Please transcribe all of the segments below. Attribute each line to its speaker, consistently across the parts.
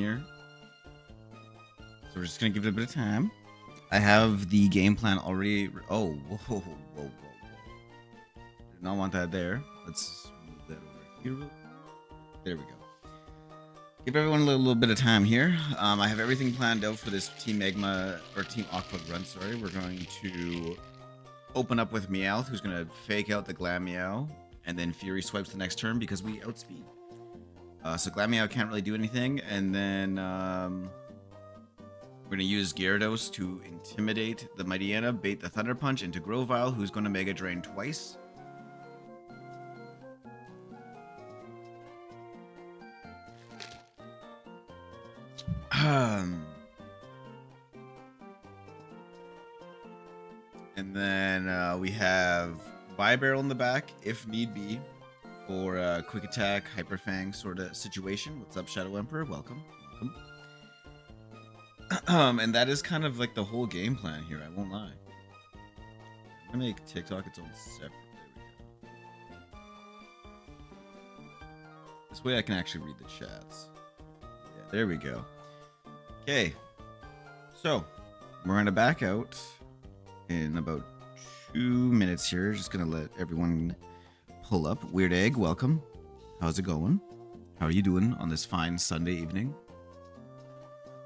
Speaker 1: here. So we're just gonna give it a bit of time. I have the game plan already. Oh, whoa. Do not want that there. Let's move that over here. There we go. Give everyone a little bit of time here. I have everything planned out for this Team Magma or Team Aqua run. Sorry, we're going to open up with Meowth, who's going to fake out the Glameow, and then Fury swipes the next turn because we outspeed. So Glameow can't really do anything, and then we're going to use Gyarados to intimidate the Mightyena, bait the Thunder Punch into Grovyle, who's going to Mega Drain twice. And then we have Vibarrel in the back, if need be, for a quick attack, Hyper Fang sort of situation. What's up, Shadow Emperor? Welcome. And that is kind of like the whole game plan here, I won't lie. I'm gonna make TikTok its own separate. There we go. This way I can actually read the chats. Yeah, there we go. Okay, so we're gonna back out in about 2 minutes here. Just gonna let everyone pull up. Weird Egg, welcome. How's it going? How are you doing on this fine Sunday evening?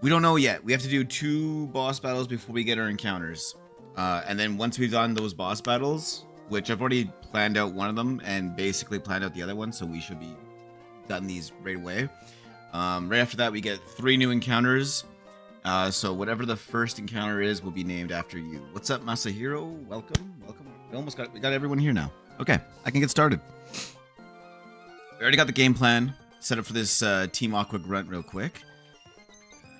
Speaker 1: We don't know yet. We have to do 2 boss battles before we get our encounters. And then once we've done those boss battles, which I've already planned out one of them and basically planned out the other one, so we should be done these right away. Right after that, we get 3 new encounters. So whatever the first encounter is will be named after you. What's up, Masahiro? Welcome. We got everyone here now. Okay, I can get started. We already got the game plan set up for this Team Aqua grunt real quick.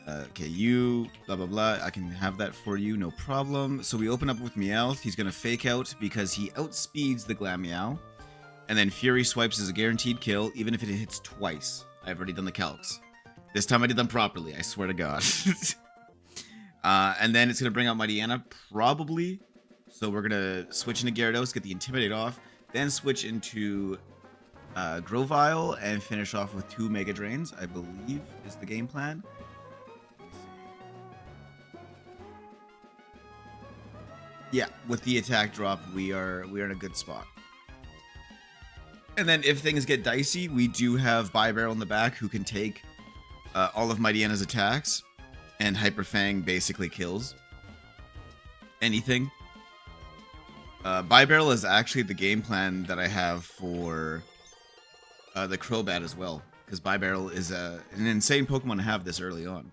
Speaker 1: Okay, you, blah, blah, blah. I can have that for you, no problem. So we open up with Meowth. He's going to fake out because he outspeeds the Glameow. And then Fury swipes is a guaranteed kill, even if it hits twice. I've already done the calcs. This time I did them properly, I swear to God. And then it's going to bring out Mightyena, probably. So we're going to switch into Gyarados, get the Intimidate off, then switch into Grovyle, and finish off with 2 Mega Drains, I believe is the game plan. Yeah, with the attack drop, we are in a good spot. And then if things get dicey, we do have Vibarrel in the back who can take all of Mightyena's attacks, and Hyper Fang basically kills anything. Vibarrel is actually the game plan that I have for the Crobat as well, because Vibarrel is an insane Pokemon to have this early on.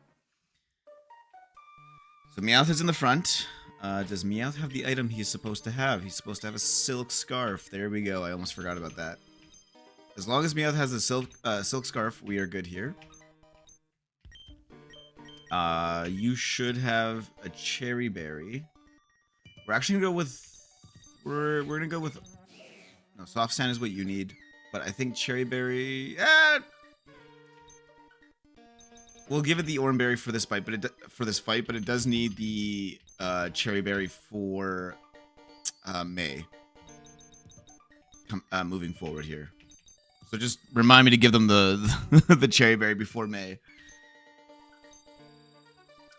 Speaker 1: So Meowth is in the front. Does Meowth have the item he's supposed to have? He's supposed to have a Silk Scarf. There we go. I almost forgot about that. As long as Meowth has the Silk Scarf, we are good here. You should have a Cherry Berry. We're actually gonna go with... We're gonna go with... No, Soft Sand is what you need. But I think Cherry Berry... We'll give it the Oran Berry for this fight, but it does need the Cherry Berry for May. Moving forward here. So just remind me to give them the the Cherry Berry before May.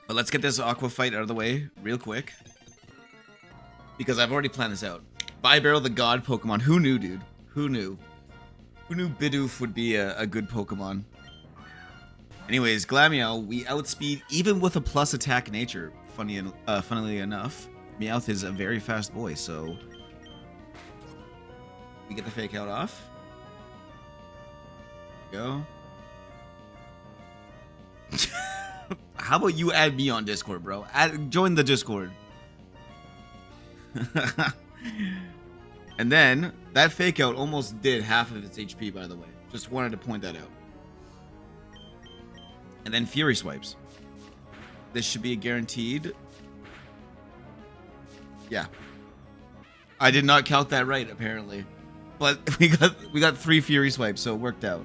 Speaker 1: But let's get this Aqua fight out of the way real quick. Because I've already planned this out. Vibarrel, the god Pokemon. Who knew, dude? Who knew? Who knew Bidoof would be a good Pokemon? Anyways, Glameow, we outspeed even with a plus attack nature. Funnily enough, Meowth is a very fast boy, so we get the fake out off. Go. How about you add me on Discord, bro? Join the Discord. And then that fake out almost did half of its HP, by the way. Just wanted to point that out. And then Fury swipes. This should be a guaranteed. Yeah. I did not count that right, apparently. But we got 3 Fury swipes, so it worked out.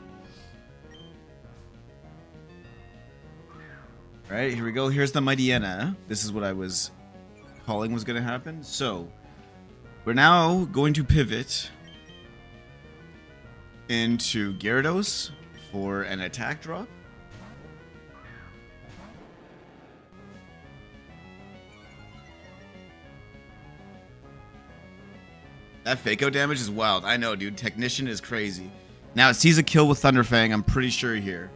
Speaker 1: Alright, here we go. Here's the Mightyena. This is what I was calling was going to happen. So, we're now going to pivot into Gyarados for an attack drop. That fake out damage is wild. I know, dude. Technician is crazy. Now, it sees a kill with Thunderfang, I'm pretty sure here.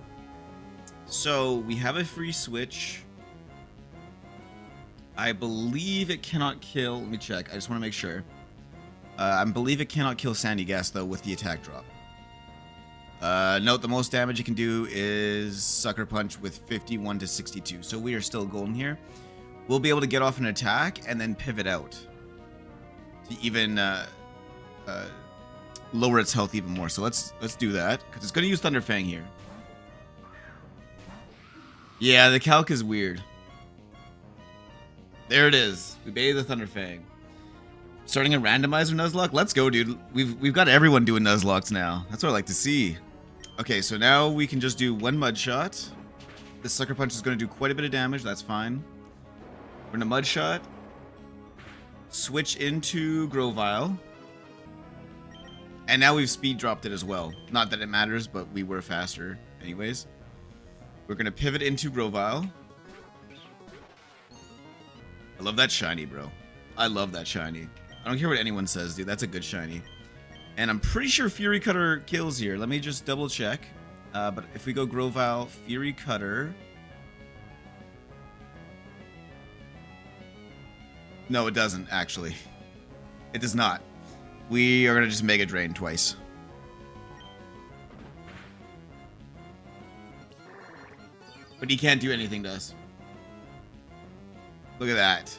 Speaker 1: So, we have a free switch. I believe it cannot kill... Let me check. I just want to make sure. I believe it cannot kill Sandy Gas, though, with the attack drop. Note the most damage it can do is Sucker Punch with 51 to 62. So, we are still golden here. We'll be able to get off an attack and then pivot out. To even... lower its health even more. So let's do that, because it's going to use Thunderfang here. Yeah, the calc is weird. There it is. We baited the Thunderfang. Starting a randomizer Nuzlocke? Let's go, dude. We've got everyone doing Nuzlocks now. That's what I like to see. Okay, so now we can just do one Mud Shot. This Sucker Punch is going to do quite a bit of damage. That's fine. We're going to Mud Shot. Switch into Grovyle. And now we've speed dropped it as well. Not that it matters, but we were faster anyways. We're going to pivot into Grovyle. I love that shiny, bro. I love that shiny. I don't care what anyone says, dude. That's a good shiny. And I'm pretty sure Fury Cutter kills here. Let me just double check. But if we go Grovyle, Fury Cutter... No, it doesn't, actually. It does not. We are going to just Mega Drain twice. But he can't do anything to us. Look at that.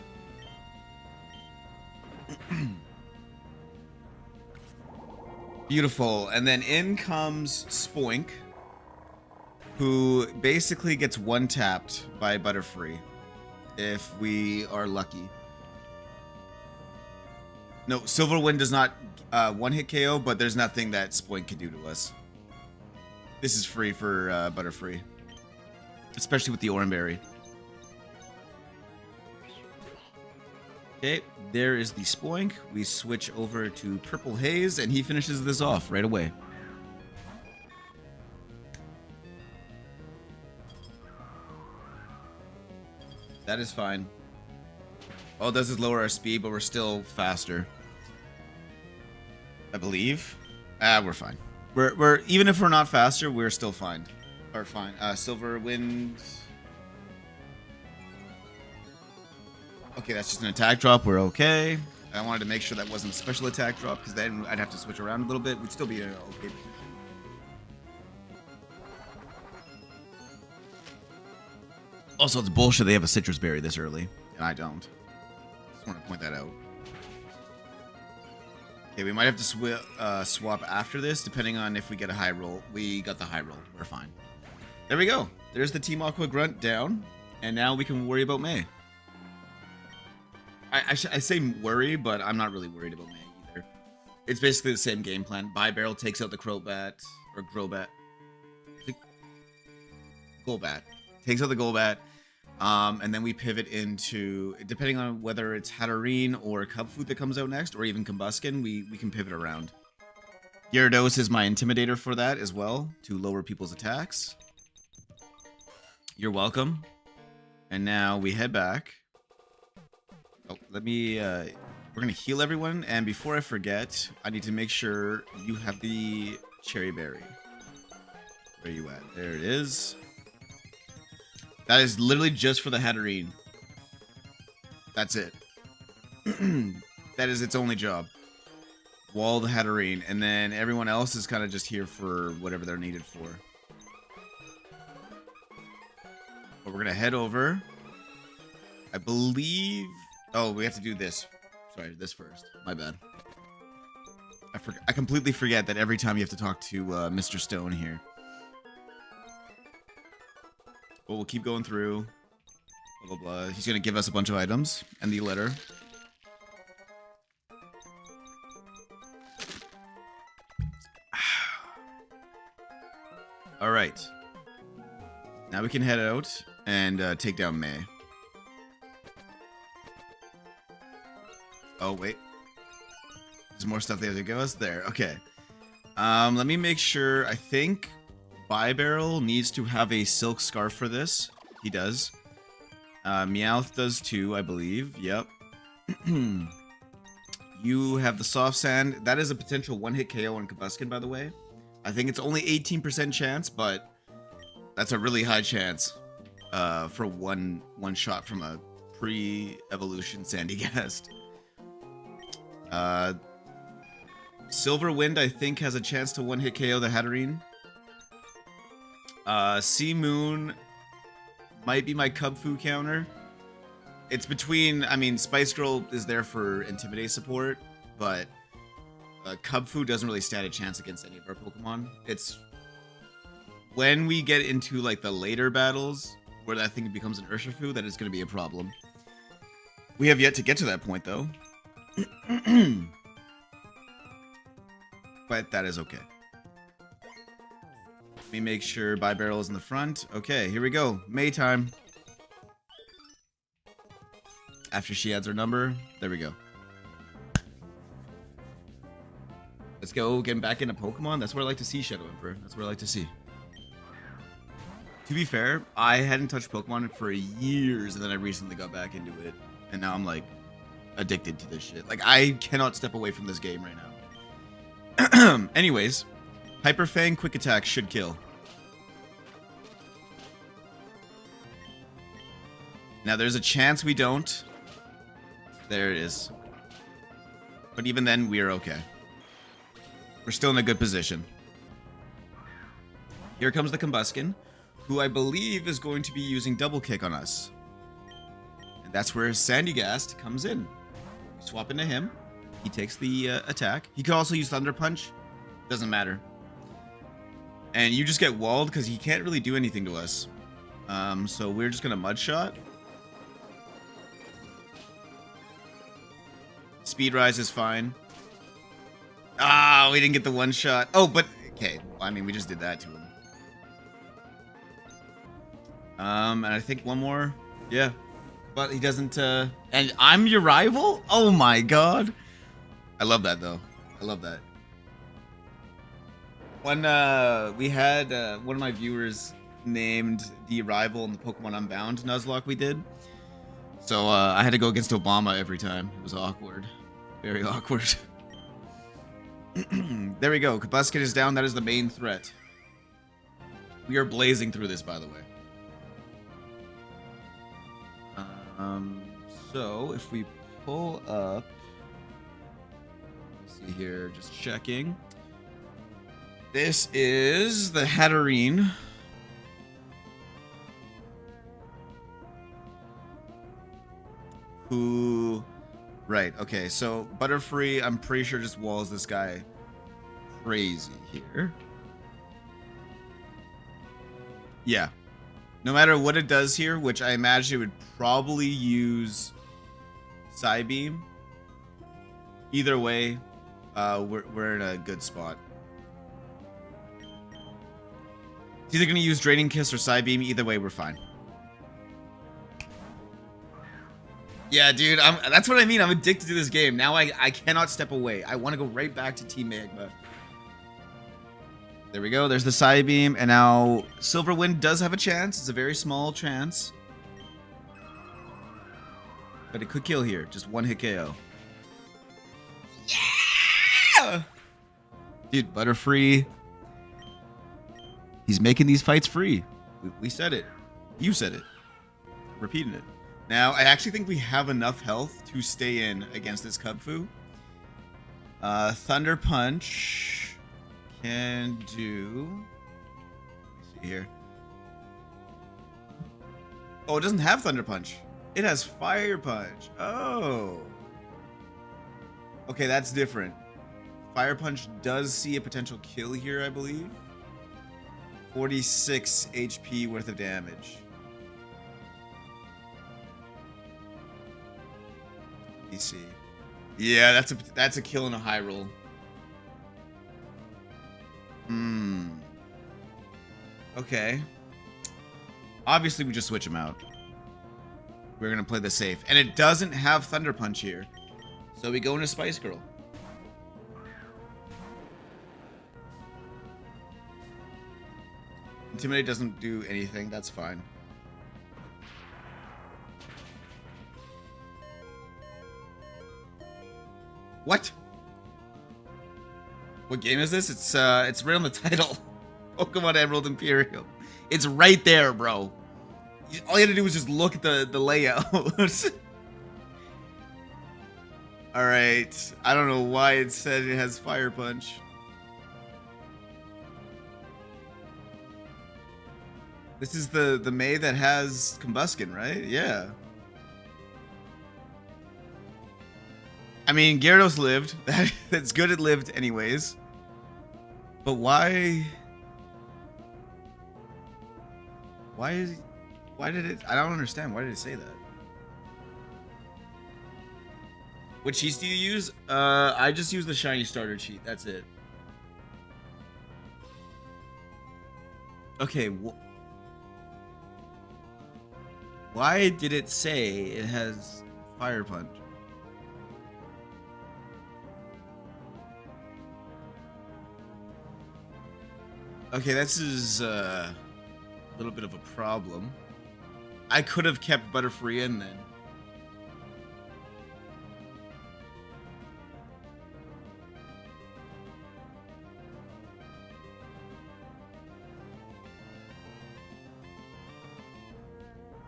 Speaker 1: Beautiful. And then in comes Spoink, who basically gets one-tapped by Butterfree if we are lucky. No, Silver Wind does not one-hit KO, but there's nothing that Spoink can do to us. This is free for Butterfree. Especially with the Oranberry. Okay, there is the Spoink. We switch over to Purple Haze, and he finishes this off right away. That is fine. All it does is lower our speed, but we're still faster. I believe. We're fine. We're even if we're not faster, we're still fine. Or fine. Silver Wind. Okay, that's just an attack drop. We're okay. I wanted to make sure that wasn't a special attack drop, because then I'd have to switch around a little bit. We'd still be in an okay position. Also, it's bullshit they have a Citrus Berry this early, and I don't. Just want to point that out. Okay, we might have to swap after this, depending on if we get a high roll. We got the high roll. We're fine. There we go. There's the Team Aqua Grunt down, and now we can worry about May. I say worry, but I'm not really worried about May either. It's basically the same game plan. Barrel takes out the Crobat, or Grobat. Golbat. Takes out the Golbat. And then we pivot into, depending on whether it's Hatterene or Cubfoot that comes out next, or even Combuskin, we can pivot around. Gyarados is my Intimidator for that as well, to lower people's attacks. You're welcome. And now we head back. Oh, let me, we're going to heal everyone, and before I forget, I need to make sure you have the Cherry Berry. Where are you at? There it is. That is literally just for the Hatterene. That's it. That is its only job. Wall the Hatterene, and then everyone else is kind of just here for whatever they're needed for. But we're going to head over. I believe... Oh, we have to do this. Sorry, this first. My bad. I completely forget that every time you have to talk to Mr. Stone here. But we'll keep going through. Blah, blah, blah. He's going to give us a bunch of items and the letter. All right. Now we can head out and take down May. Oh, wait. There's more stuff they have to give us there. Okay. Let me make sure. I think Barrel needs to have a silk scarf for this. He does. Meowth does too, I believe. Yep. You have the soft sand. That is a potential one-hit KO on Kabuskin, by the way. I think it's only 18% chance, but that's a really high chance for one shot from a pre-evolution Sandygast. Silver Wind, I think, has a chance to one-hit KO the Hatterene. Sea Moon might be my Kubfu counter. It's between, I mean, Spice Girl is there for Intimidate support, but Kubfu doesn't really stand a chance against any of our Pokemon. It's when we get into like the later battles where that thing becomes an Urshifu that is going to be a problem. We have yet to get to that point though. But that is okay. Let me make sure Barrel is in the front. Okay, here we go. May time. After she adds her number, there we go. Let's go get back into Pokemon. That's what I like to see, Shadow Emperor. That's what I like to see. To be fair, I hadn't touched Pokemon for years, and then I recently got back into it. And now I'm like addicted to this shit. Like I cannot step away from this game right now. Anyways, Hyper Fang Quick Attack should kill. Now there's a chance we don't. There it is. But even then, we are okay. We're still in a good position. Here comes the Combuskin, who I believe is going to be using Double Kick on us. And that's where Sandygast comes in. We swap into him. He takes the attack. He could also use Thunder Punch. Doesn't matter. And you just get walled because he can't really do anything to us. So we're just going to Mud Shot. Speed Rise is fine. Ah, we didn't get the one shot. Oh, but okay. I mean, we just did that to him. And I think one more. Yeah. But he doesn't, and I'm your rival? Oh my god. I love that, though. I love that. When, we had, one of my viewers named the rival in the Pokemon Unbound Nuzlocke we did. So, I had to go against Obama every time. It was awkward. Very awkward. There we go. Kabuskin is down. That is the main threat. We are blazing through this, by the way. So if we pull up, let's see here, just checking. This is the Hatterene. Who, right, okay, so Butterfree, I'm pretty sure just walls this guy crazy here. Yeah. No matter what it does here, which I imagine it would probably use Psybeam. Either way, we're in a good spot. It's either going to use Draining Kiss or Psybeam. Either way, we're fine. Yeah, dude, that's what I mean. I'm addicted to this game. Now I cannot step away. I want to go right back to Team Magma. There we go. There's the Psybeam. And now Silver Wind does have a chance. It's a very small chance. But it could kill here. Just one hit KO. Yeah! Dude, Butterfree. He's making these fights free. We said it. You said it. Repeating it. Now, I actually think we have enough health to stay in against this Kubfu. Thunder Punch can do... Let me see here. Oh, it doesn't have Thunder Punch. It has Fire Punch. Oh. Okay, that's different. Fire Punch does see a potential kill here, I believe. 46 HP worth of damage. Let me see. Yeah, that's a kill in a high roll. Okay. Obviously, we just switch him out. We're gonna play this safe, and it doesn't have Thunder Punch here, so we go into Spice Girl. Intimidate doesn't do anything. That's fine. What? What game is this? It's right on the title. Pokemon Emerald Imperium. It's right there, bro. All you had to do was just look at the layout. Alright. I don't know why it said it has Fire Punch. This is the May that has Combuskin, right? Yeah. I mean, Gyarados lived. That's good it lived anyways. But why... Why did it... I don't understand. Why did it say that? What cheats do you use? I just use the shiny starter cheat. That's it. Okay, why did it say it has Fire Punch? Okay, this is a little bit of a problem. I could have kept Butterfree in then.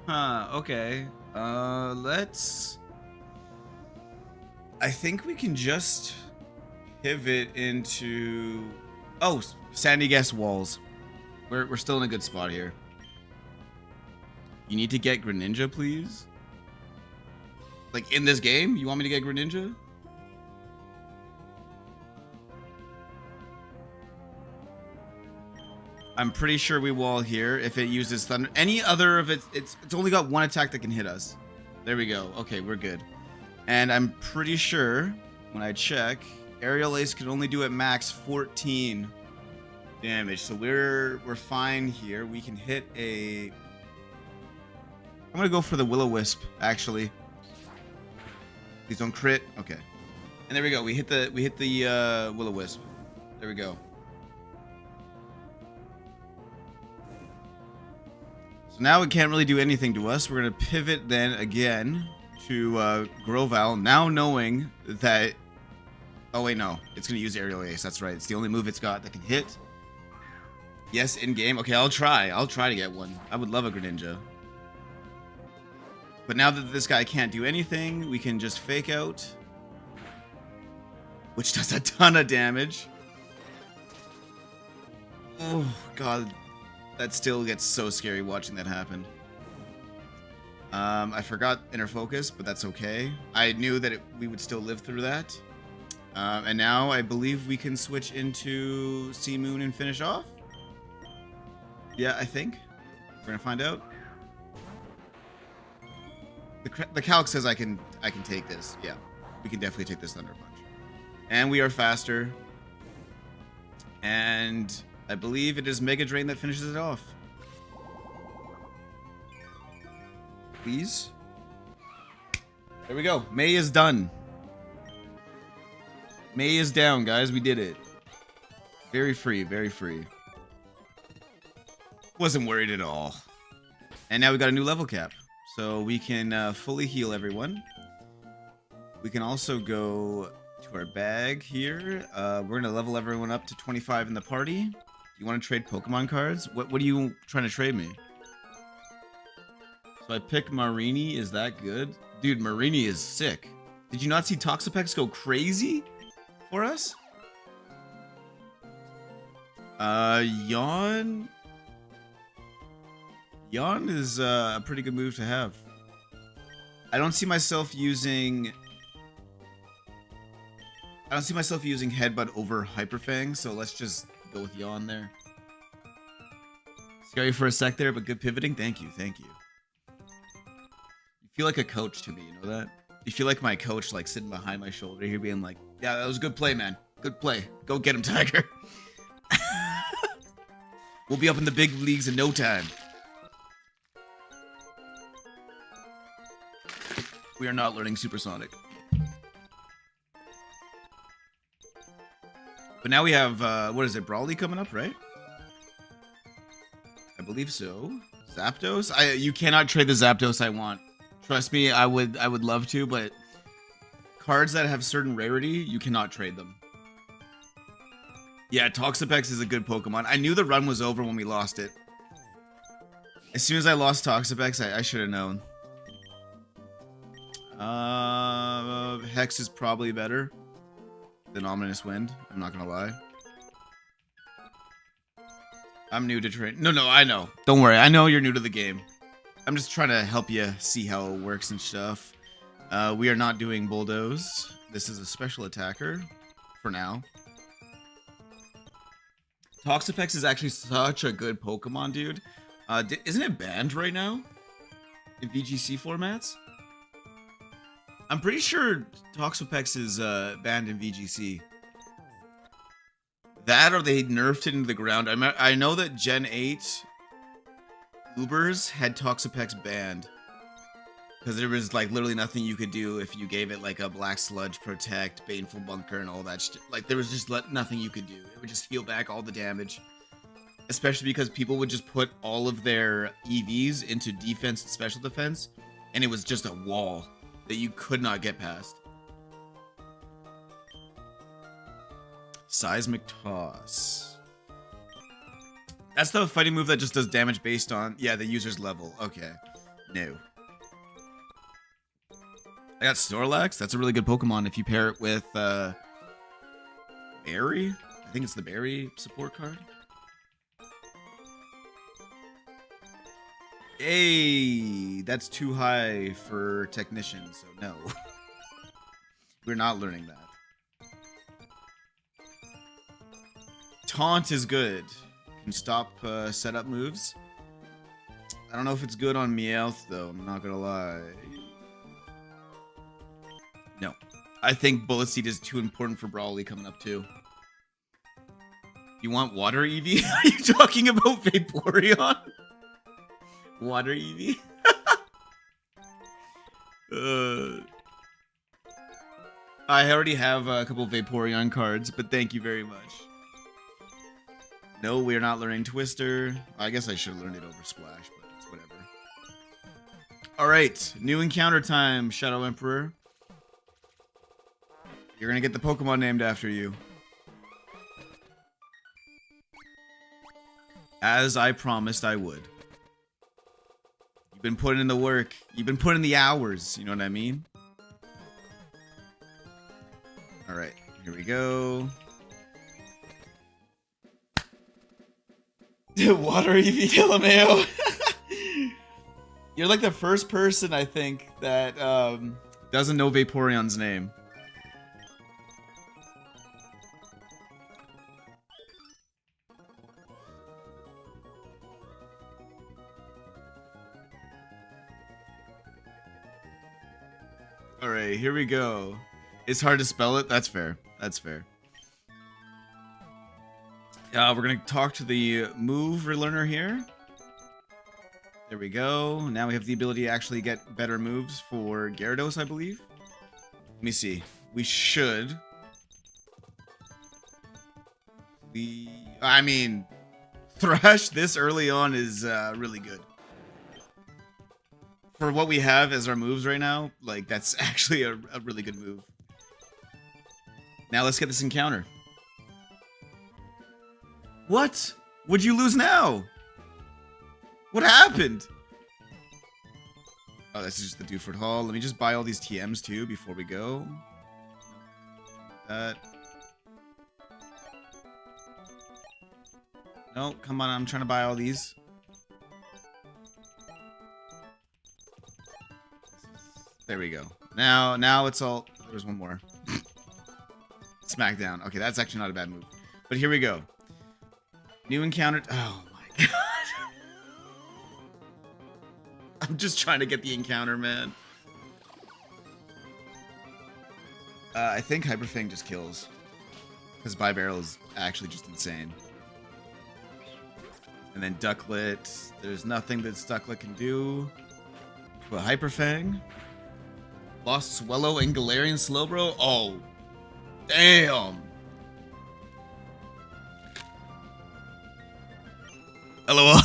Speaker 1: Huh, okay. Let's... I think we can just pivot into... Oh, Sandy Guess Walls. We're still in a good spot here. You need to get Greninja, please? Like, in this game? You want me to get Greninja? I'm pretty sure we wall here if it uses Thunder. Any other of it, it's only got one attack that can hit us. There we go. Okay, we're good. And I'm pretty sure, when I check, Aerial Ace can only do at max 14 damage. So we're fine here. We can hit a... I'm gonna go for the Will-O-Wisp, actually. Please don't crit. Okay. And there we go. We hit the Will-O-Wisp. There we go. So now it can't really do anything to us. We're going to pivot then again to Grovyle, now knowing that... Oh, wait, no. It's going to use Aerial Ace. That's right. It's the only move it's got that can hit. Yes, in-game. Okay, I'll try. I'll try to get one. I would love a Greninja. But now that this guy can't do anything, we can just Fake Out. Which does a ton of damage. Oh, God. That still gets so scary watching that happen. I forgot Inner Focus, but that's okay. I knew that we would still live through that. And now I believe we can switch into Sea Moon and finish off. Yeah, I think. We're gonna find out. The calc says I can take this. Yeah, we can definitely take this Thunder Punch. And we are faster. And... I believe it is Mega Drain that finishes it off. Please. There we go. May is done. May is down, guys. We did it. Very free, very free. Wasn't worried at all. And now we got a new level cap. So we can fully heal everyone. We can also go to our bag here. We're going to level everyone up to 25 in the party. You want to trade Pokemon cards? What are you trying to trade me? So I pick Marini. Is that good? Dude, Marini is sick. Did you not see Toxapex go crazy for us? Yawn? Yawn is a pretty good move to have. I don't see myself using... Headbutt over Hyper Fang, so let's just go with Yawn there. Scary for a sec there, but good pivoting. Thank you, thank you. You feel like a coach to me, you know that? You feel like my coach, like, sitting behind my shoulder here being like, yeah, that was a good play, man. Good play. Go get him, Tiger. We'll be up in the big leagues in no time. We are not learning Supersonic. But now we have, what is it, Brawly coming up, right? I believe so. Zapdos? You cannot trade the Zapdos I want. Trust me, I would love to, but cards that have certain rarity, you cannot trade them. Yeah, Toxapex is a good Pokemon. I knew the run was over when we lost it. As soon as I lost Toxapex, I should have known. Hex is probably better than Ominous Wind. I'm not gonna lie. I'm new to train. No, I know. Don't worry. I know you're new to the game. I'm just trying to help you see how it works and stuff. We are not doing Bulldoze. This is a special attacker for now. Toxapex is actually such a good Pokemon, dude. Isn't it banned right now in VGC formats? I'm pretty sure Toxapex is banned in VGC. That or they nerfed it into the ground. I know that Gen 8 Ubers had Toxapex banned. Because there was like literally nothing you could do if you gave it like a Black Sludge, Protect, Baneful Bunker, and all that shit. Like there was just nothing you could do. It would just heal back all the damage. Especially because people would just put all of their EVs into defense and special defense. And it was just a wall that you could not get past. Seismic Toss. That's the fighting move that just does damage based on, yeah, the user's level. Okay. No. I got Snorlax. That's a really good Pokemon if you pair it with Berry. I think it's the Berry support card. Hey, that's too high for Technician, so no. We're not learning that. Taunt is good. Can stop setup moves. I don't know if it's good on Meowth, though. I'm not gonna lie. No. I think Bullet Seed is too important for Brawly coming up, too. You want Water Eevee? Are you talking about Vaporeon? Water Eevee? I already have a couple Vaporeon cards, but thank you very much. No, we're not learning Twister. I guess I should have learned it over Splash, but it's whatever. Alright, new encounter time, Shadow Emperor. You're gonna get the Pokemon named after you. As I promised I would. You've been putting in the work. You've been putting in the hours, you know what I mean? Alright, here we go. Water Eevee Killameo. You're like the first person, I think, that doesn't know Vaporeon's name. Alright, here we go. It's hard to spell it. That's fair. That's fair. We're going to talk to the move relearner here. There we go. Now we have the ability to actually get better moves for Gyarados, I believe. Let me see. We should. I mean, Thrash this early on is really good. For what we have as our moves right now, like, that's actually a really good move. Now let's get this encounter. What? Would you lose now? What happened? Oh, this is just the Dewford Hall. Let me just buy all these TMs too before we go. No, come on, I'm trying to buy all these. There we go. Now it's all... There's one more. Smackdown. Okay, that's actually not a bad move. But here we go. New encounter... Oh my god. I'm just trying to get the encounter, man. I think Hyper Fang just kills. Because Bibarrel is actually just insane. And then Ducklet. There's nothing that Ducklet can do to a Hyper Fang. Lost Swellow and Galarian Slowbro? Oh. Damn. LOL.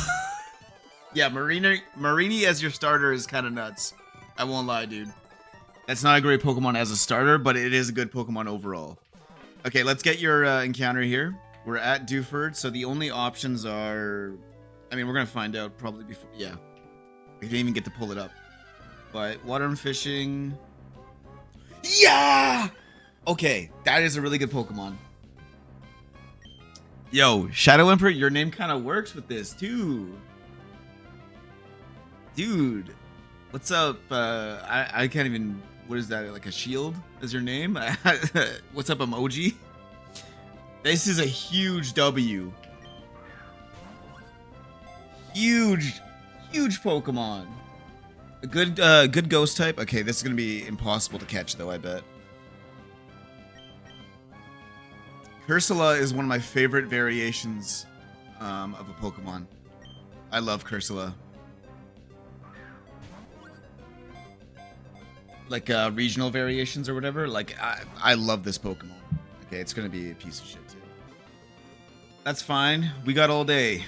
Speaker 1: Yeah, Marini as your starter is kind of nuts. I won't lie, dude. That's not a great Pokemon as a starter, but it is a good Pokemon overall. Okay, let's get your encounter here. We're at Dewford, so the only options are... I mean, we're going to find out probably before... Yeah. I didn't even get to pull it up. But water and fishing... Yeah! Okay, that is a really good Pokemon. Yo, Shadow Emperor, your name kind of works with this, too. Dude, what's up? I can't even... What is that? Like a shield is your name? What's up, emoji? This is a huge W. Huge Pokemon. A good ghost type. Okay, this is gonna be impossible to catch, though. I bet. Cursula is one of my favorite variations of a Pokemon. I love Cursula. Like regional variations or whatever. Like I love this Pokemon. Okay, it's gonna be a piece of shit too. That's fine. We got all day.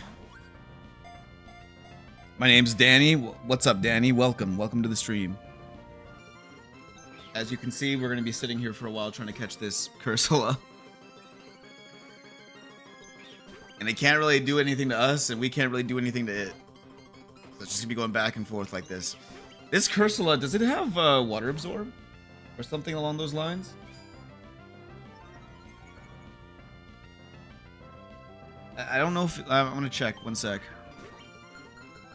Speaker 1: My name's Danny. What's up, Danny? Welcome to the stream. As you can see, we're gonna be sitting here for a while trying to catch this Cursula. And it can't really do anything to us, and we can't really do anything to it. So it's just gonna be going back and forth like this. This Cursula, does it have water absorb? Or something along those lines? I don't know if... I'm gonna check, one sec.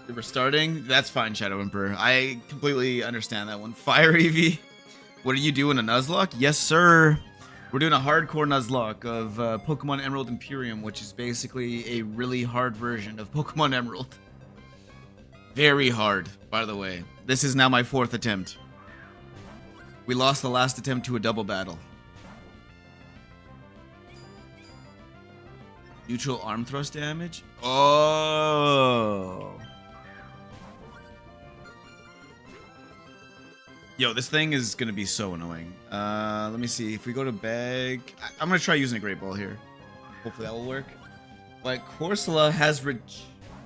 Speaker 1: We're starting? That's fine, Shadow Emperor. I completely understand that one. Fire Eevee, what are you doing, a Nuzlocke? Yes, sir. We're doing a hardcore Nuzlocke of Pokemon Emerald Imperium, which is basically a really hard version of Pokemon Emerald. Very hard, by the way. This is now my 4th attempt. We lost the last attempt to a double battle. Neutral arm thrust damage? Oh. Yo, this thing is going to be so annoying. Let me see. If we go to bag... I'm going to try using a Great Ball here. Hopefully that will work. But Corsola has...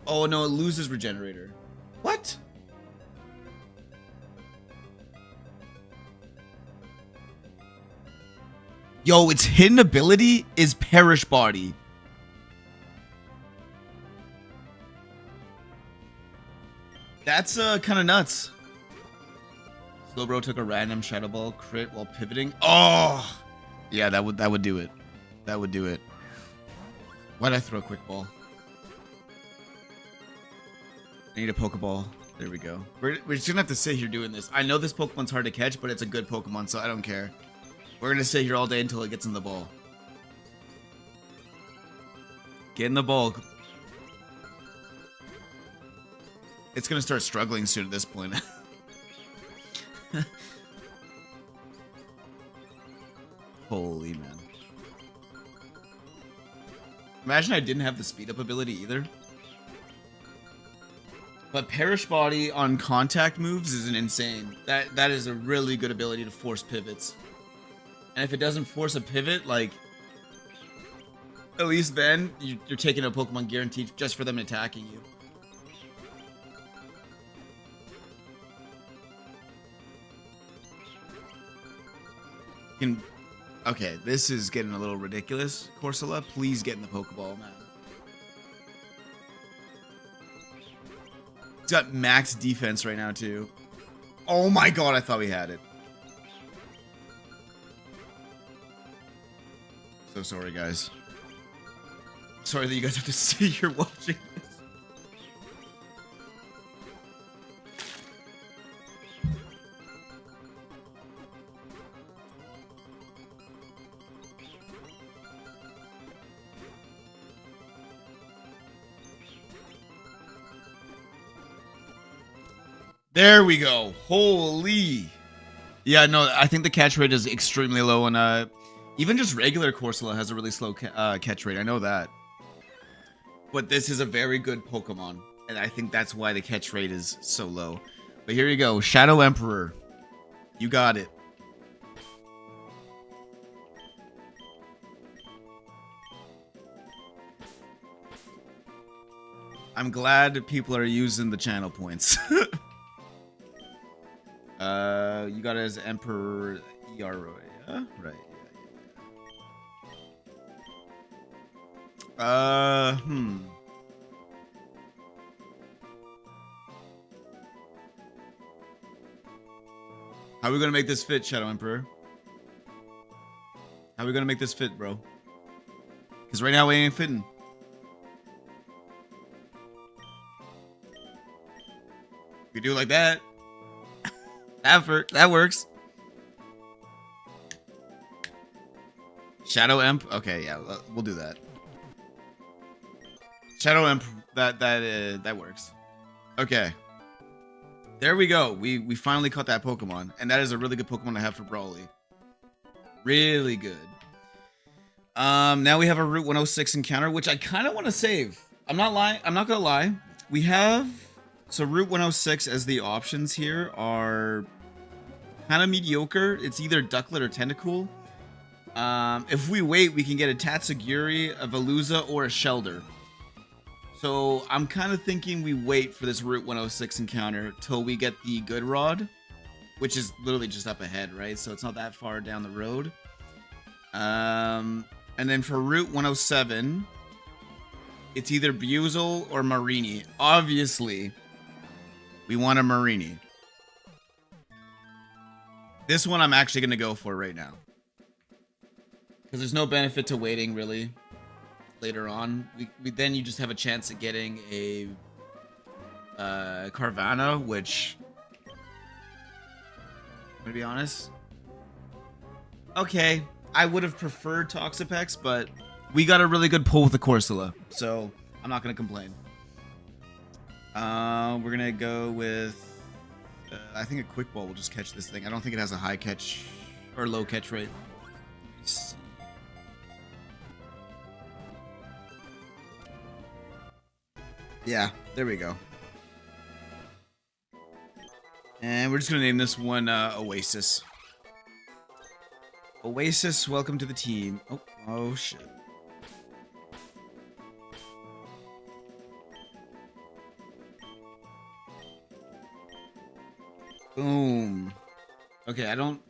Speaker 1: Oh, no, it loses Regenerator. What? Yo, its hidden ability is Perish Body. That's kind of nuts. Slowbro took a random Shadow Ball crit while pivoting. Oh! Yeah, that would do it. That would do it. Why'd I throw a Quick Ball? I need a Pokeball. There we go. We're just gonna have to sit here doing this. I know this Pokemon's hard to catch, but it's a good Pokemon, so I don't care. We're gonna sit here all day until it gets in the ball. Get in the ball. It's gonna start struggling soon at this point. Holy man. Imagine I didn't have the speed up ability either. But Perish Body on contact moves is an insane. That is a really good ability to force pivots. And if it doesn't force a pivot, like, at least then you're taking a Pokemon guaranteed just for them attacking you. Okay, this is getting a little ridiculous. Corsola, please get in the Pokeball, man. It's got max defense right now, too. Oh my god, I thought we had it. So sorry, guys. Sorry that you guys have to sit here watching this. There we go. Holy. Yeah, no, I think the catch rate is extremely low, and even just regular Corsola has a really slow catch rate. I know that. But this is a very good Pokemon, and I think that's why the catch rate is so low. But here you go. Shadow Emperor. You got it. I'm glad people are using the channel points. You got it as Emperor Yaro, yeah? Right. Yeah. How are we gonna make this fit, Shadow Emperor? How are we gonna make this fit, bro? Because right now we ain't fitting. We do it like that. That works. Shadow Emp. Okay, yeah, we'll do that. Shadow Emp. That works. Okay. There we go. We finally caught that Pokemon, and that is a really good Pokemon to have for Brawly. Really good. Now we have a Route 106 encounter, which I kind of want to save. I'm not gonna lie. We have Route 106 as the options here are kind of mediocre. It's either Ducklet or Tentacool. If we wait, we can get a Tatsugiri, a Veluza, or a Shelder. So I'm kind of thinking we wait for this Route 106 encounter till we get the Good Rod, which is literally just up ahead, right? So it's not that far down the road. And then for Route 107, it's either Buizel or Marini. Obviously, we want a Marini. This one I'm actually going to go for right now. Because there's no benefit to waiting, really. Later on, then you just have a chance at getting a Carvanha, which, I'm gonna be honest, okay, I would have preferred Toxapex, but we got a really good pull with the Corsola, so I'm not gonna complain. We're gonna go with I think a Quick Ball will just catch this thing. I don't think it has a high catch or low catch rate. Let's see. Yeah, there we go. And we're just gonna name this one Oasis. Oasis, welcome to the team. Oh shit. Boom. Okay, I don't...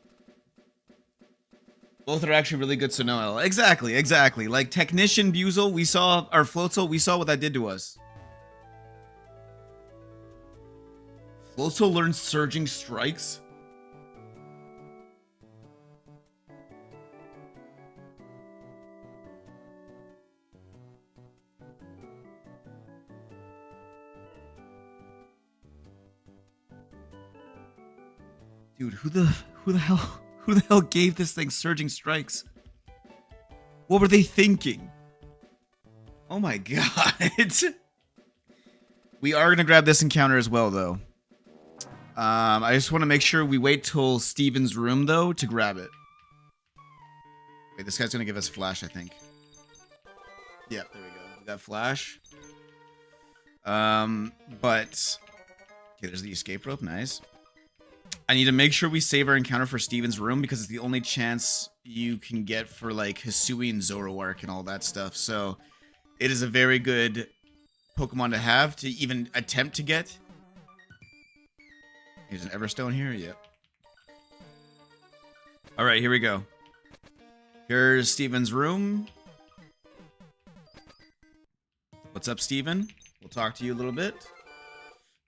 Speaker 1: Both are actually really good, so no L. Exactly. Like Technician Buizel, we saw, our Floatzel, we saw what that did to us. Floatzel learns Surging Strikes? Dude, who the hell gave this thing Surging Strikes? What were they thinking? Oh my god. We are gonna grab this encounter as well, though. I just want to make sure we wait till Steven's room, though, to grab it. Wait, this guy's gonna give us Flash, I think. Yeah, there we go. We got Flash. But... Okay, there's the escape rope. Nice. I need to make sure we save our encounter for Steven's room because it's the only chance you can get for, like, Hisui and Zoroark and all that stuff. So, it is a very good Pokemon to have to even attempt to get. Here's an Everstone here. Yep. Alright, here we go. Here's Steven's room. What's up, Steven? We'll talk to you a little bit.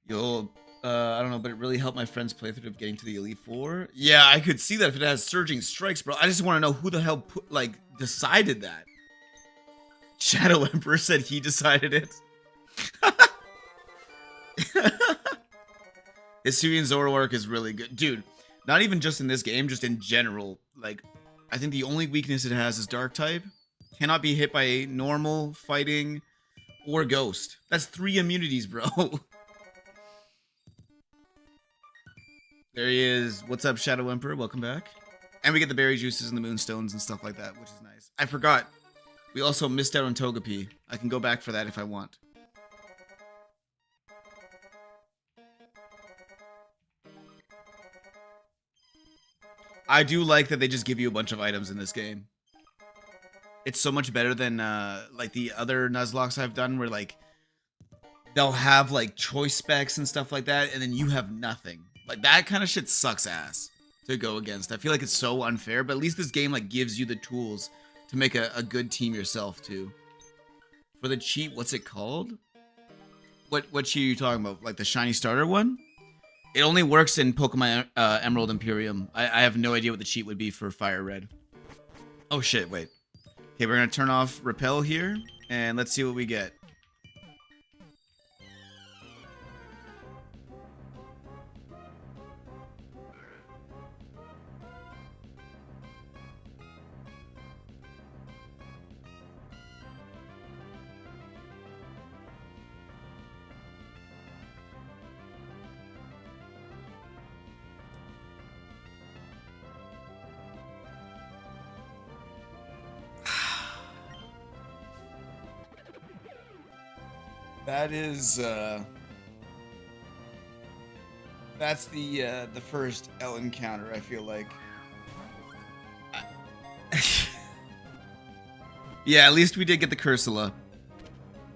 Speaker 1: You'll... I don't know, but it really helped my friend's playthrough of getting to the Elite Four. Yeah, I could see that if it has Surging Strikes, bro. I just want to know who the hell decided that. Shadow Emperor said he decided it. Hisui and Zoroark is really good. Dude, not even just in this game, just in general. Like, I think the only weakness it has is Dark type. Cannot be hit by normal, fighting, or Ghost. That's 3 immunities, bro. There he is. What's up, Shadow Emperor? Welcome back. And we get the berry juices and the moonstones and stuff like that, which is nice. I forgot. We also missed out on Togepi. I can go back for that if I want. I do like that they just give you a bunch of items in this game. It's so much better than like the other Nuzlocks I've done where like they'll have like choice specs and stuff like that and then you have nothing. Like that kind of shit sucks ass to go against. I feel like it's so unfair, but at least this game like gives you the tools to make a good team yourself too. For the cheat, what's it called? What cheat are you talking about? Like the shiny starter one? It only works in Pokemon Emerald Imperium. I have no idea what the cheat would be for Fire Red. Oh shit, wait. Okay, we're gonna turn off Repel here, and let's see what we get. That is that's the first L encounter, I feel like. Yeah, at least we did get the Cursula.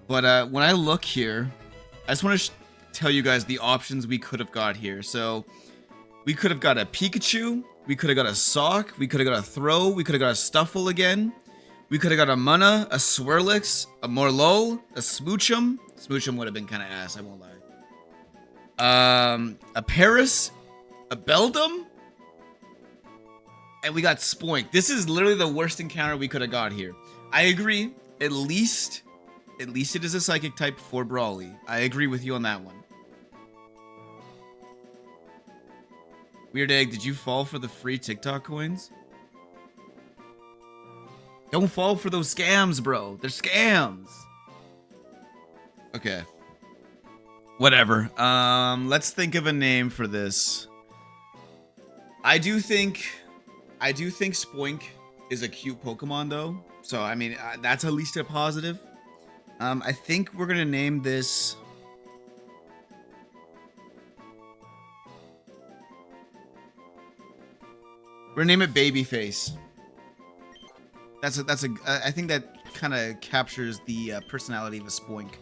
Speaker 1: But when I look here, I just want to tell you guys the options we could have got here. So we could have got a Pikachu, we could have got a Sock, we could have got a Throw, we could have got a Stuffle again. We could have got a Munna, a Swirlix, a Morlul, a Smoochum. Smoochum would have been kind of ass, I won't lie. A Paris, a Beldum, and we got Spoink. This is literally the worst encounter we could have got here. I agree. At least it is a Psychic type for Brawly. I agree with you on that one. Weird Egg, did you fall for the free TikTok coins? Don't fall for those scams, bro. They're scams. Okay. Whatever. Let's think of a name for this. I do think Spoink is a cute Pokemon though. So I mean, that's at least a positive. I think we're gonna name this. We're gonna name it Babyface. I think that kind of captures the personality of a Spoink.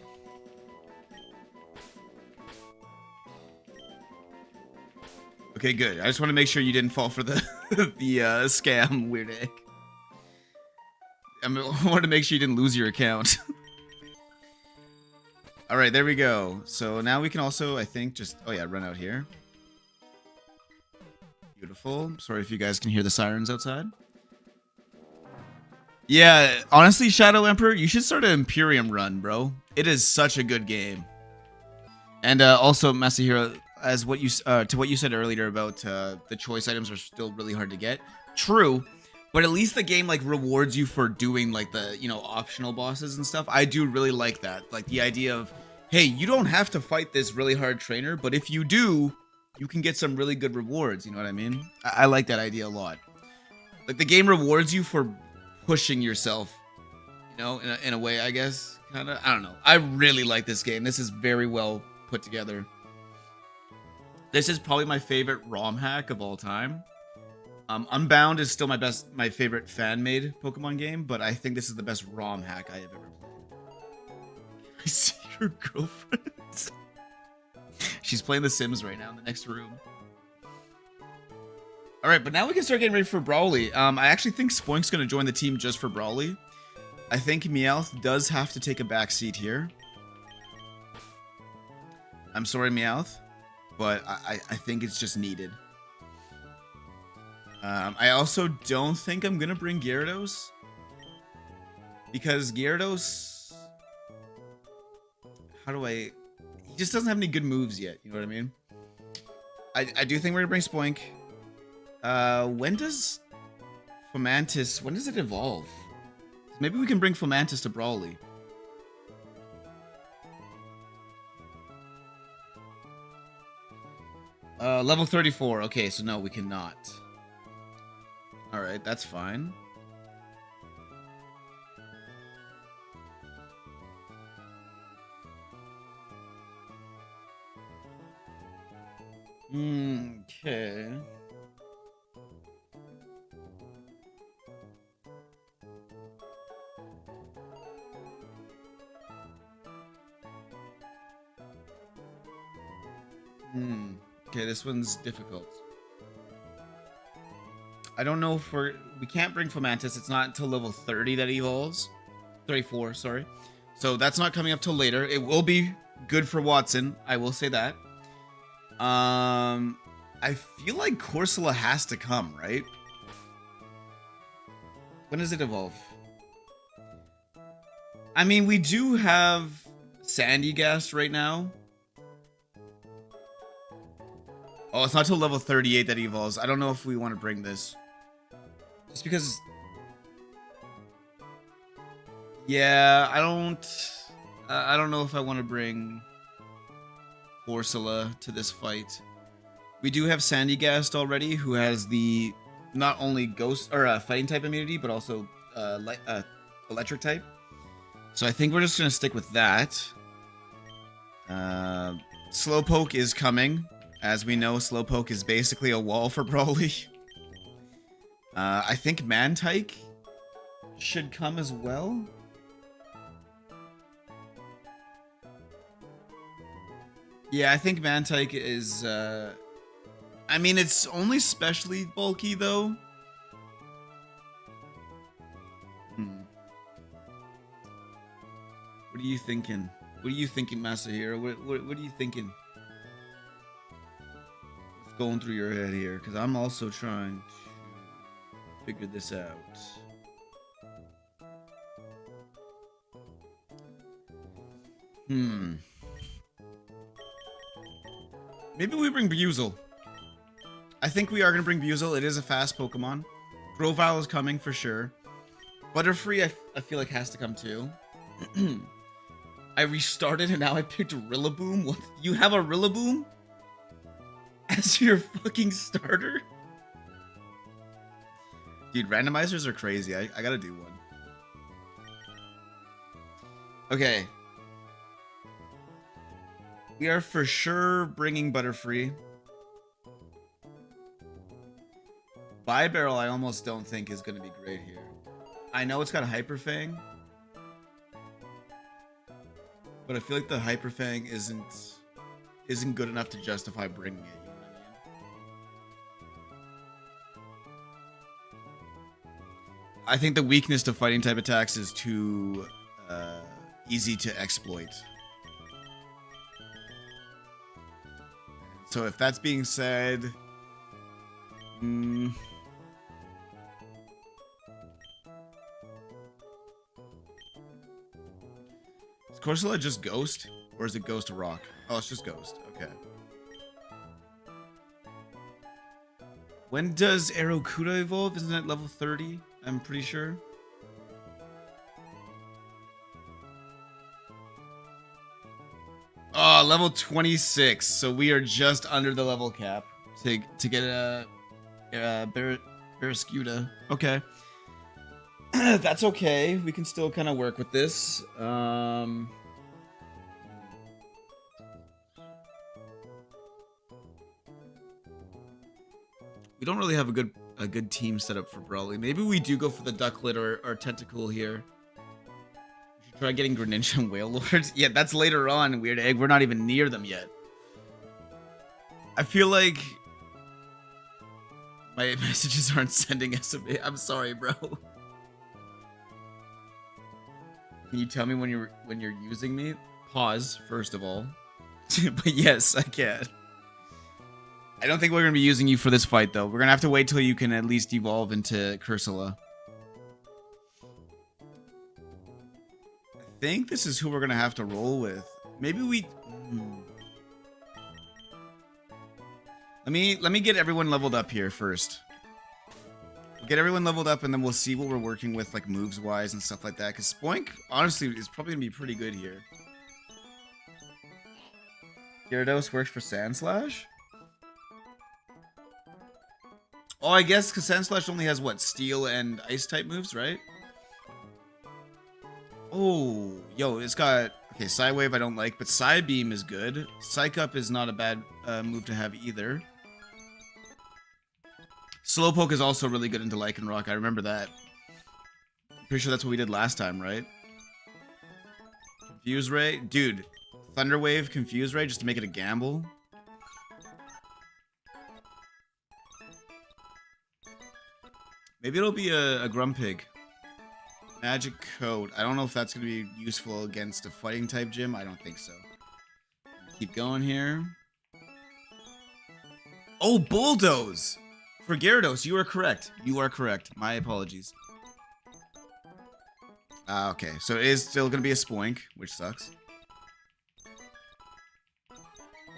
Speaker 1: Okay, good. I just want to make sure you didn't fall for the the scam, Weird Egg. I wanted to make sure you didn't lose your account. All right, there we go. So now we can also, I think, just run out here. Beautiful. Sorry if you guys can hear the sirens outside. Yeah, honestly, Shadow Emperor, you should start an Imperium run, bro. It is such a good game. And also, Masahiro, as what you to what you said earlier about the choice items are still really hard to get. True, but at least the game like rewards you for doing like the optional bosses and stuff. I do really like that, like the idea of, hey, you don't have to fight this really hard trainer, but if you do, you can get some really good rewards. You know what I mean? I like that idea a lot. Like the game rewards you for pushing yourself, in a way, I guess. Kind of. I don't know. I really like this game. This is very well put together. This is probably my favorite ROM hack of all time. Unbound is still my favorite fan-made Pokemon game, but I think this is the best ROM hack I have ever played. I see your girlfriend. She's playing The Sims right now in the next room. Alright, but now we can start getting ready for Brawly. I actually think Spoink's going to join the team just for Brawly. I think Meowth does have to take a back seat here. I'm sorry, Meowth, but I think it's just needed. I also don't think I'm going to bring Gyarados, because Gyarados... He just doesn't have any good moves yet, you know what I mean? I do think we're going to bring Spoink. When does Fomantis... When does it evolve? Maybe we can bring Fomantis to Brawly. Level 34. Okay, so no, we cannot. Alright, that's fine. Okay. Okay, this one's difficult. I don't know if we can't bring Fomantis. It's not until level 30 that evolves. 34, sorry. So that's not coming up till later. It will be good for Watson. I will say that. I feel like Corsola has to come, right? When does it evolve? I mean, we do have Sandygast right now. Oh, it's not till level 38 that evolves. I don't know if we want to bring this. Just because... Yeah, I don't know if I want to bring Corsola to this fight. We do have Sandygast already, who has the not only ghost or fighting type immunity, but also electric type. So I think we're just gonna stick with that. Slowpoke is coming. As we know, Slowpoke is basically a wall for Brawly. I think Mantike should come as well. Yeah, I think Mantike is... I mean, it's only specially bulky, though. What are you thinking? What are you thinking, Masahiro? What are you thinking? What's going through your head here? Because I'm also trying to figure this out. Maybe we bring Buzel. I think we are going to bring Buzel. It is a fast Pokemon. Grovyle is coming for sure. Butterfree, I feel like has to come too. I restarted and now I picked Rillaboom. What? You have a Rillaboom as your fucking starter? Dude, randomizers are crazy. I gotta do one. Okay. We are for sure bringing Butterfree. Bibarrel I almost don't think is going to be great here. I know it's got a Hyper Fang. But I feel like the Hyper Fang isn't good enough to justify bringing it. You know what I mean? I think the weakness to fighting type attacks is too easy to exploit. So if that's being said, is Corsola just Ghost? Or is it Ghost Rock? Oh, it's just Ghost. Okay. When does Aerokuda evolve? Isn't it level 30? I'm pretty sure. Oh, level 26. So we are just under the level cap to get a Barrascuda. Okay. That's okay. We can still kind of work with this. We don't really have a good team set up for Brawly. Maybe we do go for the Ducklet or Tentacool here. We should try getting Greninja and Whale Lords. Yeah, that's later on, Weird Egg. We're not even near them yet. I feel like my messages aren't sending SMA. I'm sorry, bro. Can you tell me when you're using me? Pause, first of all. But yes, I can. I don't think we're going to be using you for this fight, though. We're going to have to wait till you can at least evolve into Corsola. I think this is who we're going to have to roll with. Maybe we... Let me get everyone leveled up here first. Get everyone leveled up, and then we'll see what we're working with, like, moves-wise and stuff like that. Because Spoink, honestly, is probably going to be pretty good here. Gyarados works for Sandslash? Oh, I guess because Sandslash only has, what, Steel and Ice-type moves, right? Oh, yo, it's got... Okay, Psywave I don't like, but Psybeam is good. Psych Up is not a bad move to have either. Slowpoke is also really good into Lycanroc. I remember that. I'm pretty sure that's what we did last time, right? Confuse Ray? Dude, Thunder Wave, Confuse Ray, just to make it a gamble. Maybe it'll be a Grumpig. Magic Coat. I don't know if that's going to be useful against a fighting type gym. I don't think so. Keep going here. Oh, Bulldoze! For Gyarados, you are correct. You are correct. My apologies. Okay, so it is still going to be a Spoink, which sucks.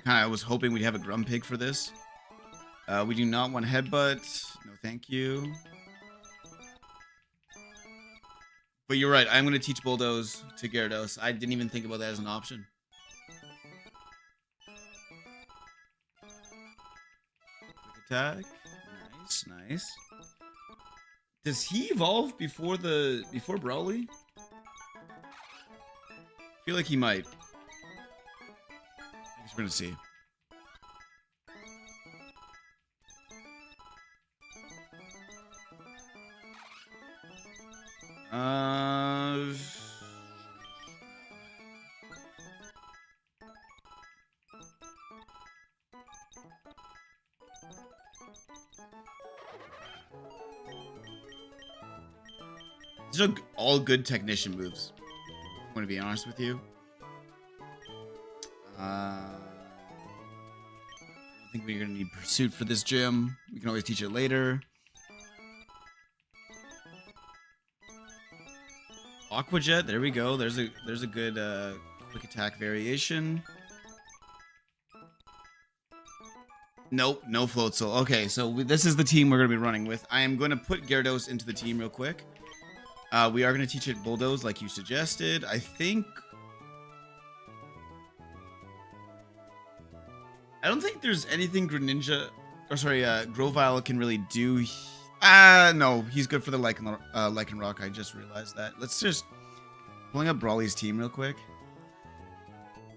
Speaker 1: I was hoping we'd have a Grumpig for this. We do not want Headbutt. No, thank you. But you're right. I'm going to teach Bulldoze to Gyarados. I didn't even think about that as an option. Quick attack. Nice, nice. Does he evolve before Brawly? I feel like he might. I guess we're going to see. These are all good technician moves. I'm going to be honest with you. I think we're going to need Pursuit for this gym. We can always teach it later. Aqua Jet, there we go. There's a good quick attack variation. Nope, no Floatzel. Okay, so this is the team we're going to be running with. I am going to put Gyarados into the team real quick. We are going to teach it Bulldoze like you suggested. I don't think there's anything Grovyle can really do. No, he's good for the Lycanroc. I just realized that. Let's just pulling up Brawly's team real quick.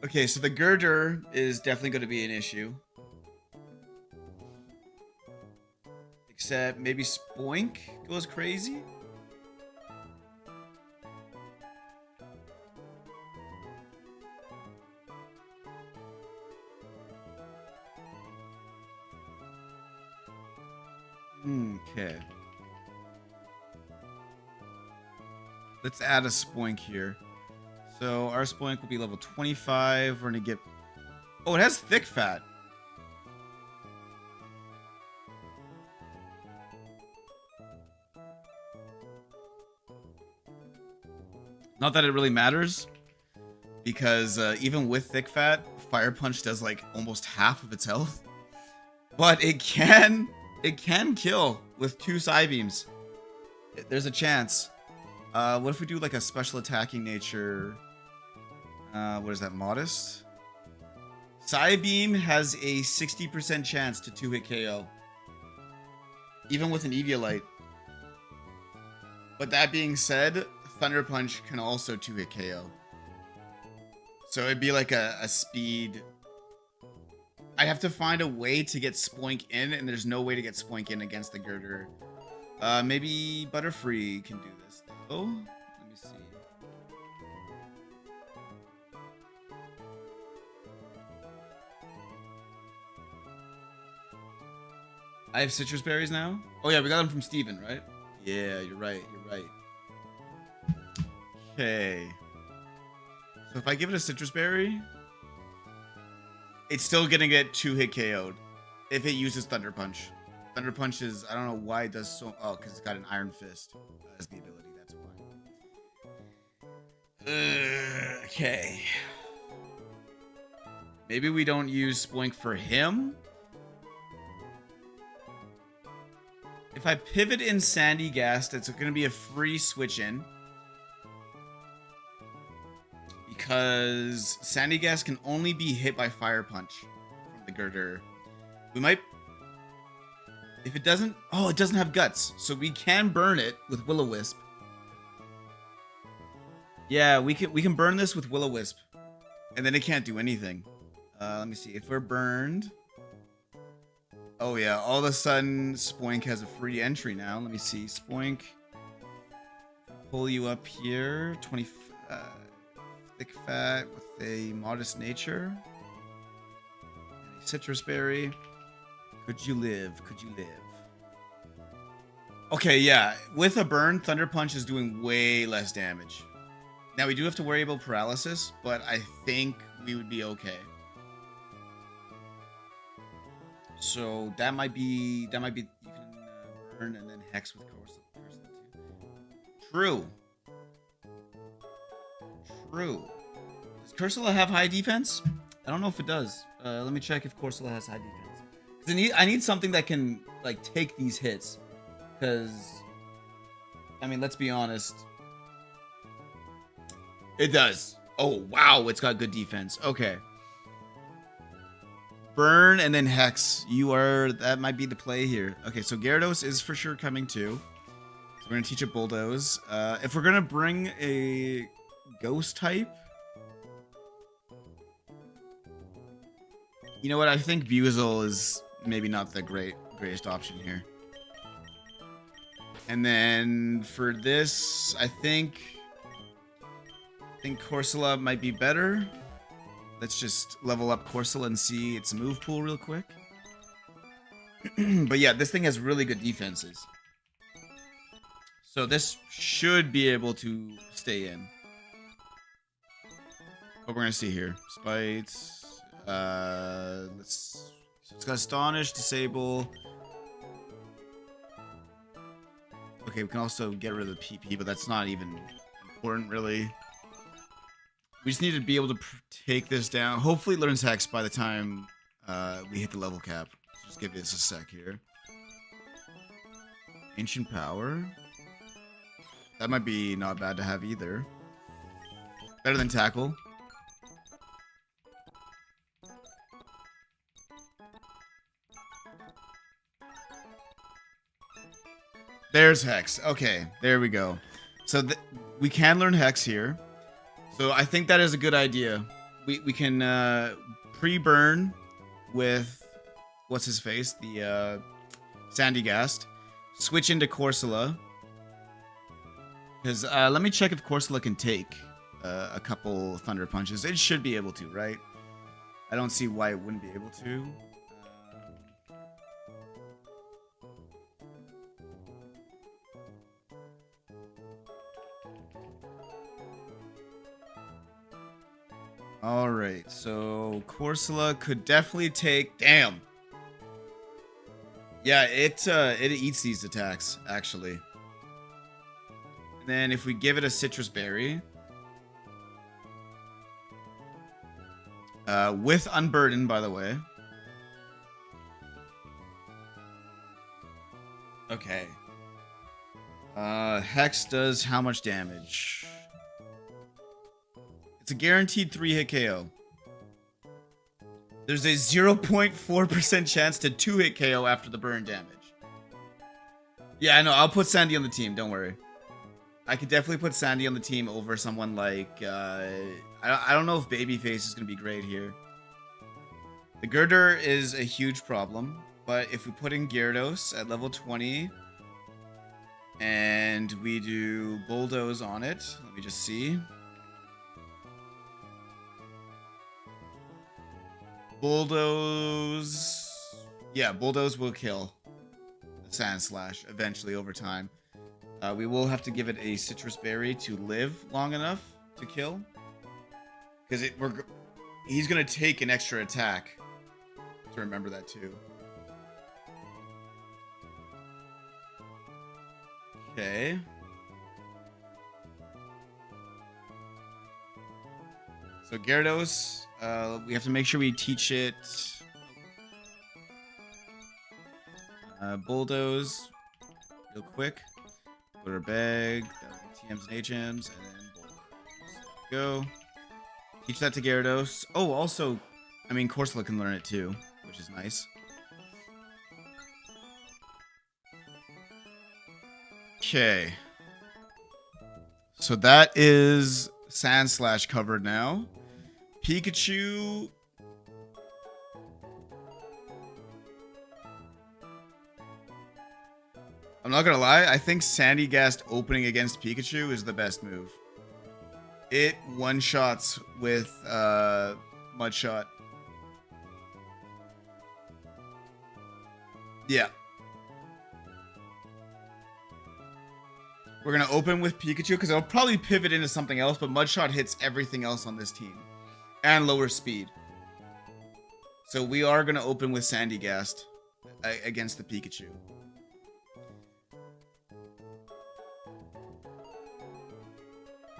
Speaker 1: Okay, so the Girder is definitely going to be an issue. Except maybe Spoink goes crazy. Okay. Let's add a Spoink here. So our Spoink will be level 25. We're going to get... Oh, it has Thick Fat. Not that it really matters. Because even with Thick Fat, Fire Punch does like almost half of its health. But it can kill with 2 Psybeams. There's a chance. What if we do like a special attacking nature? What is that? Modest? Psybeam has a 60% chance to 2-hit KO. Even with an Eviolite. But that being said, Thunder Punch can also 2-hit KO. So it'd be like a speed... I have to find a way to get Spoink in, and there's no way to get Spoink in against the Girder. Maybe Butterfree can do this, though. Let me see. I have citrus berries now? Oh yeah, we got them from Steven, right? Yeah, you're right, you're right. Okay. So if I give it a citrus berry... It's still gonna get 2-hit KO'd if it uses Thunder Punch. Thunder Punch is, I don't know why it does so... Oh, because it's got an Iron Fist as the ability, that's why. Okay. Maybe we don't use Spoink for him? If I pivot in Sandygast, it's gonna be a free switch in. Because Sandygast can only be hit by Fire Punch from the Girder. We might... If it doesn't... Oh, it doesn't have Guts. So we can burn it with Will-O-Wisp. Yeah, we can burn this with Will-O-Wisp. And then it can't do anything. Let me see. If we're burned... Oh yeah, all of a sudden Spoink has a free entry now. Let me see. Spoink. Pull you up here. 20... Thick Fat with a Modest Nature. And a Citrus Berry. Could you live? Could you live? Okay, yeah. With a burn, Thunder Punch is doing way less damage. Now, we do have to worry about paralysis, but I think we would be okay. So that might be, you can burn and then Hex with Corsa too. True. True. Does Cursula have high defense? I don't know if it does. Let me check if Cursula has high defense. 'Cause I need something that can like take these hits. Because, I mean, let's be honest. It does. Oh, wow. It's got good defense. Okay. Burn and then Hex. That might be the play here. Okay, so Gyarados is for sure coming too. So we're going to teach it Bulldoze. If we're going to bring a Ghost type. You know what? I think Buizel is maybe not the greatest option here. And then for this, I think Corsola might be better. Let's just level up Corsola and see its move pool real quick. But yeah, this thing has really good defenses. So this should be able to stay in. What we're gonna see here. Spite. So it's got Astonish, Disable. Okay, we can also get rid of the PP, but that's not even important, really. We just need to be able to take this down. Hopefully it learns Hex by the time we hit the level cap. Just give this a sec here. Ancient Power. That might be not bad to have either. Better than Tackle. There's Hex. Okay, there we go. So we can learn Hex here. So I think that is a good idea. We can pre-burn with what's his face, the Sandygast. Switch into Corsola. Because let me check if Corsola can take a couple Thunder Punches. It should be able to, right? I don't see why it wouldn't be able to. Alright, so Corsola could definitely take... Damn! Yeah, it eats these attacks, actually. And then if we give it a Citrus Berry... with Unburden, by the way. Okay. Hex does how much damage? It's a guaranteed 3-hit KO. There's a 0.4% chance to 2-hit KO after the burn damage. Yeah, I know. I'll put Sandy on the team. Don't worry. I could definitely put Sandy on the team over someone like... I don't know if Babyface is going to be great here. The Girder is a huge problem. But if we put in Gyarados at level 20... and we do Bulldoze on it. Let me just see. Bulldoze... Yeah, Bulldoze will kill the Sand Slash eventually over time. We will have to give it a Citrus Berry to live long enough to kill. Because he's going to take an extra attack. To remember that too. Okay. So Gyarados, we have to make sure we teach it Bulldoze real quick. Go to our bag, TMs and HMs, and then Bulldoze. Go. Teach that to Gyarados. Oh, also, I mean, Corsola can learn it too, which is nice. Okay. So that is Sand Slash covered now. Pikachu. I'm not gonna lie, I think Sandygast opening against Pikachu is the best move. It one-shots with Mudshot. Yeah. We're going to open with Pikachu because it'll probably pivot into something else, but Mudshot hits everything else on this team. And lower speed. So we are going to open with Sandygast against the Pikachu.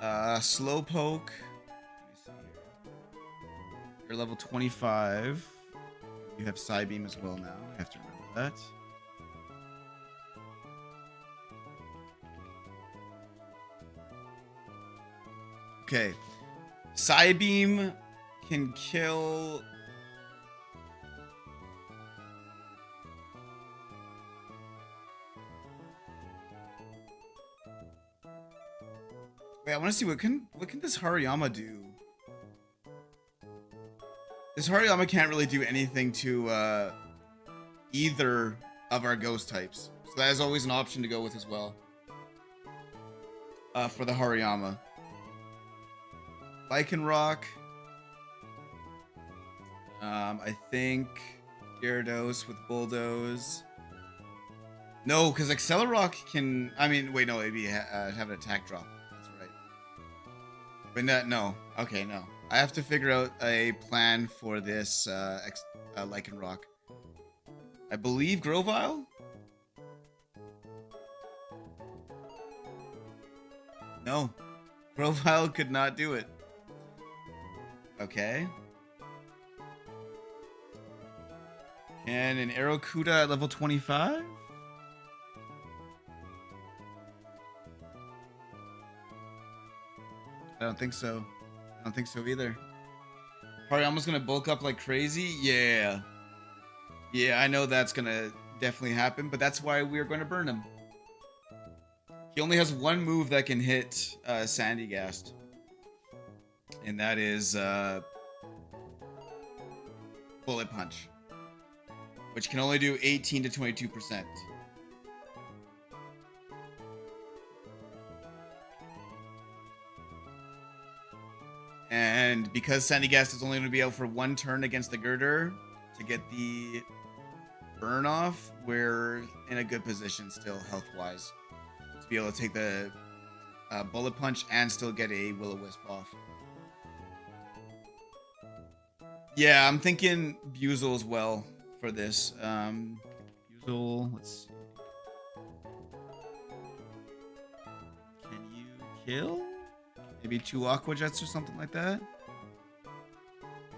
Speaker 1: Slowpoke. You're level 25. You have Psybeam as well now. I have to remember that. Okay. Psybeam can kill... Wait, I want to see what can this Hariyama do? This Hariyama can't really do anything to either of our ghost types. So that is always an option to go with as well. For the Hariyama. Lycanroc. I think Gyarados with Bulldoze. No, because Accelerock can... I mean, wait, no, it'd be have an attack drop. That's right. But no. Okay, no. I have to figure out a plan for this Lycanroc. I believe Grovyle? No. Grovyle could not do it. Okay. And an Aerocuda at level 25? I don't think so. I don't think so either. Hariyama's gonna bulk up like crazy? Yeah. Yeah, I know that's gonna definitely happen, but that's why we're gonna burn him. He only has one move that can hit Sandygast. And that is Bullet Punch. Which can only do 18 to 22%. And because Sandygast is only going to be out for one turn against the Girder to get the burn off, we're in a good position still health-wise to be able to take the Bullet Punch and still get a Will-O-Wisp off. Yeah, I'm thinking Buizel as well for this. Buizel, let's see. Can you kill? Maybe 2 Aqua Jets or something like that?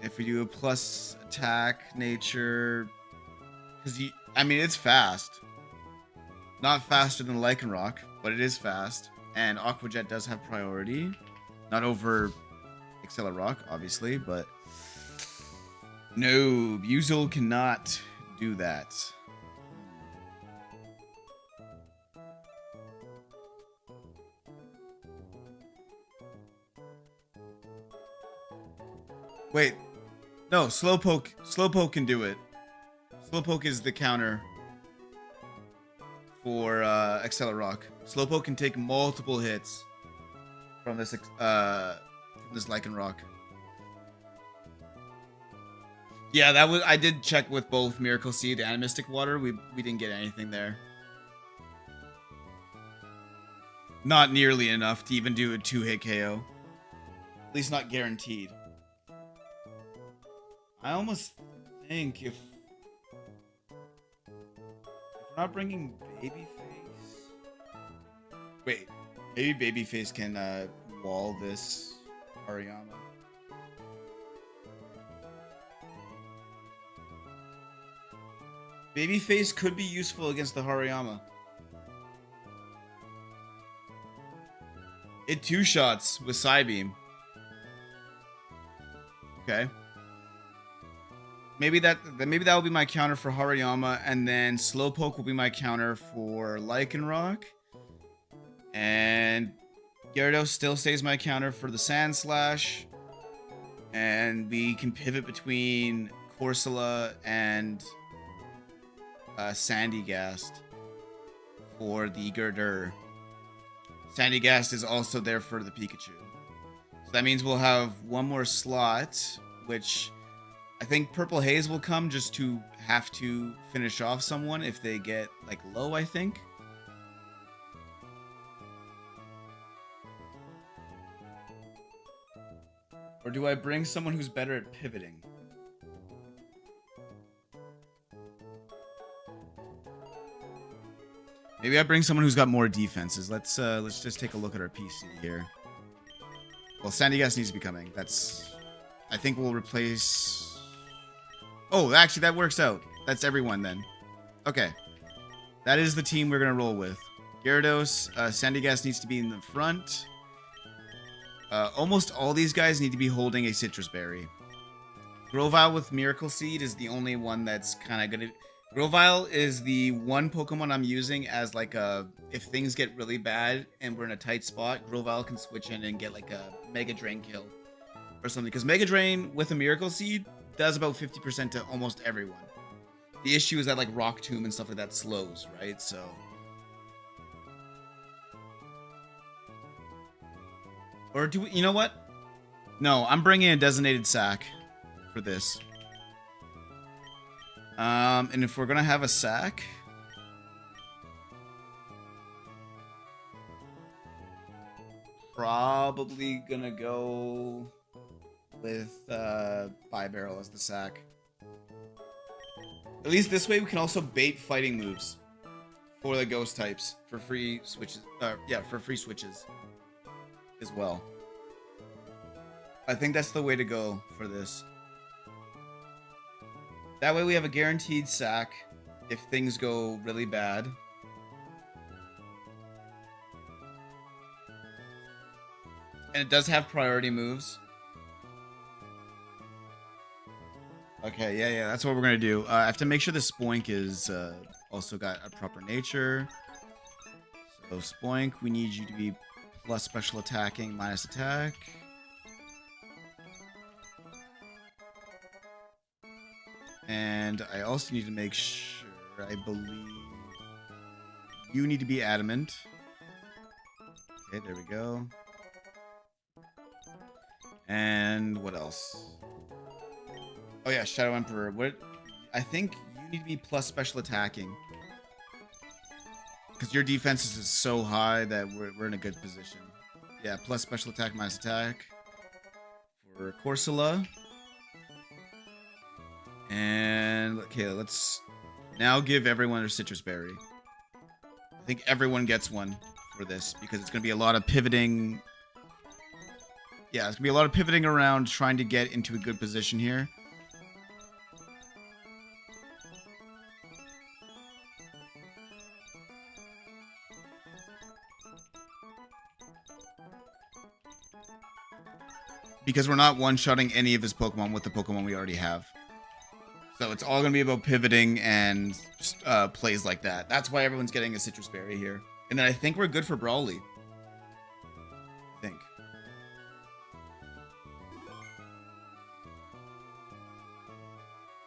Speaker 1: If we do a plus attack, nature... Because I mean, it's fast. Not faster than Lycanroc, but it is fast. And Aqua Jet does have priority. Not over Accelerock, obviously, but... No, Buizel cannot do that. Wait. No, Slowpoke can do it. Slowpoke is the counter for Accelerock. Slowpoke can take multiple hits from this Lycanroc. Yeah, that was. I did check with both Miracle Seed and Mystic Water. We didn't get anything there. Not nearly enough to even do a 2-hit KO. At least not guaranteed. I almost think if we're not bringing Babyface... Wait, maybe Babyface can wall this Hariyama. Babyface could be useful against the Hariyama. It 2-shots with Psybeam. Okay. Maybe that will be my counter for Hariyama, and then Slowpoke will be my counter for Lycanroc. And Gyarados still stays my counter for the Sand Slash. And we can pivot between Corsola and Sandygast for the Girder. Sandygast is also there for the Pikachu. So that means we'll have one more slot, which I think Purple Haze will come just to have to finish off someone if they get like low, I think. Or do I bring someone who's better at pivoting? Maybe I bring someone who's got more defenses. Let's just take a look at our PC here. Well, Sandy Gas needs to be coming. I think we'll replace... Oh, actually, that works out. That's everyone then. Okay. That is the team we're going to roll with. Gyarados, Sandy Gas needs to be in the front. Almost all these guys need to be holding a Citrus Berry. Grovyle with Miracle Seed is the only one that's kind of good. Grovyle is the one Pokemon I'm using as like a... If things get really bad and we're in a tight spot, Grovyle can switch in and get like a Mega Drain kill. Or something. Because Mega Drain with a Miracle Seed does about 50% to almost everyone. The issue is that like Rock Tomb and stuff like that slows, right? So... Or do we... You know what? No, I'm bringing a Designated Sack for this. And if we're gonna have a sack, probably gonna go with Bi-Barrel as the sack. At least this way we can also bait fighting moves for the ghost types for free switches. Yeah, for free switches as well. I think that's the way to go for this. That way we have a guaranteed sack if things go really bad. And it does have priority moves. Okay, yeah, that's what we're going to do. I have to make sure the Spoink is also got a proper nature. So Spoink, we need you to be plus special attacking, minus attack. And I also need to make sure, I believe, you need to be adamant. Okay, there we go. And what else? Oh yeah, Shadow Emperor. What? I think you need to be plus special attacking. Because your defense is so high that we're in a good position. Yeah, plus special attack, minus attack. For Corsola. And okay, let's now give everyone their Citrus Berry. I think everyone gets one for this because it's going to be a lot of pivoting. Yeah, it's going to be a lot of pivoting around trying to get into a good position here. Because we're not one-shotting any of his Pokemon with the Pokemon we already have. So it's all going to be about pivoting and plays like that. That's why everyone's getting a Citrus Berry here. And then I think we're good for Brawly. I think.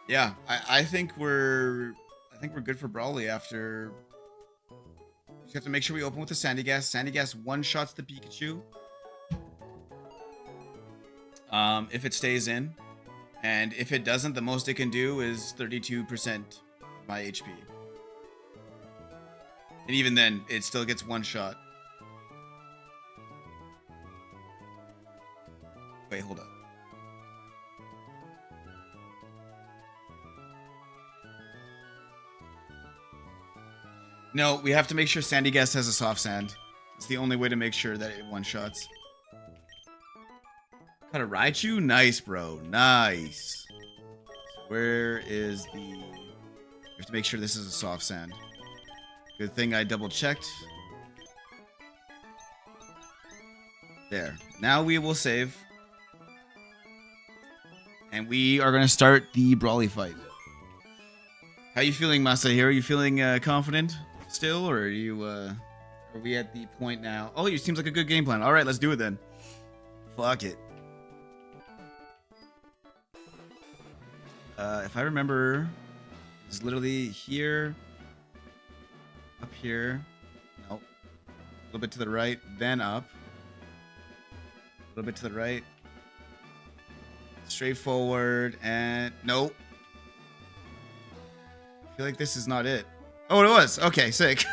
Speaker 1: Yeah, I think we're good for Brawly after... Just have to make sure we open with the Sandy Gas. Sandy Gas one-shots the Pikachu. If it stays in. And if it doesn't, the most it can do is 32% of my HP. And even then, it still gets one shot. Wait, hold up. No, we have to make sure Sandy Gas has a soft sand. It's the only way to make sure that it one-shots. Got a Raichu? Nice, bro. Nice. Where is the... We have to make sure this is a soft sand. Good thing I double-checked. There. Now we will save. And we are going to start the Brawly fight. How you feeling, Masahiro? Are you feeling confident still? Or are you... Are we at the point now? Oh, it seems like a good game plan. Alright, let's do it then. Fuck it. If I remember, it's literally here, up here, nope, a little bit to the right, then up, a little bit to the right, straight forward, and nope. I feel like this is not it. Oh, it was. Okay, sick.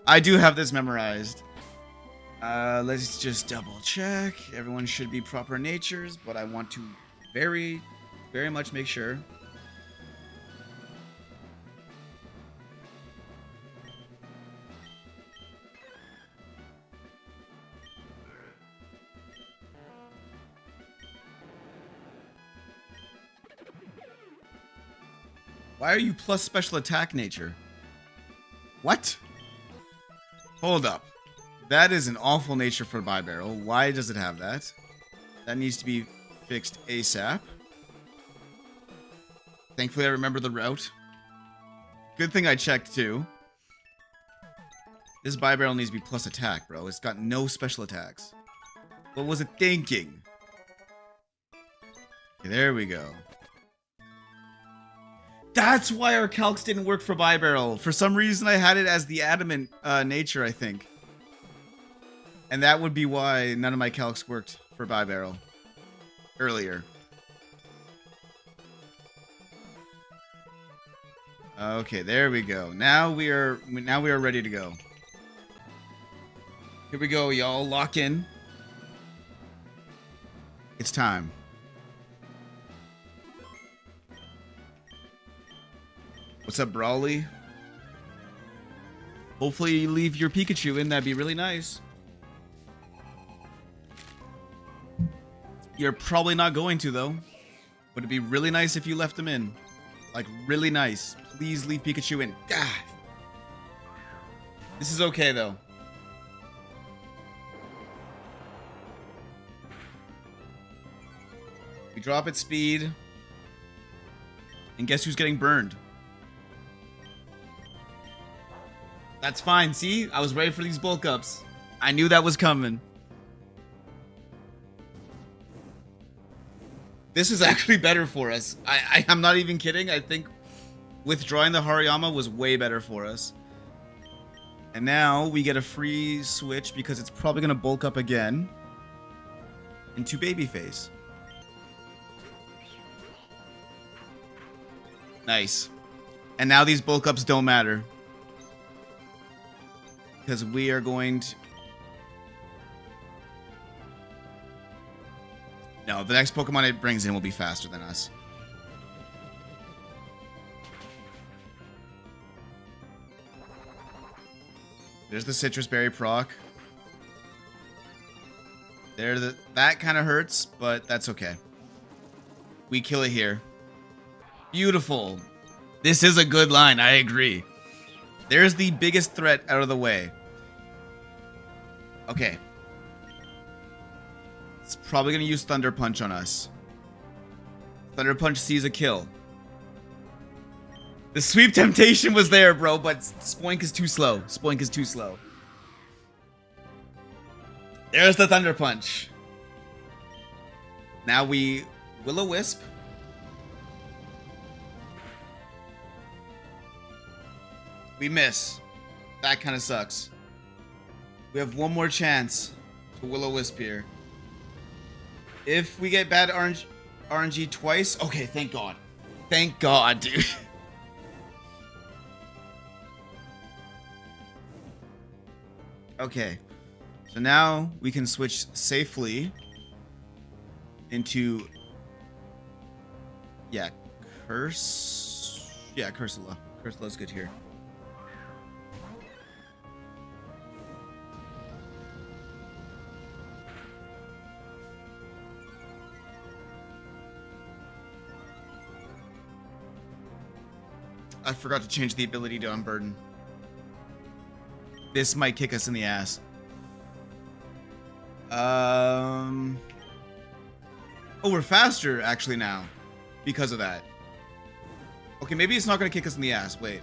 Speaker 1: I do have this memorized. Let's just double check. Everyone should be proper natures, but I want to very, very much make sure. Why are you plus special attack nature? What? Hold up. That is an awful nature for Bi-Barrel. Why does it have that? That needs to be fixed ASAP. Thankfully, I remember the route. Good thing I checked, too. This Bi-Barrel needs to be plus attack, bro. It's got no special attacks. What was it thinking? Okay, there we go. That's why our calcs didn't work for Bi-Barrel. For some reason, I had it as the adamant nature, I think. And that would be why none of my calcs worked for Bi-Barrel earlier. Okay, there we go. Now we are ready to go. Here we go, y'all. Lock in. It's time. What's up, Brawly? Hopefully you leave your Pikachu in. That'd be really nice. You're probably not going to, though. But it'd be really nice if you left him in. Like, really nice. Please leave Pikachu in. Ah. This is okay, though. We drop its speed. And guess who's getting burned? That's fine, see? I was ready for these bulk ups. I knew that was coming. This is actually better for us. I'm not even kidding. I think withdrawing the Hariyama was way better for us. And now we get a free switch because it's probably going to bulk up again into Babyface. Nice. And now these bulk ups don't matter. Because we are going to... No, the next Pokemon it brings in will be faster than us. There's the Citrus Berry proc. That kind of hurts, but that's okay. We kill it here. Beautiful. This is a good line, I agree. There's the biggest threat out of the way. Okay. It's probably going to use Thunder Punch on us. Thunder Punch sees a kill. The sweep temptation was there, bro, but Spoink is too slow. Spoink is too slow. There's the Thunder Punch. Now we Will-O-Wisp. We miss. That kind of sucks. We have one more chance to Will-O-Wisp here. If we get bad RNG twice... Okay, thank God. Thank God, dude. Okay. So now we can switch safely into... Yeah, Curse... Yeah, Cursula. Cursula's good here. I forgot to change the ability to unburden. This might kick us in the ass. Oh, we're faster actually now because of that. Okay, maybe it's not going to kick us in the ass. Wait.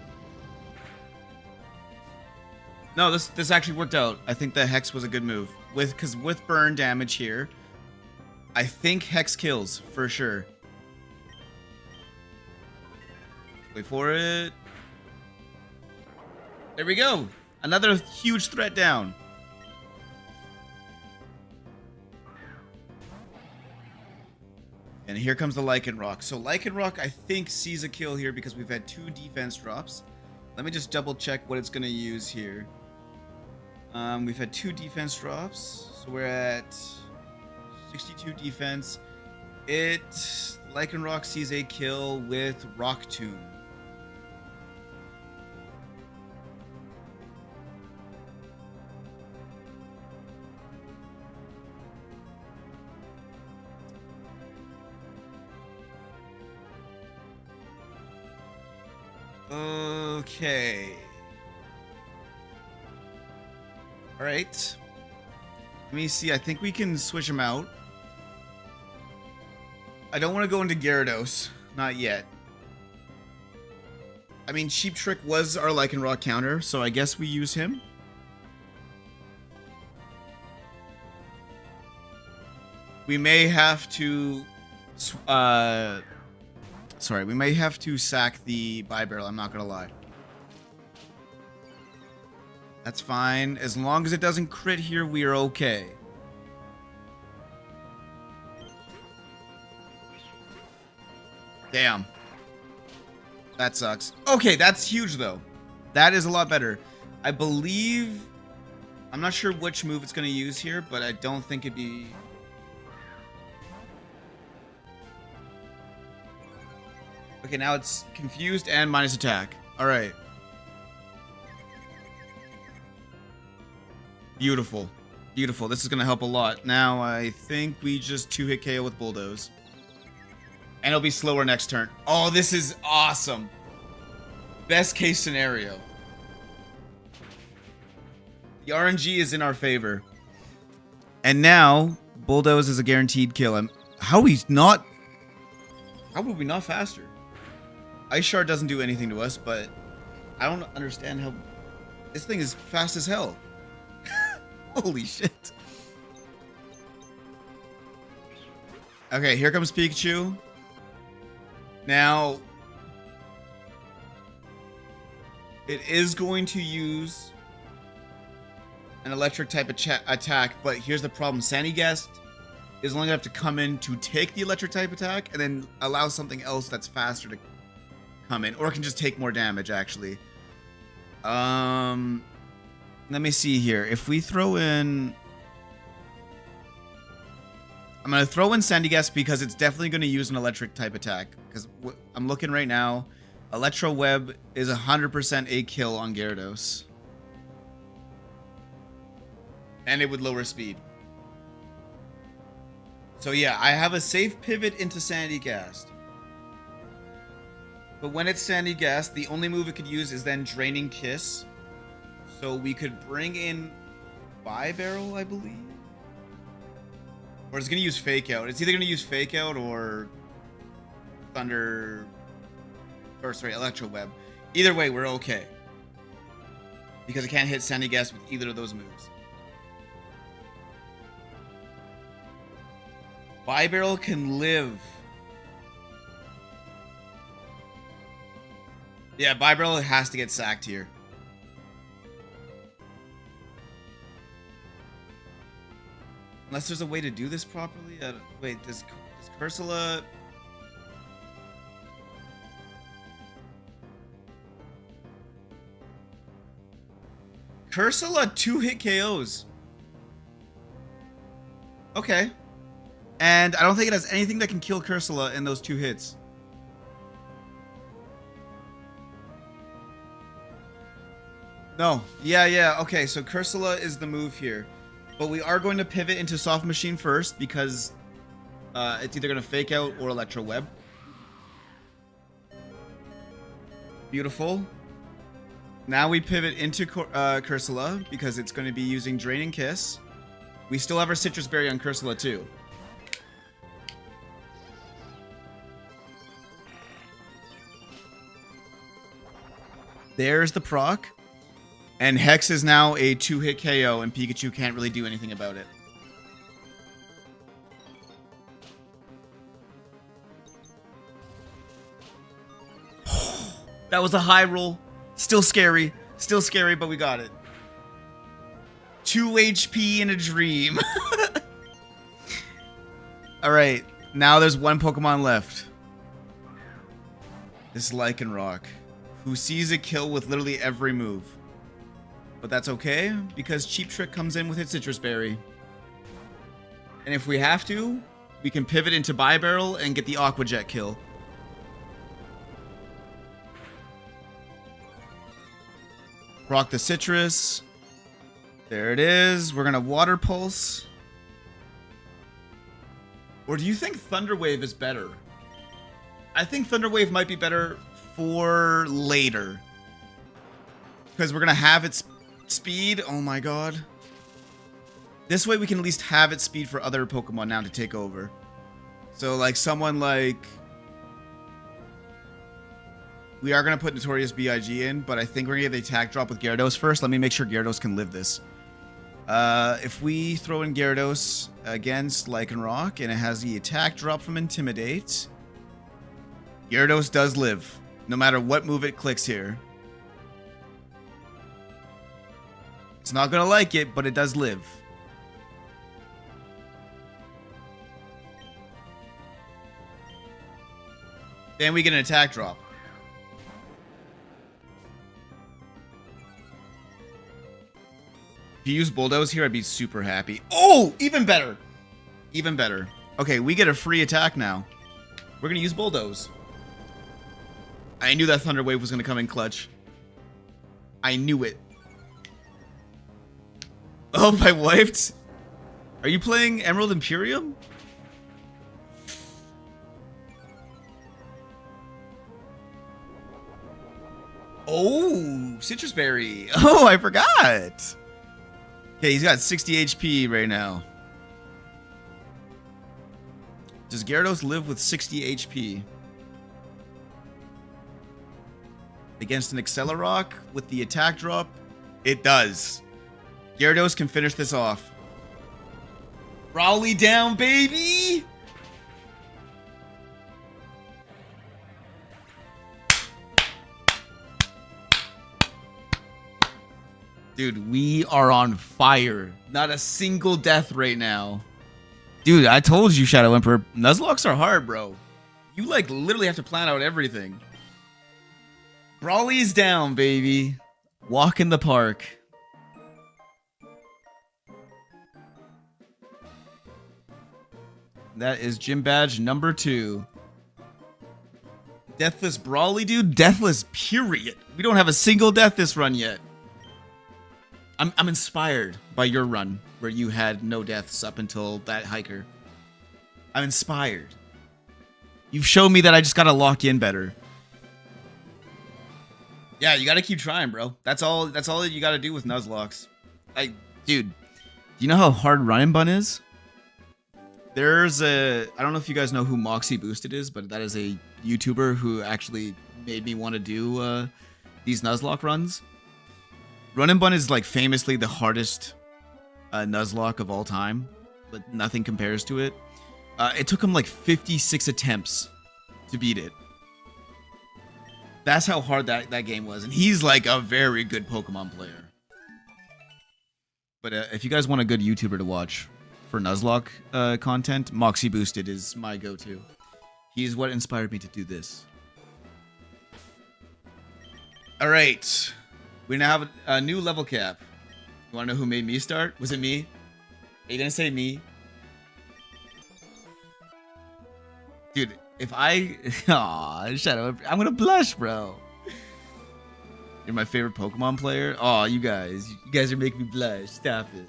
Speaker 1: No, this actually worked out. I think the Hex was a good move. Because with burn damage here, I think Hex kills for sure. Wait for it. There we go. Another huge threat down. And here comes the Lycanroc. So Lycanroc, I think, sees a kill here because we've had 2 defense drops. Let me just double check what it's going to use here. We've had 2 defense drops, so we're at 62 defense. Lycanroc sees a kill with Rock Tomb. Okay. All right. Let me see. I think we can switch them out. I don't want to go into Gyarados. Not yet. I mean, Sheep Trick was our Lycanroc counter, so I guess we use him. We may have to... Sorry, we may have to sack the Bi-Barrel, I'm not gonna lie. That's fine. As long as it doesn't crit here, we are okay. Damn. That sucks. Okay, that's huge, though. That is a lot better. I believe... I'm not sure which move it's going to use here, but I don't think it'd be... Okay, now it's confused and minus attack. Alright. Beautiful. Beautiful. This is going to help a lot. Now, I think we just 2-hit KO with Bulldoze. And it'll be slower next turn. Oh, this is awesome. Best case scenario. The RNG is in our favor. And now, Bulldoze is a guaranteed kill. How would we not faster? Ice Shard doesn't do anything to us, but I don't understand how... This thing is fast as hell. Holy shit. Okay, here comes Pikachu. Now, it is going to use an electric type attack, but here's the problem. Sandygast is only going to have to come in to take the electric type attack and then allow something else that's faster to come in, or it can just take more damage, actually. Let me see here. If we throw in... I'm going to throw in Sandygast because it's definitely going to use an electric type attack. Because I'm looking right now. Electro Web is 100% a kill on Gyarados. And it would lower speed. So yeah, I have a safe pivot into Sandygast. But when it's Sandygast, the only move it could use is then Draining Kiss. So we could bring in Bi-Barrel, I believe. Or it's going to use Fake Out. It's either going to use Fake Out or Electro Web. Either way, we're okay. Because I can't hit Sandygast with either of those moves. Bi-Barrel can live. Yeah, Bi-Barrel has to get sacked here. Unless there's a way to do this properly. Wait, does Cursula... Cursula 2-hit KOs. Okay. And I don't think it has anything that can kill Cursula in those 2 hits. No. Yeah. Okay, so Cursula is the move here. But we are going to pivot into Soft Machine first because it's either going to Fake Out or Electro Web. Beautiful. Now we pivot into Cursula because it's going to be using Draining Kiss. We still have our Citrus Berry on Cursula too. There's the proc. And Hex is now a 2-hit KO, and Pikachu can't really do anything about it. That was a high roll. Still scary, but we got it. 2 HP in a dream. Alright, now there's 1 Pokemon left. This Lycanroc, who sees a kill with literally every move. But that's okay, because Cheap Trick comes in with its Citrus Berry. And if we have to, we can pivot into Buy Barrel and get the Aqua Jet kill. Rock the Citrus. There it is. We're going to Water Pulse. Or do you think Thunder Wave is better? I think Thunder Wave might be better for later. Because we're going to have its speed. Oh my god. This way we can at least have its speed for other Pokemon now to take over. So like someone like... We are going to put Notorious B.I.G. in, but I think we're going to get the attack drop with Gyarados first. Let me make sure Gyarados can live this. If we throw in Gyarados against Lycanroc and it has the attack drop from Intimidate, Gyarados does live, no matter what move it clicks here. It's not going to like it, but it does live. Then we get an attack drop. If you use Bulldoze here, I'd be super happy. Oh, even better. Even better. Okay, we get a free attack now. We're going to use Bulldoze. I knew that Thunder Wave was going to come in clutch. I knew it. Oh, I wiped. Are you playing Emerald Imperium? Oh, Citrus Berry. Oh, I forgot. Okay, he's got 60 HP right now. Does Gyarados live with 60 HP? Against an Accelerock with the attack drop? It does. Gyarados can finish this off. Rowley down, baby! Dude, we are on fire. Not a single death right now. Dude, I told you, Shadow Emperor, Nuzlocks are hard, bro. You, like, literally have to plan out everything. Brawly's down, baby. Walk in the park. That is gym badge number 2. Deathless Brawly, dude. Deathless, period. We don't have a single death this run yet. I'm inspired by your run, where you had no deaths up until that hiker. I'm inspired. You've shown me that I just gotta lock in better. Yeah, you gotta keep trying, bro. That's all that you gotta do with Nuzlocks. Dude, do you know how hard Run and Bun is? There's I don't know if you guys know who Moxie Boosted is, but that is a YouTuber who actually made me want to do these Nuzlocke runs. Run and Bun is like famously the hardest Nuzlocke of all time, but nothing compares to it. It took him like 56 attempts to beat it. That's how hard that game was, and he's like a very good Pokemon player. But if you guys want a good YouTuber to watch for Nuzlocke content, Moxie Boosted is my go-to. He's what inspired me to do this. All right. We now have a new level cap. You want to know who made me start? Was it me? Are you going to say me? Dude, if I... Aw, Shadow, I'm going to blush, bro. You're my favorite Pokemon player? Aw, you guys are making me blush. Stop it.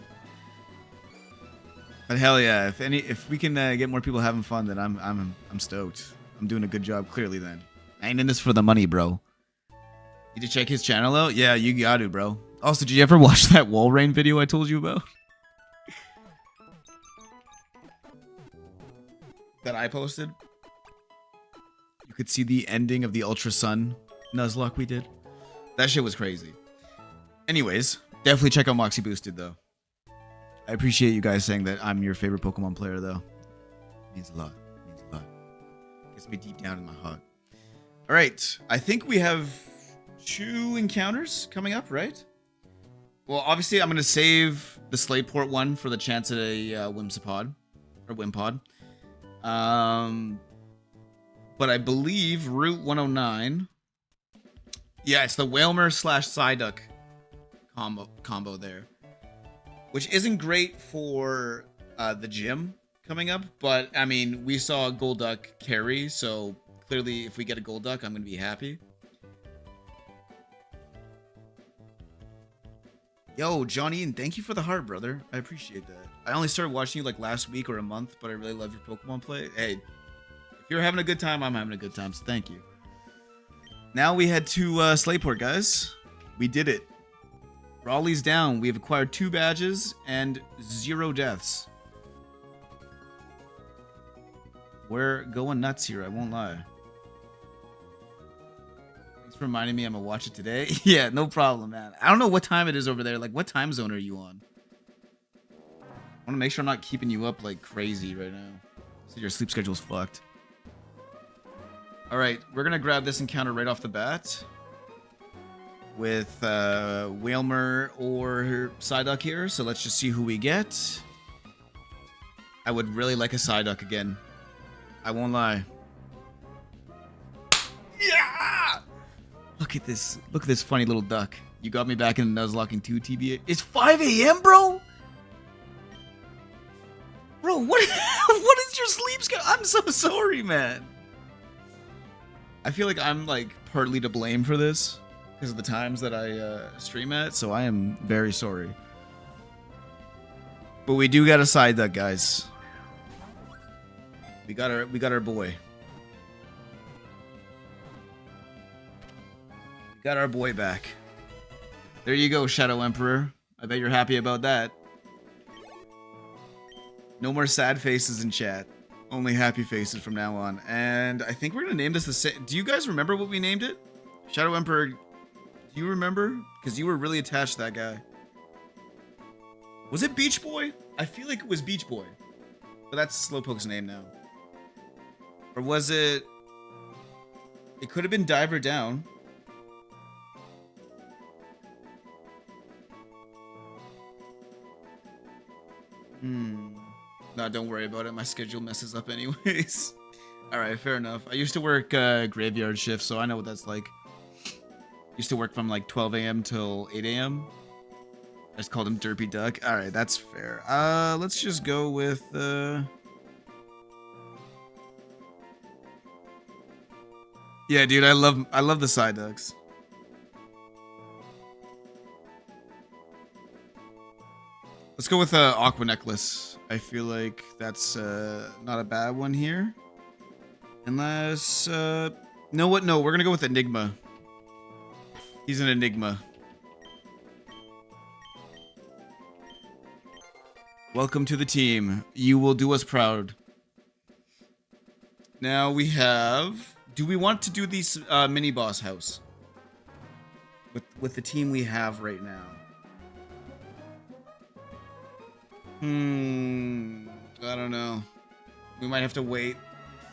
Speaker 1: But hell yeah, if we can get more people having fun, then I'm stoked. I'm doing a good job, clearly, then. I ain't in this for the money, bro. Need to check his channel out? Yeah, you got to, bro. Also, did you ever watch that wall rain video I told you about? That I posted? You could see the ending of the Ultra Sun Nuzlocke we did. That shit was crazy. Anyways, definitely check out Moxie Boosted, though. I appreciate you guys saying that I'm your favorite Pokemon player, though. It means a lot. It means a lot. Gets me deep down in my heart. All right. I think we have 2 encounters coming up, right? Well, obviously, I'm going to save the Slateport one for the chance at a Whimsipod. Or Wimpod. But I believe Route 109... Yeah, it's the Whalmer / Psyduck
Speaker 2: combo there, which isn't great for the gym coming up. But I mean, we saw Golduck carry, so clearly, if we get a Golduck, I'm gonna be happy. Yo, Johnny, and thank you for the heart, brother. I appreciate that. I only started watching you like last week or a month, but I really love your Pokemon play. Hey, if you're having a good time, I'm having a good time, so thank you. Now we head to Slayport, guys. We did it. Raleigh's down. We have acquired 2 badges and 0 deaths. We're going nuts here, I won't lie. Thanks for reminding me I'm gonna watch it today. Yeah, no problem, man. I don't know what time it is over there. Like, what time zone are you on? I want to make sure I'm not keeping you up like crazy right now. So your sleep schedule's fucked. Alright, we're gonna grab this encounter right off the bat. With Wailmer or Psyduck here, so let's just see who we get. I would really like a Psyduck again. I won't lie. Yeah! Look at this. Look at this funny little duck. You got me back in the Nuzlocke in 2 TBA. It's 5 a.m., bro? Bro, what is your sleep schedule? I'm so sorry, man. I feel like I'm like partly to blame for this because of the times that I stream at, so I am very sorry. But we do got a Psyduck, guys. We got our boy. We got our boy back. There you go, Shadow Emperor. I bet you're happy about that. No more sad faces in chat. Only happy faces from now on. And I think we're gonna name this the same. Do you guys remember what we named it? Shadow Emperor, do you remember? Because you were really attached to that guy. Was it Beach Boy? I feel like it was Beach Boy. But that's Slowpoke's name now. Or was it... It could have been Diver Down. No, don't worry about it. My schedule messes up anyways. Alright, fair enough. I used to work graveyard shift, so I know what that's like. Used to work from like 12 a.m. till 8 a.m. I just called him Derpy Duck. Alright, that's fair. Let's just go with... Yeah, dude, I love the Psyducks. Let's go with Aqua Necklace. I feel like that's not a bad one here. Unless... know what? No, we're gonna go with Enigma. He's an Enigma. Welcome to the team. You will do us proud. Now we have... Do we want to do these mini boss house? With the team we have right now. I don't know. We might have to wait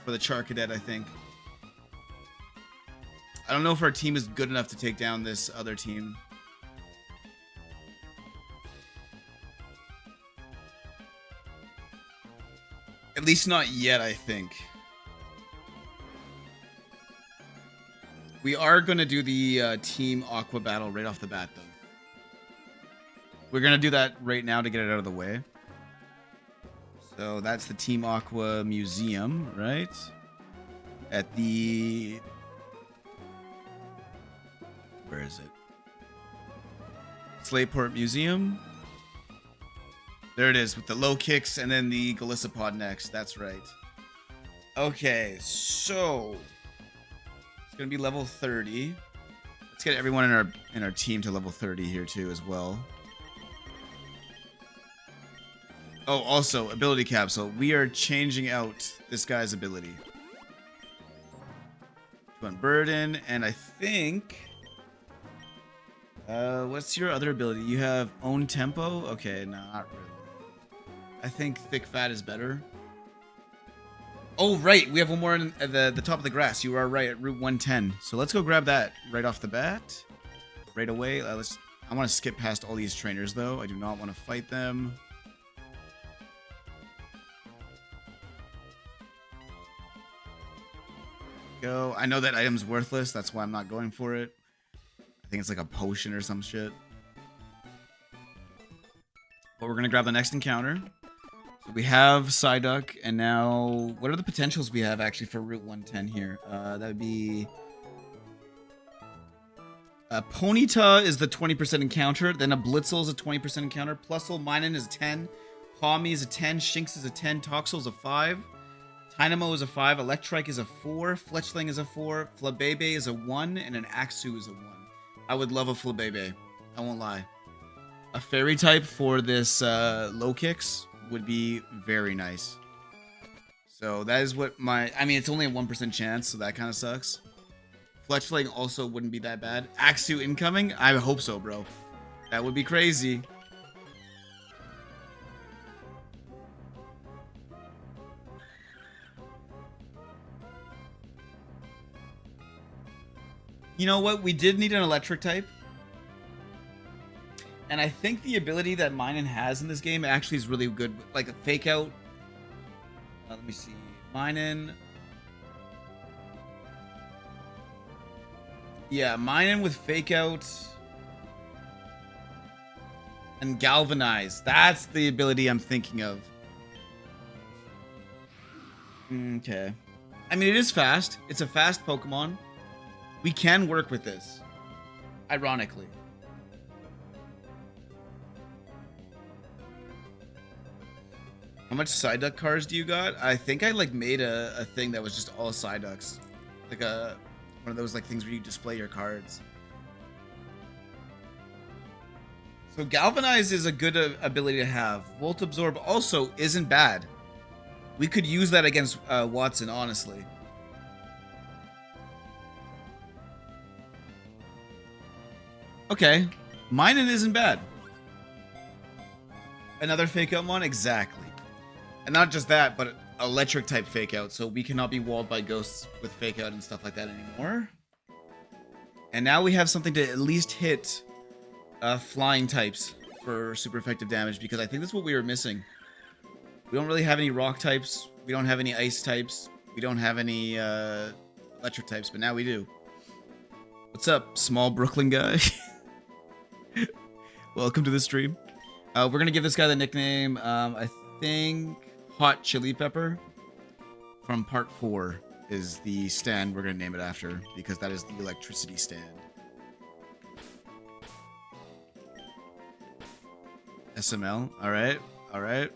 Speaker 2: for the Charcadet, I think. I don't know if our team is good enough to take down this other team. At least not yet, I think. We are going to do the Team Aqua battle right off the bat, though. We're going to do that right now to get it out of the way. So that's the Team Aqua Museum, right? At the... Where is it? Slayport Museum. There it is, with the low kicks and then the Golisopod next. That's right. Okay, so... It's going to be level 30. Let's get everyone in our team to level 30 here, too, as well. Oh, also, ability capsule. We are changing out this guy's ability. Unburden, and I think... what's your other ability? You have own tempo? Okay, no, not really. I think thick fat is better. Oh, right. We have one more at the top of the grass. You are right, at Route 110. So let's go grab that right off the bat. Right away. I want to skip past all these trainers, though. I do not want to fight them. Go. I know that item's worthless. That's why I'm not going for it. I think it's like a potion or some shit. But we're going to grab the next encounter. So we have Psyduck, and now what are the potentials we have actually for Route 110 here? That would be... Ponyta is the 20% encounter, then a Blitzel is a 20% encounter, Plusle Minun is a 10, Pawmi is a 10, Shinx is a 10, Toxel is a 5, Tynamo is a 5, Electrike is a 4, Fletchling is a 4, Flabebe is a 1, and an Axew is a 1. I would love a Flabebe, I won't lie. A Fairy type for this low kicks would be very nice. So that is what my... I mean, it's only a 1% chance, so that kind of sucks. Fletchling also wouldn't be that bad. Axew incoming? I hope so, bro. That would be crazy. You know what? We did need an electric type. And I think the ability that Minun has in this game actually is really good. Like a fake out. Let me see. Minun. Yeah, Minun with fake out. And galvanize. That's the ability I'm thinking of. Okay. I mean, it is fast. It's a fast Pokemon. We can work with this. Ironically. How much Psyduck cards do you got? I think I like made a thing that was just all Psyducks. Like one of those like things where you display your cards. So Galvanize is a good ability to have. Volt Absorb also isn't bad. We could use that against Watson, honestly. Okay, Minun isn't bad. Another fake out one? Exactly. And not just that, but electric type fake out, so we cannot be walled by ghosts with fake out and stuff like that anymore. And now we have something to at least hit flying types for super effective damage, because I think that's what we were missing. We don't really have any rock types, we don't have any ice types, we don't have any electric types, but now we do. What's up, small Brooklyn guy? Welcome to the stream. We're gonna give this guy the nickname, I think Hot Chili Pepper from part 4 is the stand we're gonna name it after, because that is the electricity stand. SML, alright, alright.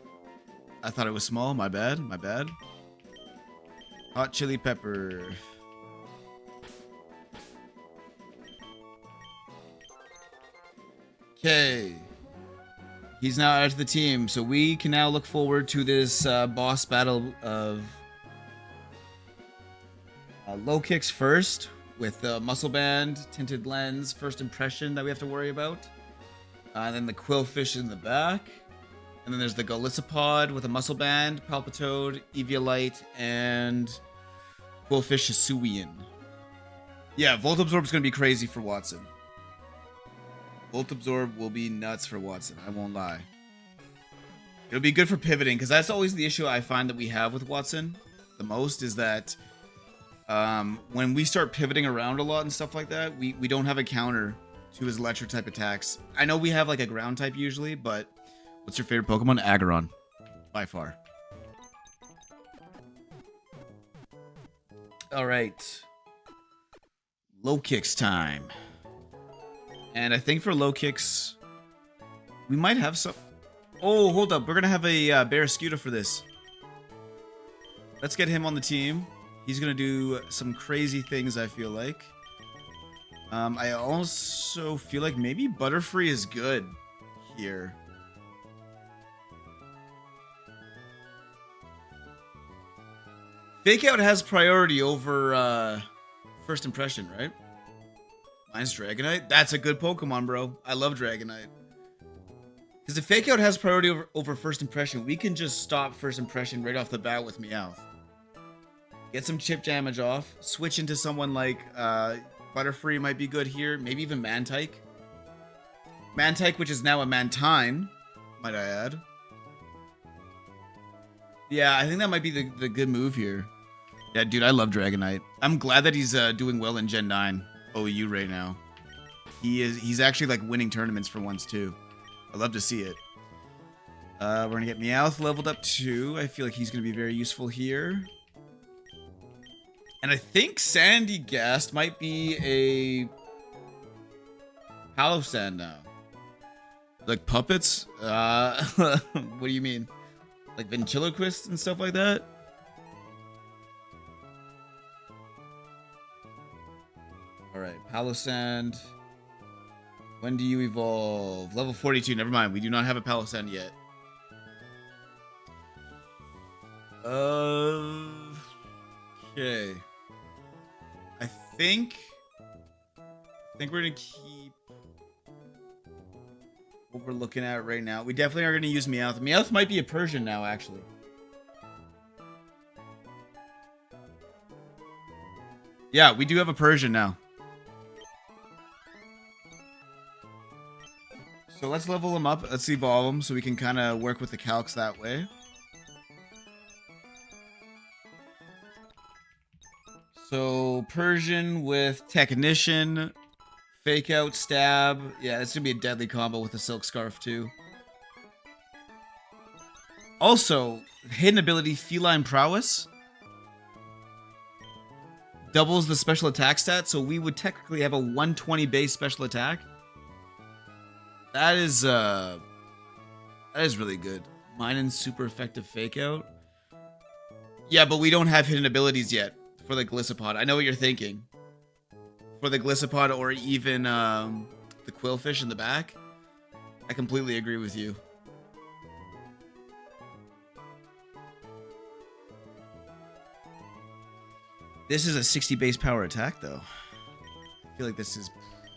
Speaker 2: I thought it was small, my bad, my bad. Hot Chili Pepper. Okay. He's now added to the team, so we can now look forward to this boss battle of low kicks first, with the muscle band, tinted lens, first impression that we have to worry about. And then the Quillfish in the back. And then there's the Golisopod with a muscle band, Palpitoad, Eviolite, and Quillfish Hisuian. Yeah, Volt Absorb is going to be crazy for Watson. Volt Absorb will be nuts for Watson, I won't lie. It'll be good for pivoting, because that's always the issue I find that we have with Watson the most, is that when we start pivoting around a lot and stuff like that, we don't have a counter to his electric type attacks. I know we have like a ground type usually, but what's your favorite Pokemon? Aggron, by far. Alright. Low kicks time. And I think for low kicks, we might have some... Oh, hold up. We're going to have a Barraskewda for this. Let's get him on the team. He's going to do some crazy things, I feel like. I also feel like maybe Butterfree is good here. Fake Out has priority over first impression, right? Mine's Dragonite. That's a good Pokemon, bro. I love Dragonite. Because if Fake Out has priority over first impression, we can just stop first impression right off the bat with Meowth. Get some chip damage off. Switch into someone like Butterfree might be good here. Maybe even Mantike. Mantike, which is now a Mantine, might I add. Yeah, I think that might be the good move here. Yeah, dude, I love Dragonite. I'm glad that he's doing well in Gen 9 OU right now. He's actually like winning tournaments for once too. I love to see it. We're gonna get Meowth leveled up 2. I feel like he's gonna be very useful here. And I think Sandy Gast might be a Palossand now. Like puppets? What do you mean? Like ventriloquists and stuff like that? Alright, Palossand. When do you evolve? Level 42. Never mind. We do not have a Palossand yet. Okay. I think we're gonna keep what we're looking at right now. We definitely are gonna use Meowth. Meowth might be a Persian now, actually. Yeah, we do have a Persian now. So let's level him up. Let's evolve him so we can kind of work with the calcs that way. So Persian with Technician, Fake Out, Stab. Yeah, it's going to be a deadly combo with the Silk Scarf too. Also, hidden ability Feline Prowess. Doubles the special attack stat, so we would technically have a 120 base special attack. That is really good. Mine and super effective Fake Out. Yeah, but we don't have hidden abilities yet for the Gliscopod. I know what you're thinking. For the Gliscopod or even the Quillfish in the back. I completely agree with you. This is a 60 base power attack, though. I feel like this is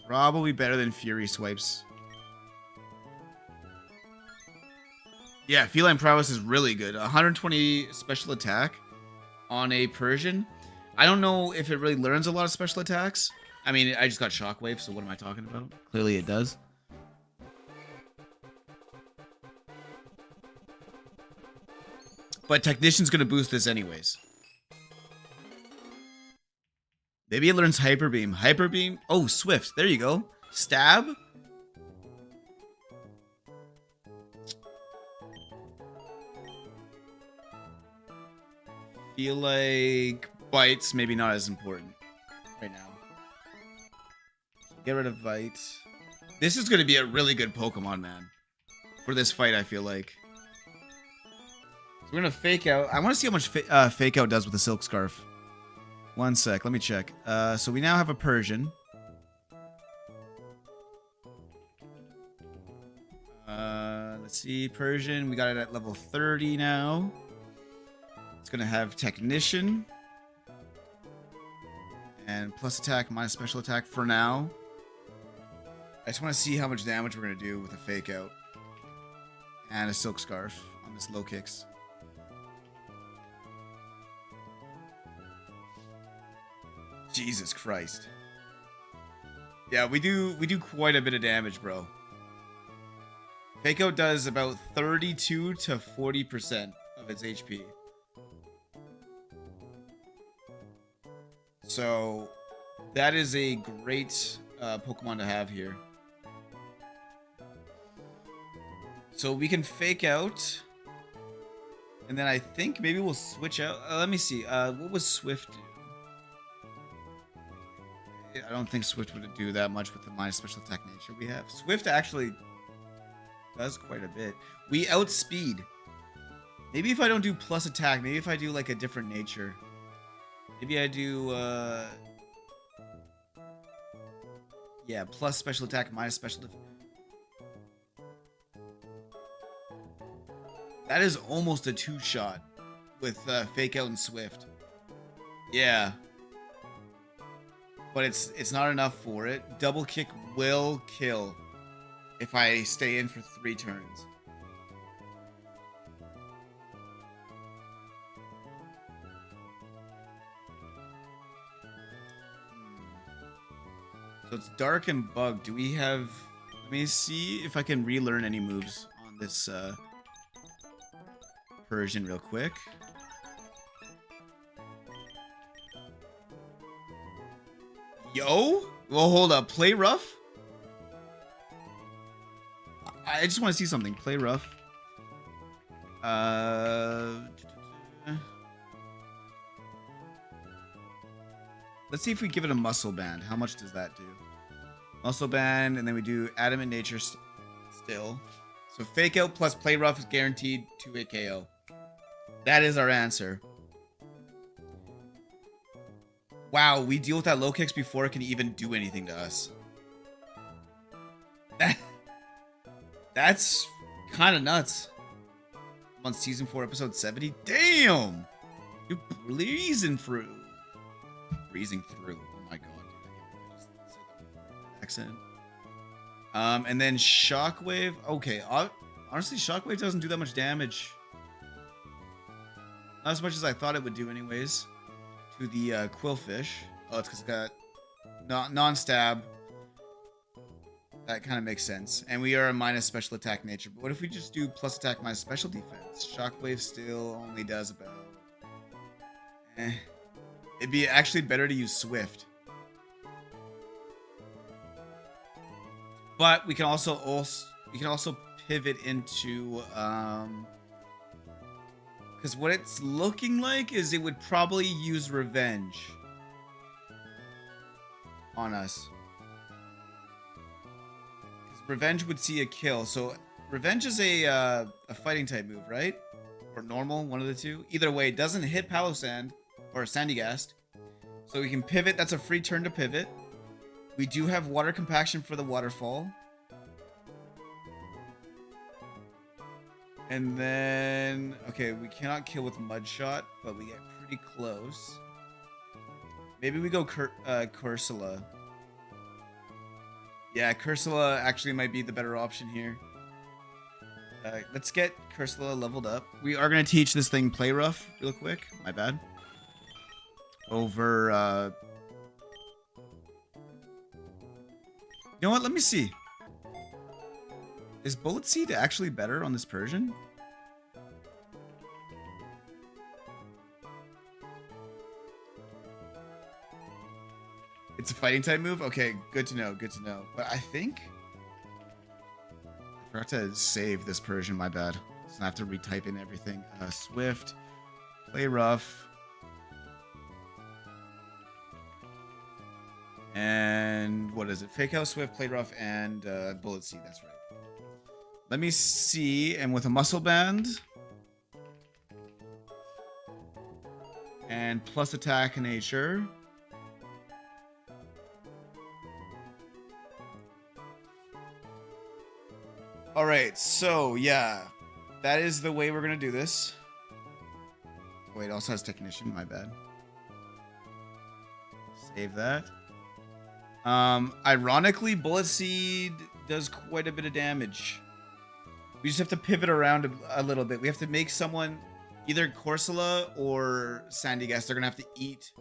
Speaker 2: probably better than Fury Swipes. Yeah, Feline Prowess is really good. 120 special attack on a Persian. I don't know if it really learns a lot of special attacks. I mean, I just got Shockwave, so what am I talking about? Clearly it does. But Technician's going to boost this anyways. Maybe it learns Hyper Beam. Hyper Beam. Oh, Swift. There you go. Stab. Feel like Bites maybe not as important right now. Get rid of Bite. This is going to be a really good Pokemon, man. For this fight, I feel like. So we're going to Fake Out. I want to see how much Fake Out does with the Silk Scarf. One sec, let me check. So we now have a Persian. Let's see, Persian. We got it at level 30 now. It's gonna have Technician. And plus attack, minus special attack for now. I just want to see how much damage we're gonna do with a Fake Out. And a Silk Scarf on this low kicks. Jesus Christ. Yeah, we do quite a bit of damage, bro. Fake Out does about 32 to 40% of its HP. So that is a great Pokemon to have here. So we can Fake Out. And then I think maybe we'll switch out. Let me see. What was Swift do? I don't think Swift would do that much with the minus special attack nature we have. Swift actually does quite a bit. We outspeed. Maybe if I don't do plus attack, maybe if I do like a different nature. Maybe I do yeah, plus special attack, minus special defense. That is almost a 2-shot with Fake Out and Swift. Yeah. But it's not enough for it. Double Kick will kill if I stay in for 3 turns. So it's Dark and Bug. Do we have... Let me see if I can relearn any moves on this Persian real quick. Yo? Well, hold up. Play Rough? I just want to see something. Play Rough. Let's see if we give it a muscle band. How much does that do? Muscle band, and then we do adamant nature still. So fake out plus play rough is guaranteed to a KO. That is our answer. Wow, we deal with that low kicks before it can even do anything to us. That's kind of nuts. I'm on season 4, episode 70. Damn! You're breezing through. Breezing through. Oh my god, dude. I just said that accent. And then Shockwave. Okay, honestly, Shockwave doesn't do that much damage. Not as much as I thought it would do anyways. To the Quillfish. Oh, it's because it's got non-stab. That kind of makes sense. And we are a minus special attack nature. But what if we just do plus attack minus special defense? Shockwave still only does about... It'd be actually better to use Swift. But we can also pivot into... Because what it's looking like is it would probably use Revenge on us. Revenge would see a kill. So Revenge is a fighting type move, right? Or normal, one of the two. Either way, it doesn't hit Palosand or Sandygast. So we can pivot. That's a free turn to pivot. We do have water compaction for the waterfall. And then, okay, we cannot kill with Mud Shot, but we get pretty close. Maybe we go Cursula. Yeah, Cursula actually might be the better option here. Let's get Cursula leveled up. We are going to teach this thing Play Rough real quick. My bad. Over... You know what? Let me see. Is Bullet Seed actually better on this Persian? It's a fighting type move? Okay, good to know, good to know. But I think... I forgot to save this Persian, my bad. So I have to retype in everything. Swift, Play Rough. And what is it? Fake Out, Swift, Play Rough, and Bullet Seed, that's right. Let me see, and with a muscle band and plus attack nature. All right, so yeah, that is the way we're gonna do this. Wait, it also has technician, my bad. Save that. Ironically, Bullet Seed does quite a bit of damage. We just have to pivot around a little bit. We have to make someone, either Corsola or Sandygast, they're going to have to eat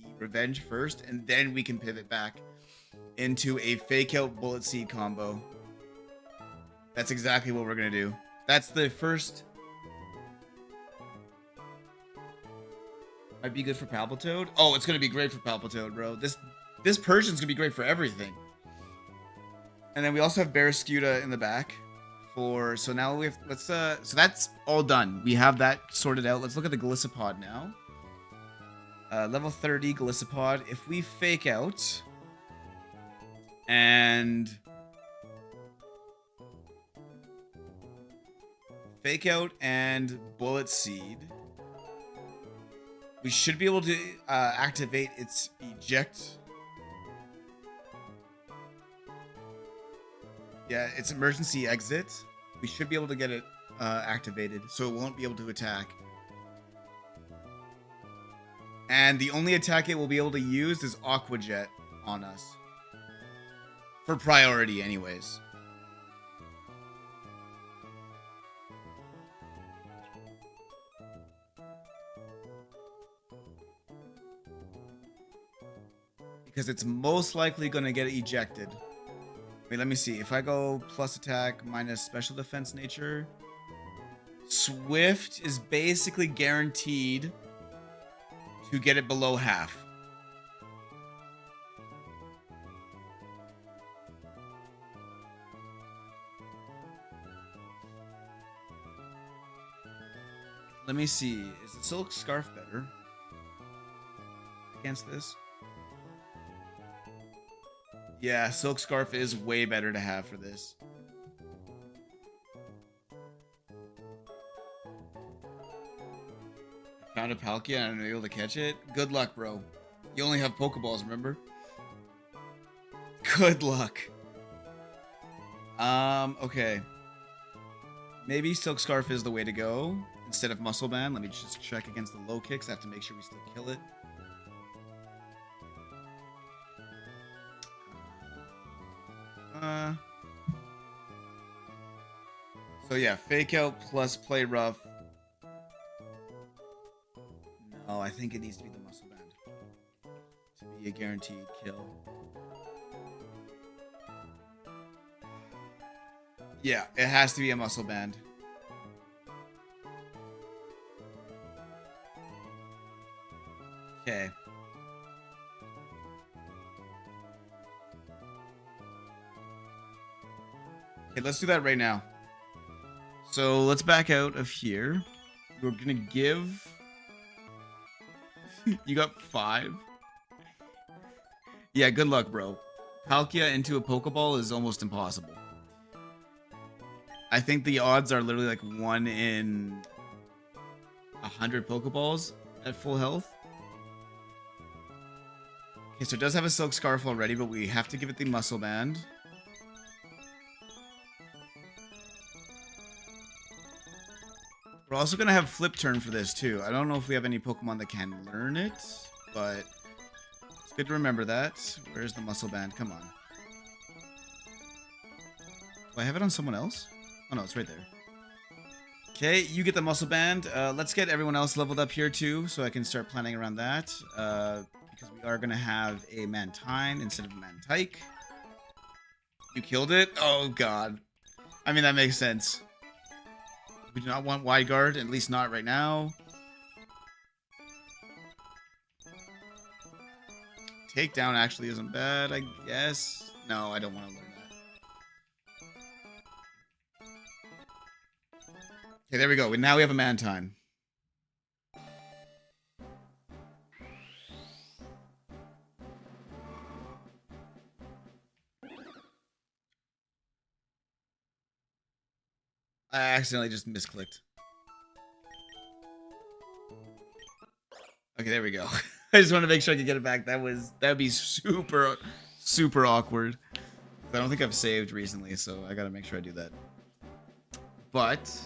Speaker 2: the Revenge first, and then we can pivot back into a Fake Out Bullet Seed combo. That's exactly what we're going to do. That's the first... Might be good for Palpitoad. Oh, it's going to be great for Palpitoad, bro. This Persian's going to be great for everything. And then we also have Barrascuda in the back. So now we have, so that's all done. We have that sorted out. Let's look at the Gliscopod now. Level 30 Gliscopod. If we fake out and Bullet Seed, we should be able to activate its eject. Yeah, it's emergency exit. We should be able to get it activated, so it won't be able to attack. And the only attack it will be able to use is Aqua Jet on us. For priority, anyways. Because it's most likely going to get ejected. Wait, let me see. If I go plus attack minus special defense nature, Swift is basically guaranteed to get it below half. Let me see. Is the silk scarf better against this? Yeah, silk scarf is way better to have for this. Found a Palkia and I'm able to catch it. Good luck, bro. You only have Pokeballs, remember? Good luck. Okay. Maybe Silk Scarf is the way to go instead of Muscle Band. Let me just check against the low kicks. I have to make sure we still kill it. So yeah, Fake Out plus Play Rough. No, I think it needs to be the Muscle Band to be a guaranteed kill. Yeah, it has to be a Muscle Band. Okay. Okay, let's do that right now. So let's back out of here. We're gonna give... You got 5? Yeah, good luck, bro. Palkia into a Pokeball is almost impossible. I think the odds are literally like 1 in 100 Pokeballs at full health. Okay, so it does have a Silk Scarf already, but we have to give it the Muscle Band. We're also going to have Flip Turn for this, too. I don't know if we have any Pokemon that can learn it, but it's good to remember that. Where's the Muscle Band? Come on. Do I have it on someone else? Oh, no, it's right there. Okay, you get the Muscle Band. Let's get everyone else leveled up here, too, so I can start planning around that. Because we are going to have a Mantine instead of a Mantike. You killed it? Oh, God. I mean, that makes sense. We do not want Wide Guard, at least not right now. Takedown actually isn't bad, I guess. No, I don't want to learn that. Okay, there we go. Now we have a Mantine. I accidentally just misclicked. Okay, there we go. I just want to make sure I can get it back. That would be super awkward. I don't think I've saved recently, so I gotta make sure I do that. But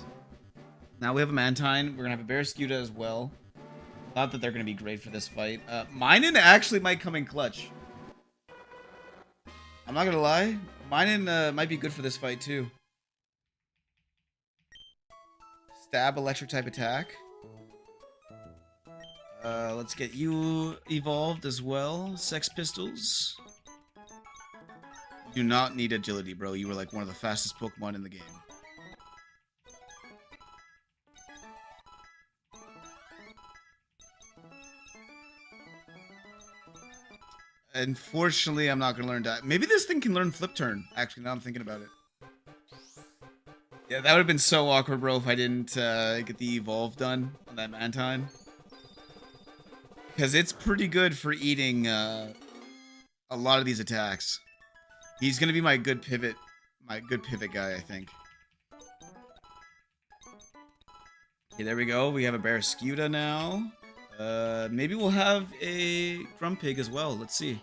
Speaker 2: now we have a Mantine. We're gonna have a Barraskewda as well. Thought that they're gonna be great for this fight. Minun actually might come in clutch. I'm not gonna lie. Minun might be good for this fight too. Stab electric type attack. Let's get you evolved as well. Sex Pistols. You do not need agility, bro. You were like one of the fastest Pokemon in the game. Unfortunately, I'm not going to learn that. Maybe this thing can learn Flip Turn, actually, now I'm thinking about it. Yeah, that would have been so awkward, bro, if I didn't get the evolve done on that Mantine. Because it's pretty good for eating a lot of these attacks. He's going to be my good pivot guy, I think. Okay, there we go. We have a Barraskewda now. Maybe we'll have a Grumpig as well. Let's see.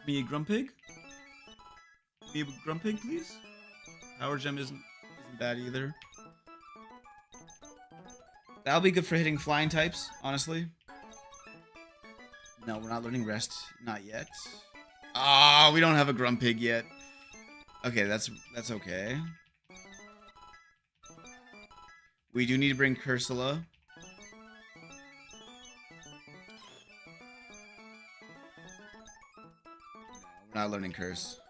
Speaker 2: Give me a Grumpig. Give me a Grumpig, please. Power Gem isn't bad either. That'll be good for hitting flying types, honestly. No, we're not learning Rest. Not yet. Ah, we don't have a Grumpig yet. Okay, that's okay. We do need to bring Cursula. We're not learning Curse.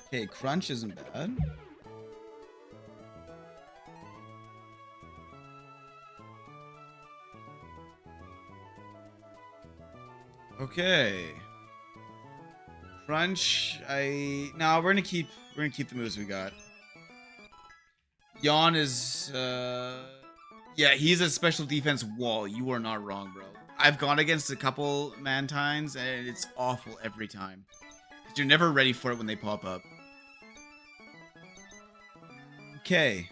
Speaker 2: Okay, Crunch isn't bad. Okay. Crunch. No, we're gonna keep the moves we got. Yawn is yeah, he's a special defense wall. You are not wrong, bro. I've gone against a couple Mantines and it's awful every time. Cause you're never ready for it when they pop up. Okay.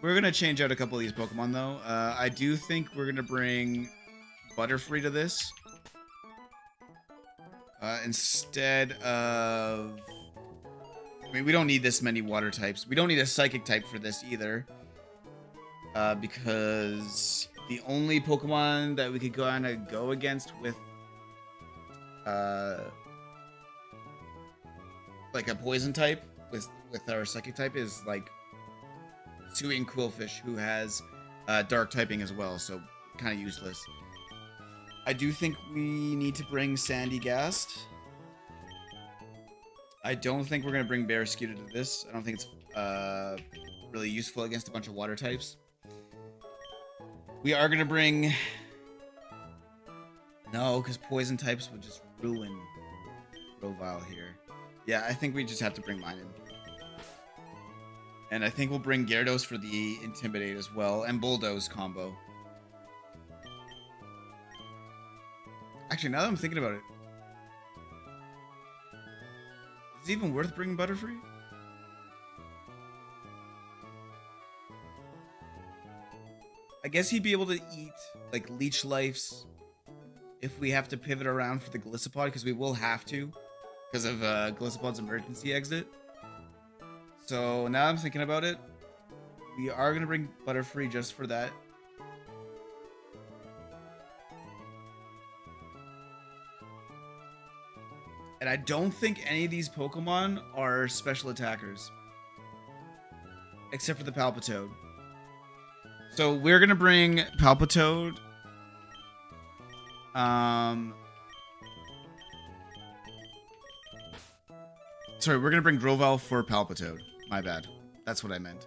Speaker 2: We're gonna change out a couple of these Pokemon though. I do think we're gonna bring Butterfree to this. Instead of... I mean, we don't need this many water types. We don't need a psychic type for this either. Because the only Pokemon that we could kind of go against with... like a poison type with our psychic type is like Sui and Quillfish, who has dark typing as well, so kind of useless. I do think we need to bring Sandygast. I don't think we're going to bring Barraskewda to this. I don't think it's really useful against a bunch of water types. We are going to bring... No, because poison types would just ruin Grovyle here. Yeah, I think we just have to bring mine in. And I think we'll bring Gyarados for the Intimidate as well, and Bulldoze combo. Actually, now that I'm thinking about it, is it even worth bringing Butterfree? I guess he'd be able to eat, like, Leech Lives if we have to pivot around for the Gliscopod, because we will have to, because of Gliscopod's emergency exit. So, now I'm thinking about it, we are going to bring Butterfree just for that. And I don't think any of these Pokemon are special attackers. Except for the Palpitoad. So we're going to bring Palpitoad. Sorry, we're going to bring Grovyle for Palpitoad. My bad. That's what I meant.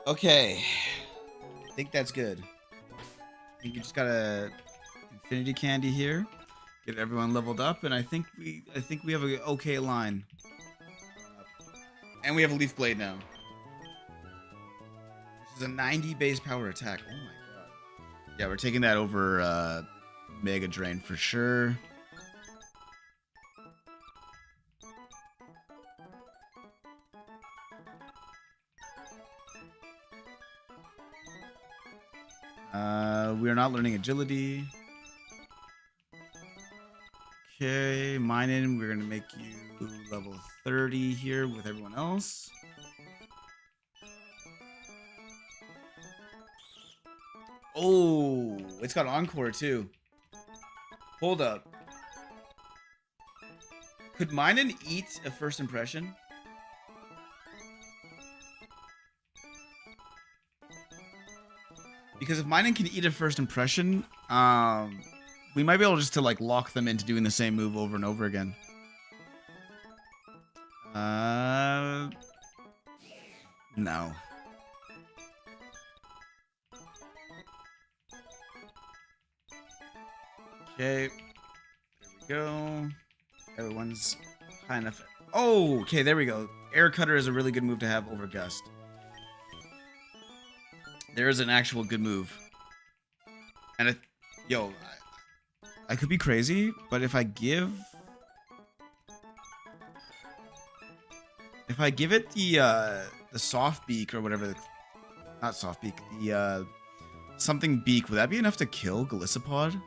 Speaker 2: Okay. I think that's good. I think you just got a Infinity Candy here. Get everyone leveled up, and I think we have an okay line. And we have a Leaf Blade now. This is a 90 base power attack. Oh my god. Yeah, we're taking that over Mega Drain for sure. We are not learning agility. Okay, Minun, we're going to make you level 30 here with everyone else. Oh, it's got Encore too. Hold up. Could Minun eat a first impression? Because if Minun can eat a first impression, we might be able just to like lock them into doing the same move over and over again. No. Okay. There we go. Everyone's high enough. Oh, okay, there we go. Air Cutter is a really good move to have over Gust. There is an actual good move. And yo, I could be crazy, but if I give it the soft beak or whatever, not soft beak, the something beak, would that be enough to kill Gliscopod? I'm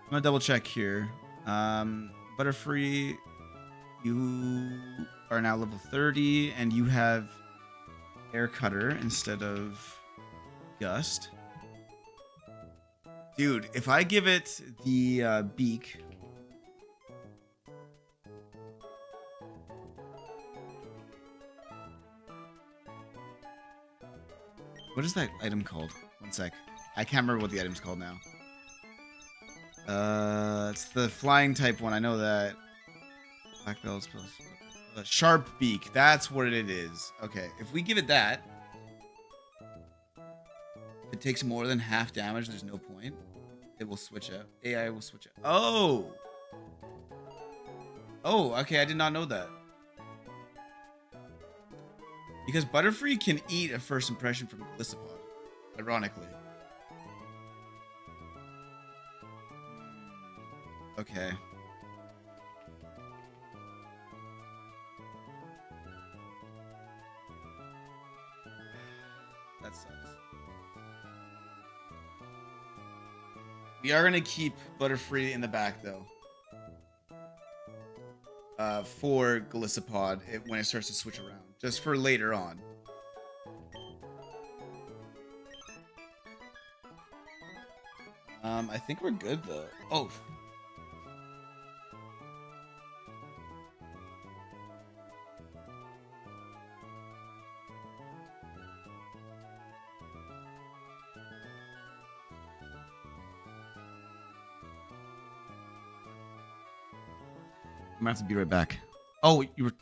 Speaker 2: gonna double check here. Butterfree, you are now level 30, and you have Air Cutter instead of Gust. Dude, if I give it the beak... What is that item called? One sec. I can't remember what the item's called now. It's the flying type one. I know that. Black Bells plus Sharp Beak. That's what it is. Okay, if we give it that, If it takes more than half damage, there's no point. It will switch out. AI will switch out. Oh! Oh, okay, I did not know that. Because Butterfree can eat a first impression from Gliscopod, ironically. Okay. That sucks. We are gonna keep Butterfree in the back though. For Gliscopod when it starts to switch around, just for later on. I think we're good though. Oh.
Speaker 1: I'm gonna have to be right back. Oh, you were.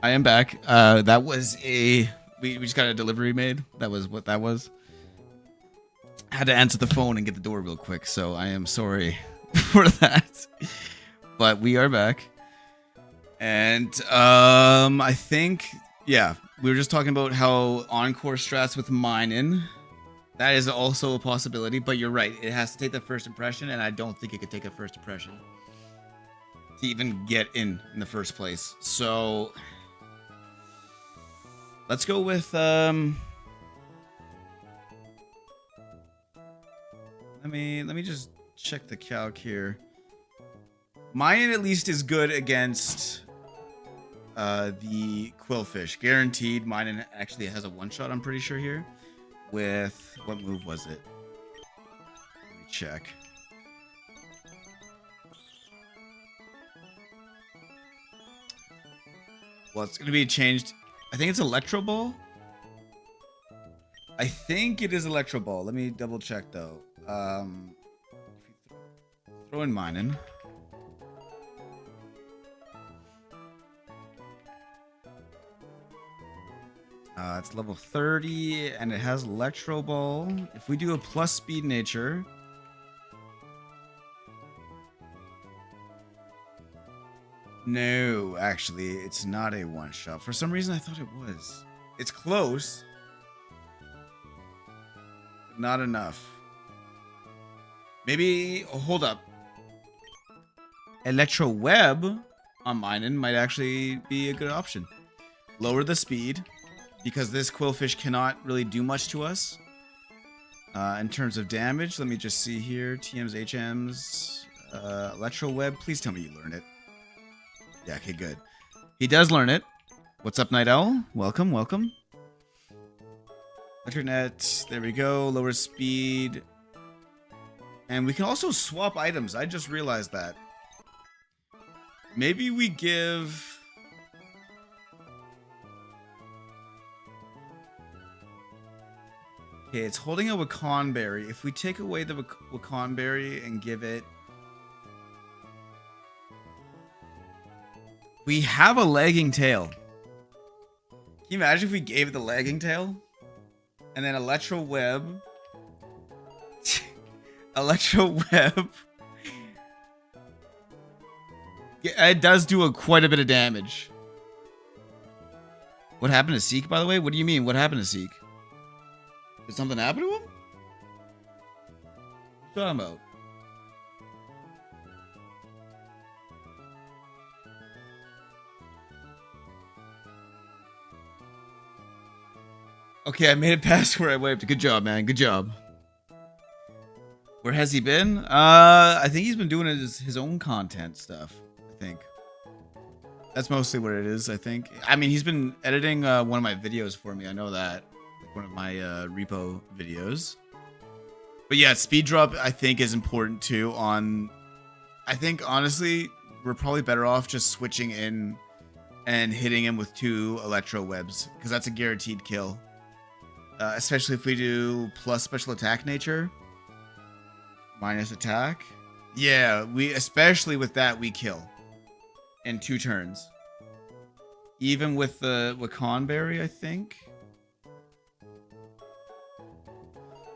Speaker 1: I am back. That was we just got a delivery made. That was what that was. Had to answer the phone and get the door real quick, so I am sorry for that. But we are back. And I think, yeah, we were just talking about how Encore strats with mining. That is also a possibility, but you're right. It has to take the first impression, and I don't think it could take a first impression to even get in the first place. So let's go with let me just check the calc here. Mayan at least is good against
Speaker 2: the Quillfish. Guaranteed. Mine actually has a one-shot, I'm pretty sure here. With, what move was it? Let me check. Well, it's going to be changed. I think it's Electro Ball. I think it is Electro Ball. Let me double check though. Throw in Minin. It's level 30 and it has Electro Ball. If we do a plus speed nature. No, actually, it's not a one shot. For some reason, I thought it was. It's close. But not enough. Maybe, oh, hold up. Electro Web on Minin might actually be a good option. Lower the speed. Because this Quillfish cannot really do much to us. In terms of damage, let me just see here. TMs, HMs, Electro Web. Please tell me you learn it. Yeah, okay, good. He does learn it. What's up, Night Owl? Welcome, welcome. Internet, there we go. Lower speed. And we can also swap items. I just realized that. Maybe we give... Okay, it's holding a Wakan Berry. If we take away the Wakan Berry and give it... We have a lagging tail. Can you imagine if we gave it the lagging tail? And then Electro Web. Electro Web. Yeah, it does do quite a bit of damage. What happened to Seek, by the way? What do you mean? What happened to Seek? Did something happen to him? What are you talking about? Okay, I made it past where I waved. Good job, man. Good job. Where has he been? I think he's been doing his own content stuff. I think. That's mostly what it is, I think. I mean, he's been editing one of my videos for me. I know that. Like one of my repo videos. But yeah, speed drop, I think, is important too on... I think, honestly, we're probably better off just switching in and hitting him with 2 Electro Webs. Because that's a guaranteed kill. Especially if we do plus special attack nature. Minus attack. Yeah, especially with that, we kill. In 2 turns. Even with the Wakan Berry, I think.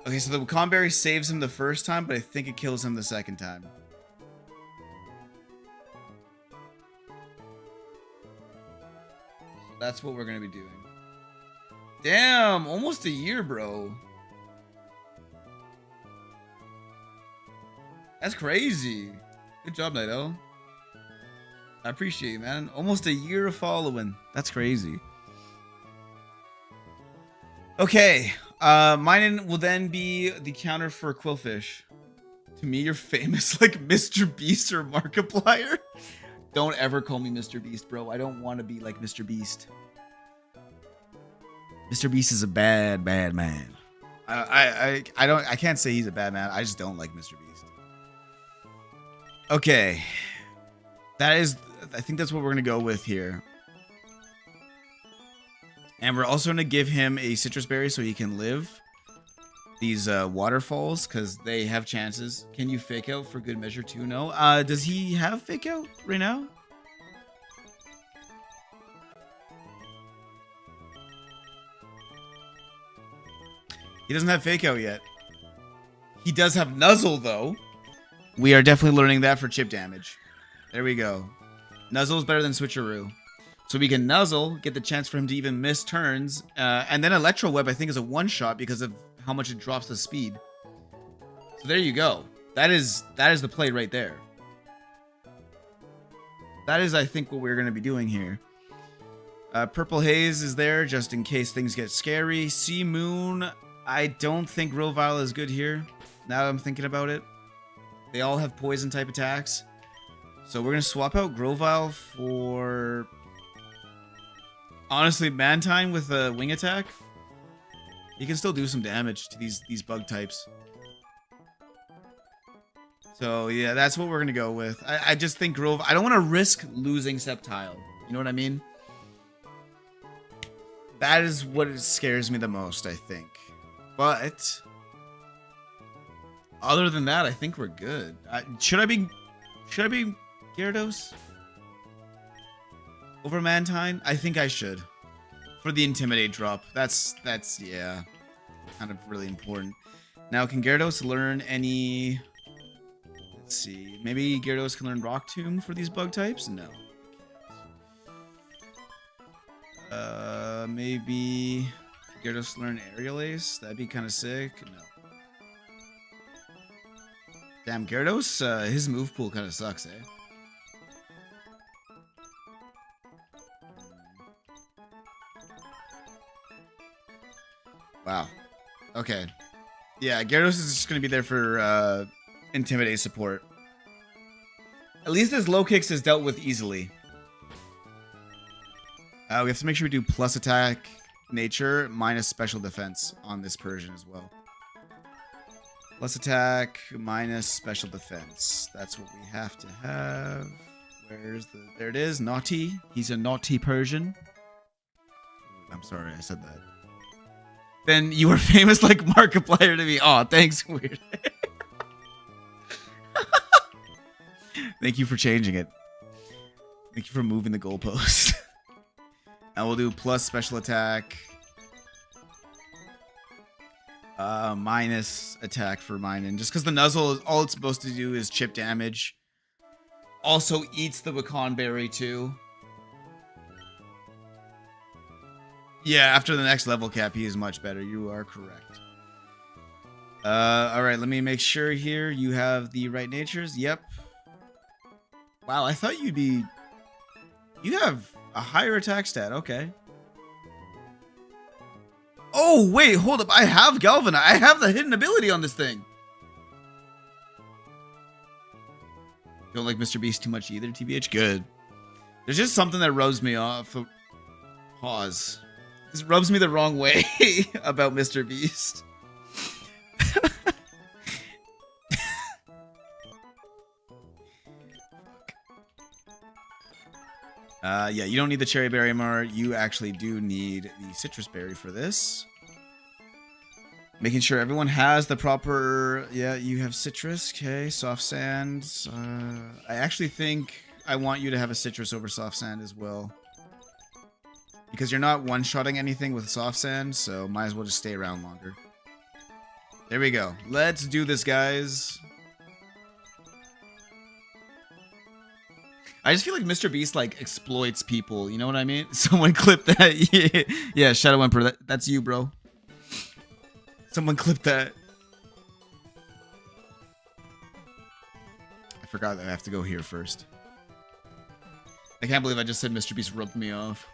Speaker 2: Okay, so the Wakan Berry saves him the first time, but I think it kills him the second time. So that's what we're going to be doing. Damn, almost a year, bro. That's crazy. Good job, Nighto. I appreciate you, man. Almost a year of following. That's crazy. Okay. Mine will then be the counter for Quillfish. To me, you're famous like Mr. Beast or Markiplier. Don't ever call me Mr. Beast, bro. I don't want to be like Mr. Beast. Mr. Beast is a bad man. I can't say he's a bad man. I just don't like Mr. Beast. Okay. I think that's what we're gonna go with here. And we're also gonna give him a citrus berry so he can live these waterfalls because they have chances. Can you fake out for good measure too? No. Does he have fake out right now? He doesn't have fake out yet. He does have Nuzzle though. We are definitely learning that for chip damage. There we go. Nuzzle is better than Switcheroo. So we can Nuzzle, get the chance for him to even miss turns. And then Electro Web, I think, is a one-shot because of how much it drops the speed. So there you go. That is the play right there. That is, I think, what we're going to be doing here. Purple Haze is there just in case things get scary. Sea Moon, I don't think Rovile is good here. Now that I'm thinking about it. They all have poison type attacks. So we're going to swap out Grovile for... Honestly, Mantine with a wing attack, he can still do some damage to these bug types. So yeah, that's what we're gonna go with. I just think Grove. I don't want to risk losing Sceptile. You know what I mean? That is what scares me the most, I think. But other than that, I think we're good. Should I be Gyarados over Mantine? I think I should. For the Intimidate drop. That's yeah, kind of really important. Now, can Gyarados learn any... Let's see. Maybe Gyarados can learn Rock Tomb for these bug types? No. Maybe Gyarados learn Aerial Ace? That'd be kind of sick. No. Damn, Gyarados, his move pool kind of sucks, eh? Wow. Okay. Yeah, Gyarados is just going to be there for Intimidate support. At least his low kicks is dealt with easily. We have to make sure we do plus attack, nature, minus special defense on this Persian as well. Plus attack, minus special defense. That's what we have to have. Where's the... There it is. Naughty. He's a naughty Persian. I'm sorry, I said that. Then you were famous like Markiplier to me. Aw, thanks, weird. Thank you for changing it. Thank you for moving the goalpost. And we'll do plus special attack. Minus attack for Minun. Just because the Nuzzle, all it's supposed to do is chip damage. Also eats the Wakan Berry too. Yeah, after the next level cap, he is much better. You are correct. Alright, let me make sure here you have the right natures. Yep. Wow, I thought you'd be... You have a higher attack stat. Okay. Oh, wait, hold up. I have Galvanize. I have the hidden ability on this thing. Don't like Mr. Beast too much either, TBH? Good. There's just something that rubs me off. Pause. This rubs me the wrong way about Mr. Beast. Yeah, you don't need the Cherry Berry anymore. You actually do need the Citrus Berry for this. Making sure everyone has the proper... Yeah, you have Citrus. Okay, Soft Sand. I actually think I want you to have a Citrus over Soft Sand as well. Because you're not one-shotting anything with Soft Sand, so might as well just stay around longer. There we go. Let's do this, guys. I just feel like Mr. Beast, like, exploits people. You know what I mean? Someone clip that. Yeah, Shadow Emperor. That's you, bro. Someone clip that. I forgot that I have to go here first. I can't believe I just said Mr. Beast rubbed me off.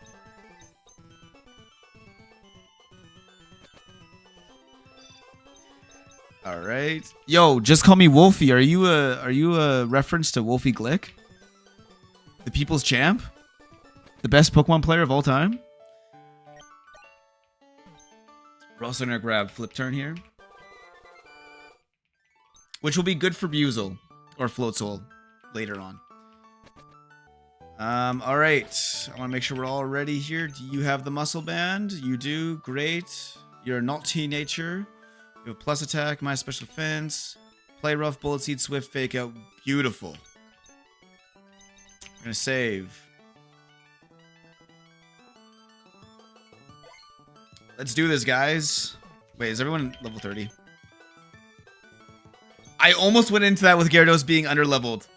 Speaker 2: All right. Yo, just call me Wolfie. Are you a reference to Wolfie Glick? The people's champ? The best Pokemon player of all time? We're also gonna grab Flip Turn here. Which will be good for Buizel or Floatzel later on. Alright. I wanna make sure we're all ready here. Do you have the muscle band? You do, great. You're naughty nature. You have plus attack, minus special defense. Play rough, bullet seed, swift, fake out. Beautiful. We're gonna save. Let's do this, guys. Wait, is everyone level 30? I almost went into that with Gyarados being underleveled.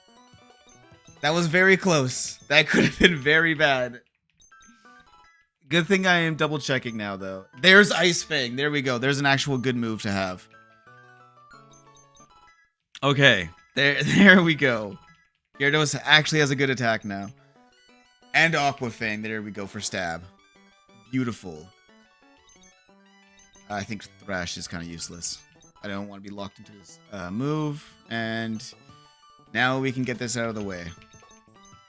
Speaker 2: That was very close. That could have been very bad. Good thing I am double checking now, though. There's Ice Fang. There we go. There's an actual good move to have. Okay. There we go. Gyarados actually has a good attack now. And Aqua Fang. There we go for stab. Beautiful. I think Thrash is kind of useless. I don't want to be locked into this move. And now we can get this out of the way.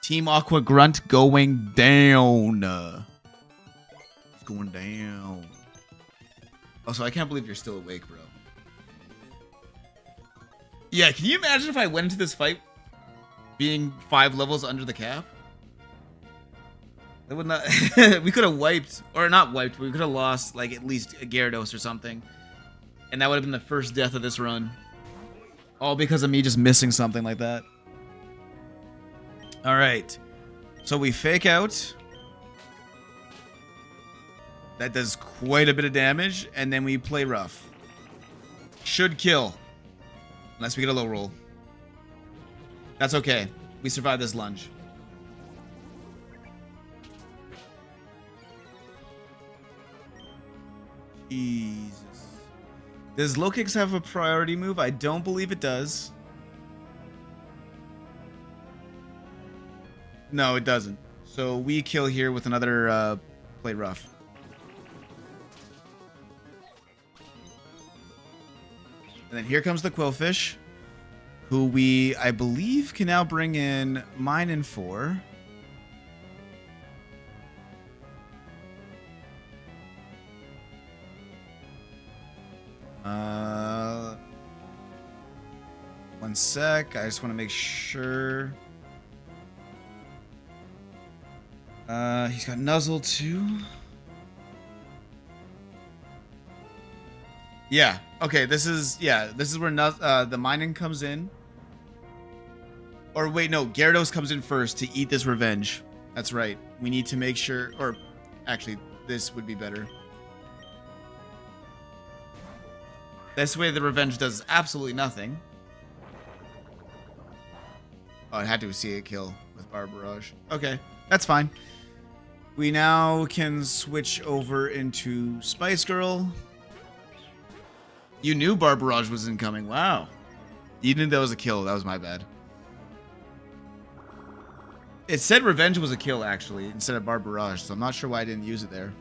Speaker 2: Team Aqua Grunt going down. It's going down. Also, I can't believe you're still awake, bro. Yeah, can you imagine if I went into this fight being 5 levels under the cap? That would not. We could have wiped, or not wiped, but we could have lost like at least a Gyarados or something, and that would have been the first death of this run. All because of me just missing something like that. All right, so we fake out. That does quite a bit of damage, and then we play rough. Should kill, unless we get a low roll. That's okay. We survived this lunge. Jesus. Does low kicks have a priority move? I don't believe it does. No, it doesn't. So we kill here with another play rough. And then here comes the Quillfish, who we, I believe, can now bring in mine and 4. One sec. I just want to make sure. He's got Nuzzle too. Yeah. Okay. This is where the mining comes in. Or wait, no. Gyarados comes in first to eat this revenge. That's right. We need to make sure. Or actually, this would be better. This way, the revenge does absolutely nothing. Oh, I had to see it kill with Barbarage. Okay, that's fine. We now can switch over into Spice Girl. You knew Barbarage was incoming. Wow. You knew that was a kill. That was my bad. It said Revenge was a kill, actually, instead of Barbarage, so I'm not sure why I didn't use it there.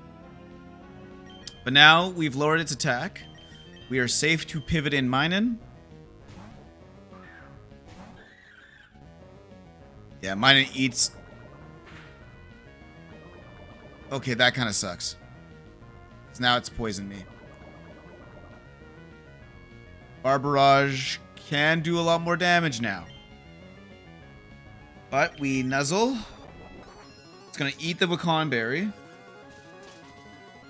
Speaker 2: But now we've lowered its attack. We are safe to pivot in Minun. Yeah, Minun eats. Okay, that kind of sucks. So now it's poisoned me. Barbarage can do a lot more damage now. But we nuzzle. It's going to eat the Wakan Berry.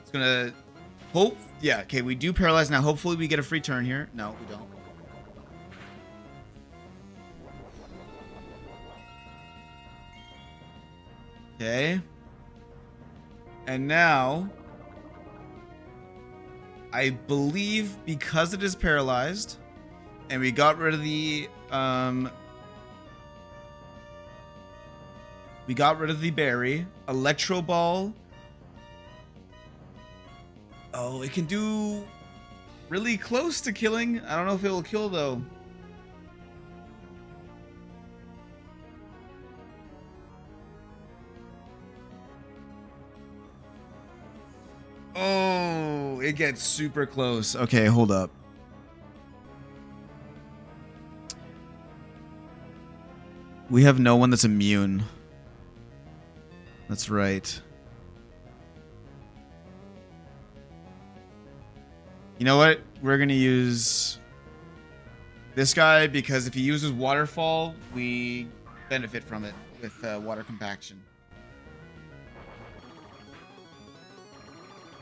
Speaker 2: It's going to hope. Yeah, okay, we do paralyze now. Hopefully we get a free turn here. No, we don't. Okay. And now, I believe because it is paralyzed, and we got rid of the berry, Electro Ball. Oh, it can do really close to killing. I don't know if it will kill though. Oh, it gets super close. Okay, hold up. We have no one that's immune. That's right. You know what? We're going to use this guy because if he uses Waterfall, we benefit from it with Water Compaction.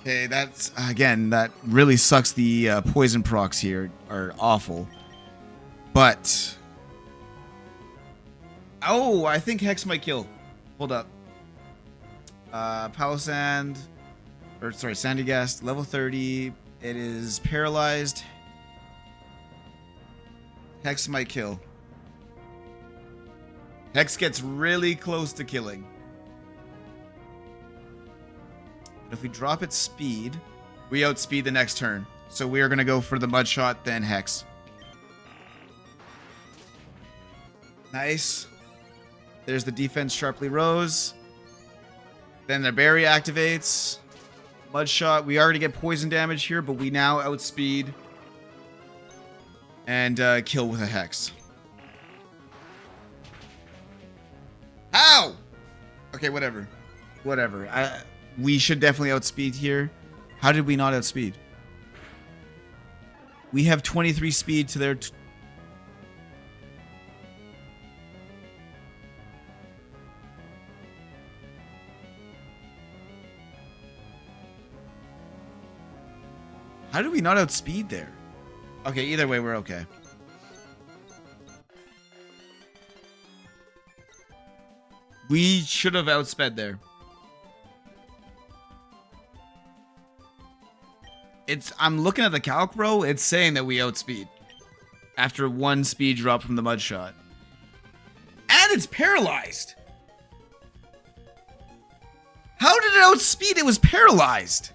Speaker 2: Okay, that's, again, that really sucks. The poison procs here are awful. But, oh, I think Hex might kill. Hold up. Palossand, or sorry, Sandygast, level 30. It is paralyzed. Hex might kill. Hex gets really close to killing. But if we drop its speed, we outspeed the next turn. So we are going to go for the Mud Shot, then Hex. Nice. There's the defense sharply rose. Then the berry activates. Mud Shot. We already get poison damage here, but we now outspeed and kill with a Hex. How? Okay, whatever. Whatever. We should definitely outspeed here. How did we not outspeed? We have 23 speed to their... How did we not outspeed there? Okay, either way, we're okay. We should have outsped there. I'm looking at the calc, bro. It's saying that we outspeed after 1 speed drop from the mud shot. And it's paralyzed. How did it outspeed? It was paralyzed.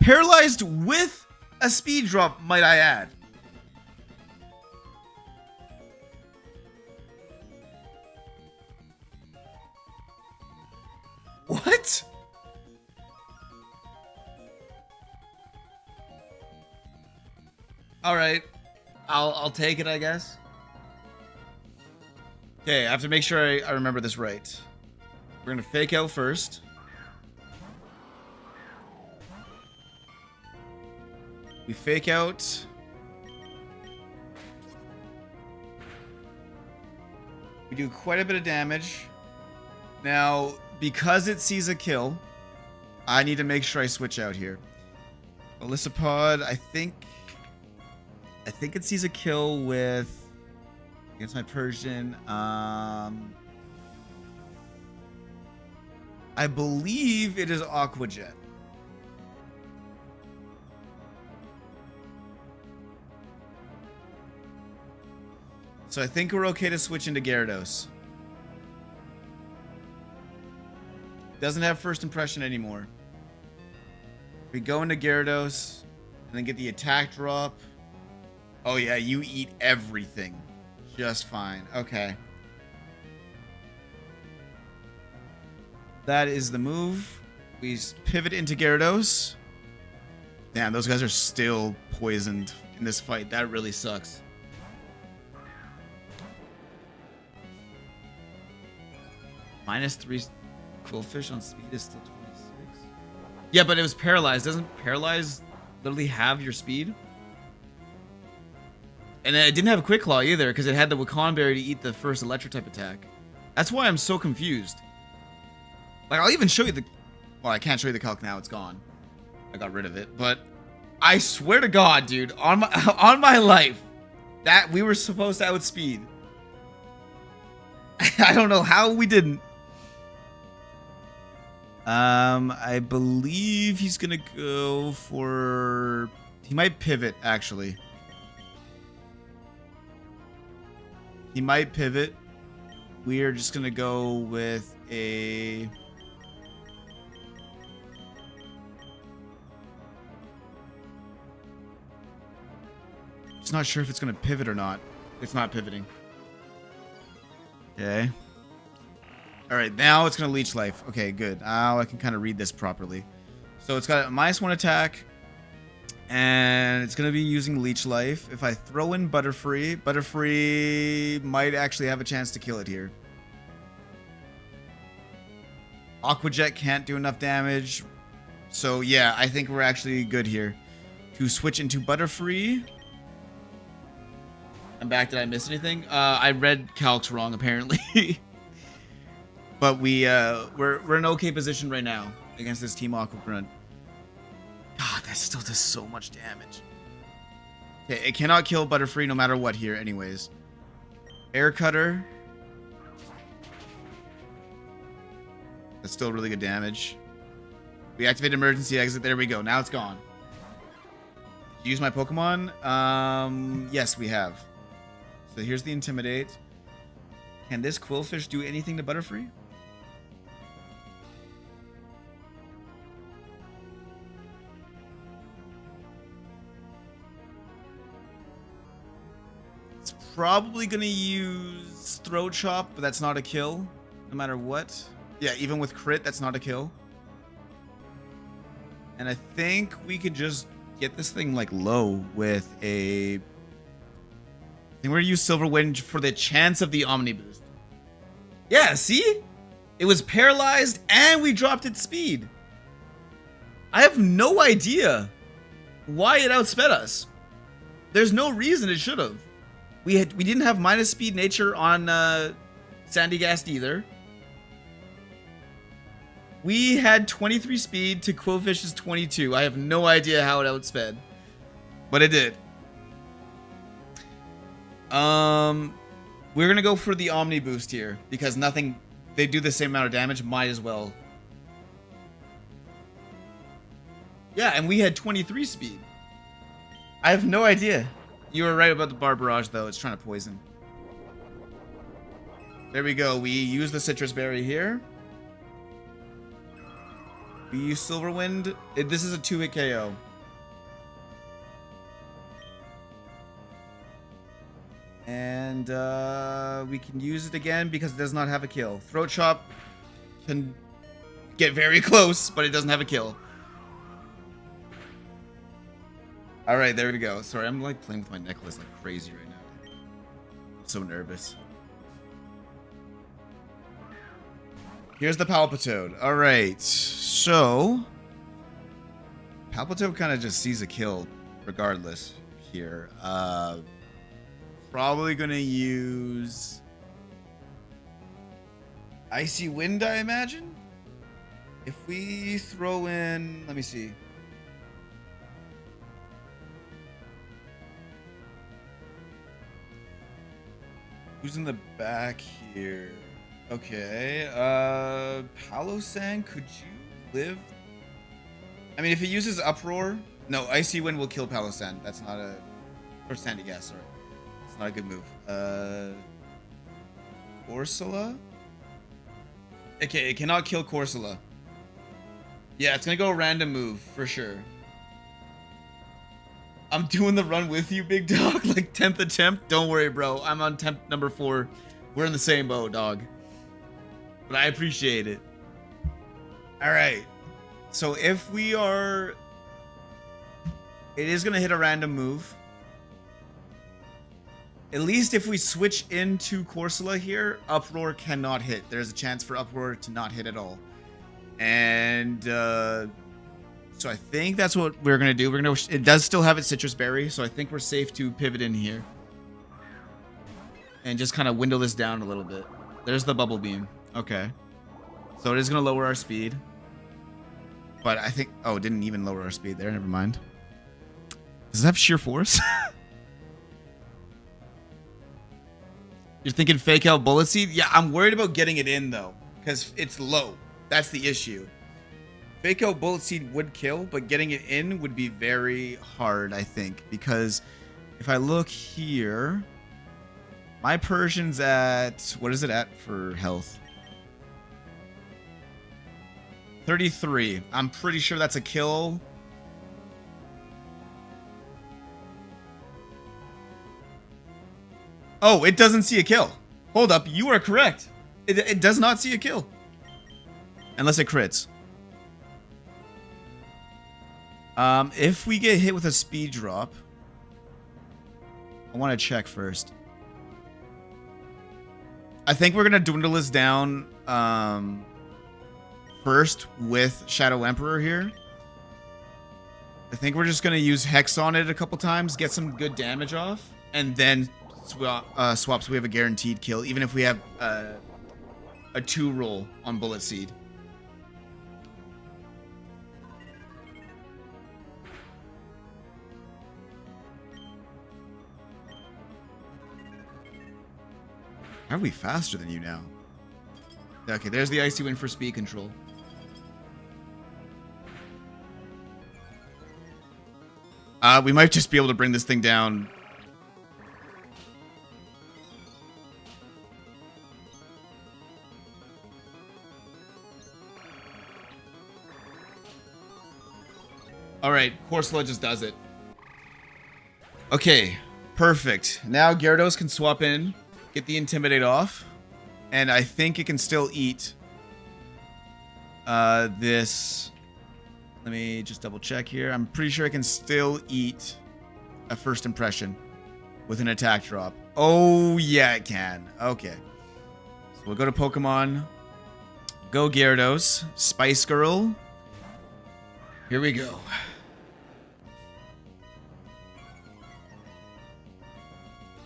Speaker 2: Paralyzed with a speed drop, might I add. What? All right, I'll take it, I guess. Okay, I have to make sure I remember this right. We're gonna fake out first. We fake out. We do quite a bit of damage. Now, because it sees a kill, I need to make sure I switch out here. Elysipod, I think it sees a kill with against my Persian. I believe it is Aquajet. So I think we're okay to switch into Gyarados. Doesn't have first impression anymore. We go into Gyarados and then get the attack drop. Oh yeah, you eat everything. Just fine. Okay. That is the move. We pivot into Gyarados. Damn, those guys are still poisoned in this fight. That really sucks. -3 Quillfish on speed is still 26. Yeah, but it was paralyzed. Doesn't paralyze literally have your speed? And it didn't have a Quick Claw either, because it had the Wakan Berry to eat the first electric type attack. That's why I'm so confused. Like, I'll even show you the... Well, I can't show you the calc now. It's gone. I got rid of it. But I swear to God, dude, on my life, that we were supposed to outspeed. I don't know how we didn't. I believe he's gonna go for... He might pivot, actually. He might pivot. We are just gonna go with a... Just not sure if it's gonna pivot or not. It's not pivoting. Okay. Alright, now it's going to leech life. Okay, good. Now I can kind of read this properly. So it's got a -1 attack. And it's going to be using leech life. If I throw in Butterfree, Butterfree might actually have a chance to kill it here. Aquajet can't do enough damage. So yeah, I think we're actually good here. To switch into Butterfree. I'm back. Did I miss anything? I read calcs wrong, apparently. But we're in okay position right now against this Team Aqua Grunt. God, that still does so much damage. Okay, it cannot kill Butterfree no matter what here, anyways. Air Cutter. That's still really good damage. We activate emergency exit. There we go. Now it's gone. Did you use my Pokemon? Yes, we have. So here's the Intimidate. Can this Quillfish do anything to Butterfree? It's probably going to use Throat Chop, but that's not a kill, no matter what. Yeah, even with crit, that's not a kill. And I think we could just get this thing, like, low with a... I think we're going to use Silver Wind for the chance of the Omni Boost. Yeah, see? It was paralyzed and we dropped its speed. I have no idea why it outsped us. There's no reason it should have. We didn't have minus speed nature on Sandygast either. We had 23 speed to Quillfish's 22. I have no idea how it outsped, but it did. We're gonna go for the Omni boost here because nothing. They do the same amount of damage. Might as well. Yeah, and we had 23 speed. I have no idea. You were right about the bar barrage though. It's trying to poison. There we go. We use the citrus berry here. We use Silverwind. This is a 2-hit KO. And we can use it again because it does not have a kill. Throat Chop can get very close, but it doesn't have a kill. Alright, there we go. Sorry, I'm like playing with my necklace like crazy right now. I'm so nervous. Here's the Palpitoad. Alright, so Palpitoad kind of just sees a kill regardless here. Probably gonna use Icy Wind, I imagine. If we throw in, let me see. Who's in the back here? Okay, Palosan, could you live? I mean, if it uses Uproar, no, Icy Wind will kill Palosan. That's not a, or Sandygast, sorry. It's not a good move. Corsola? Okay, it cannot kill Corsola. Yeah, it's gonna go a random move, for sure. I'm doing the run with you, big dog. Like 10th attempt. Don't worry, bro. I'm on attempt number 4. We're in the same boat, dog. But I appreciate it. Alright. So if we are... It is going to hit a random move. At least if we switch into Corsola here, Uproar cannot hit. There's a chance for Uproar to not hit at all. And... So I think that's what we're gonna do. It does still have its citrus berry, so I think we're safe to pivot in here and just kind of window this down a little bit. There's the bubble beam. Okay, so it is gonna lower our speed, but I think it didn't even lower our speed there. Never mind. Does it have sheer force? You're thinking fake out bullet seed? Yeah, I'm worried about getting it in though, because it's low. That's the issue. Fake out Bullet Seed would kill, but getting it in would be very hard, I think. Because if I look here, my Persian's at... What is it at for health? 33. I'm pretty sure that's a kill. Oh, it doesn't see a kill. Hold up, you are correct. It does not see a kill. Unless it crits. If we get hit with a speed drop, I want to check first. I think we're gonna dwindle this down first with Shadow Emperor here. I think we're just gonna use Hex on it a couple times, get some good damage off, and then swap so we have a guaranteed kill, even if we have a 2 roll on Bullet Seed. How are we faster than you now? Okay, there's the Icy Wind for speed control. We might just be able to bring this thing down. Alright, Corsola just does it. Okay, perfect. Now Gyarados can swap in. Get the Intimidate off. And I think it can still eat this. Let me just double check here. I'm pretty sure it can still eat a First Impression with an attack drop. Oh, yeah, it can. Okay. So we'll go to Pokemon. Go Gyarados. Spice Girl. Here we go.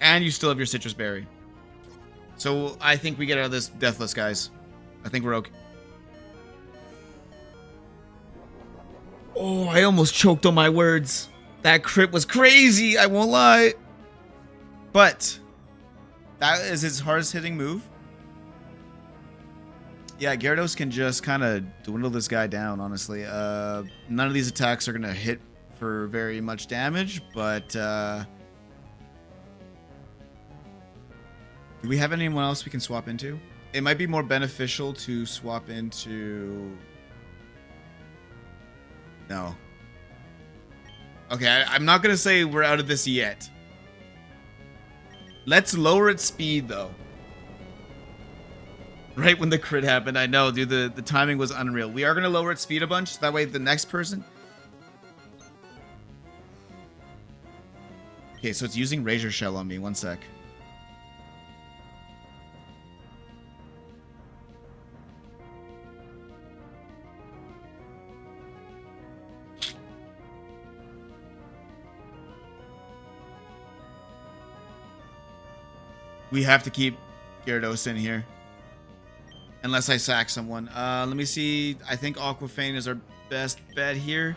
Speaker 2: And you still have your Citrus Berry. So I think we get out of this deathless, guys. I think we're okay. Oh, I almost choked on my words. That crit was crazy, I won't lie. But that is his hardest hitting move. Yeah, Gyarados can just kind of dwindle this guy down, honestly. None of these attacks are going to hit for very much damage, but... do we have anyone else we can swap into? It might be more beneficial to swap into... No. Okay, I'm not going to say we're out of this yet. Let's lower its speed, though. Right when the crit happened, I know, dude, the timing was unreal. We are going to lower its speed a bunch, that way the next person... Okay, so it's using Razor Shell on me, one sec. We have to keep Gyarados in here. Unless I sack someone. Let me see. I think Aquafane is our best bet here.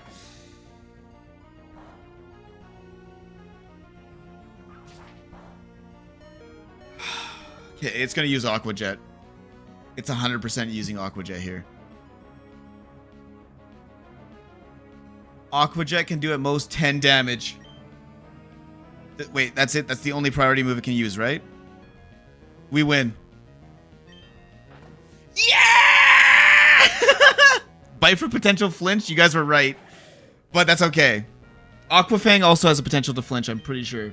Speaker 2: Okay, it's going to use Aqua Jet. It's 100% using Aqua Jet here. Aqua Jet can do at most 10 damage. Wait, that's it? That's the only priority move it can use, right? We win. Yeah! Bite for potential flinch? You guys were right. But that's okay. Aquafang also has a potential to flinch, I'm pretty sure.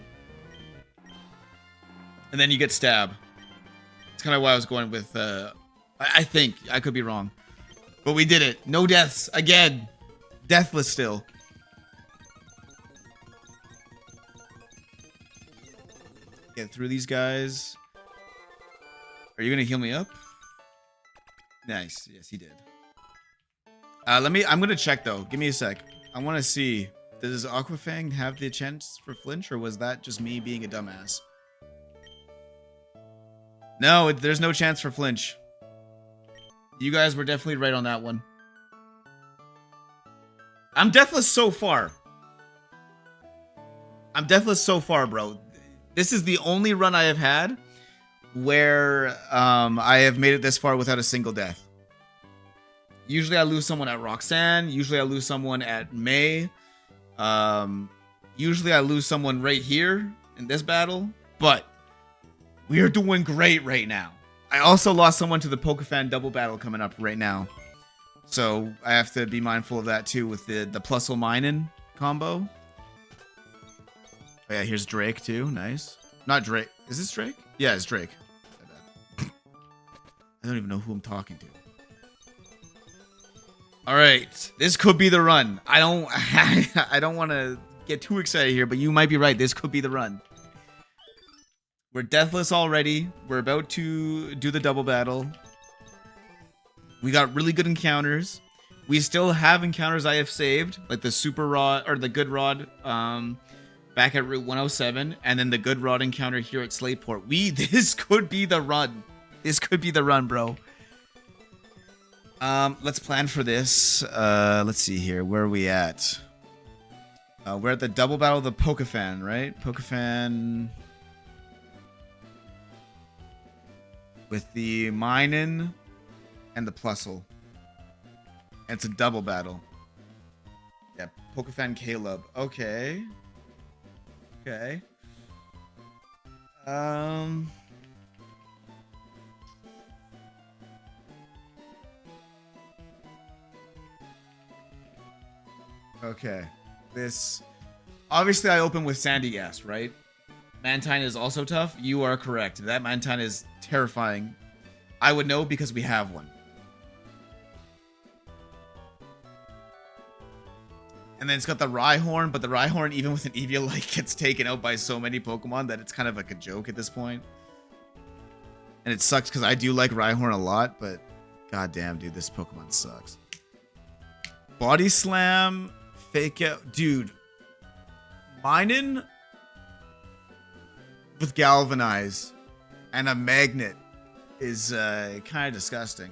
Speaker 2: And then you get stab. That's kind of why I was going with... I think. I could be wrong. But we did it. No deaths. Again. Deathless still. Get through these guys. Are you going to heal me up? Nice. Yes, he did. I'm going to check, though. Give me a sec. I want to see. Does Aquafang have the chance for flinch, or was that just me being a dumbass? No, there's no chance for flinch. You guys were definitely right on that one. I'm deathless so far. I'm deathless so far, bro. This is the only run I have had where I have made it this far without a single death. Usually I lose someone at Roxanne. Usually I lose someone at May. Usually I lose someone right here in this battle. But we are doing great right now. I also lost someone to the Pokefan double battle coming up right now. So I have to be mindful of that too with the Plusle Minin combo. Oh yeah, here's Drake too. Nice. Not Drake. Is this Drake? Yeah, it's Drake. I don't even know who I'm talking to. All right, this could be the run. I don't want to get too excited here, but you might be right. This could be the run. We're deathless already. We're about to do the double battle. We got really good encounters. We still have encounters I have saved, like the Super Rod or the Good Rod back at Route 107, and then the Good Rod encounter here at Slateport. This could be the run. This could be the run, bro. Let's plan for this. Let's see here. Where are we at? We're at the double battle of the Pokefan, right? Pokefan with the Minin and the Plusle. And it's a double battle. Yeah, Pokefan Caleb. Okay. Okay. Okay. This... Obviously, I open with Sandygast, right? Mantine is also tough. You are correct. That Mantine is terrifying. I would know because we have one. And then it's got the Rhyhorn, but the Rhyhorn, even with an Eviolite, gets taken out by so many Pokemon that it's kind of like a joke at this point. And it sucks because I do like Rhyhorn a lot, but God damn, dude, this Pokemon sucks. Body Slam, Fake Out. Dude, Minun with Galvanize and a Magnet is kind of disgusting.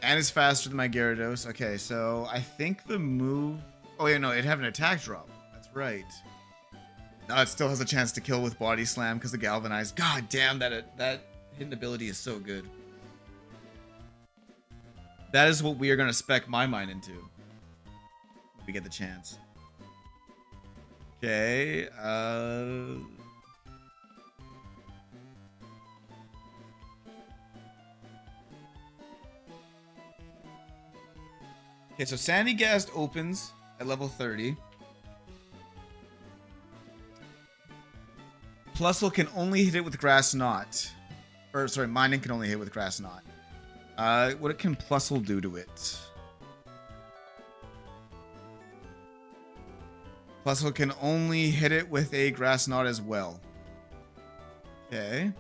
Speaker 2: And it's faster than my Gyarados. Okay, so I think the move... Oh, yeah, no, it'd have an attack drop. That's right. No, it still has a chance to kill with Body Slam because the Galvanize. God damn, that hidden ability is so good. That is what we are going to spec my mind into. If we get the chance. Okay, Okay, so Sandygast opens at level 30. Plusle can only hit it with Grass Knot. Or, sorry, Minun can only hit with Grass Knot. What can Plusle do to it? Plusle can only hit it with a Grass Knot as well. Okay.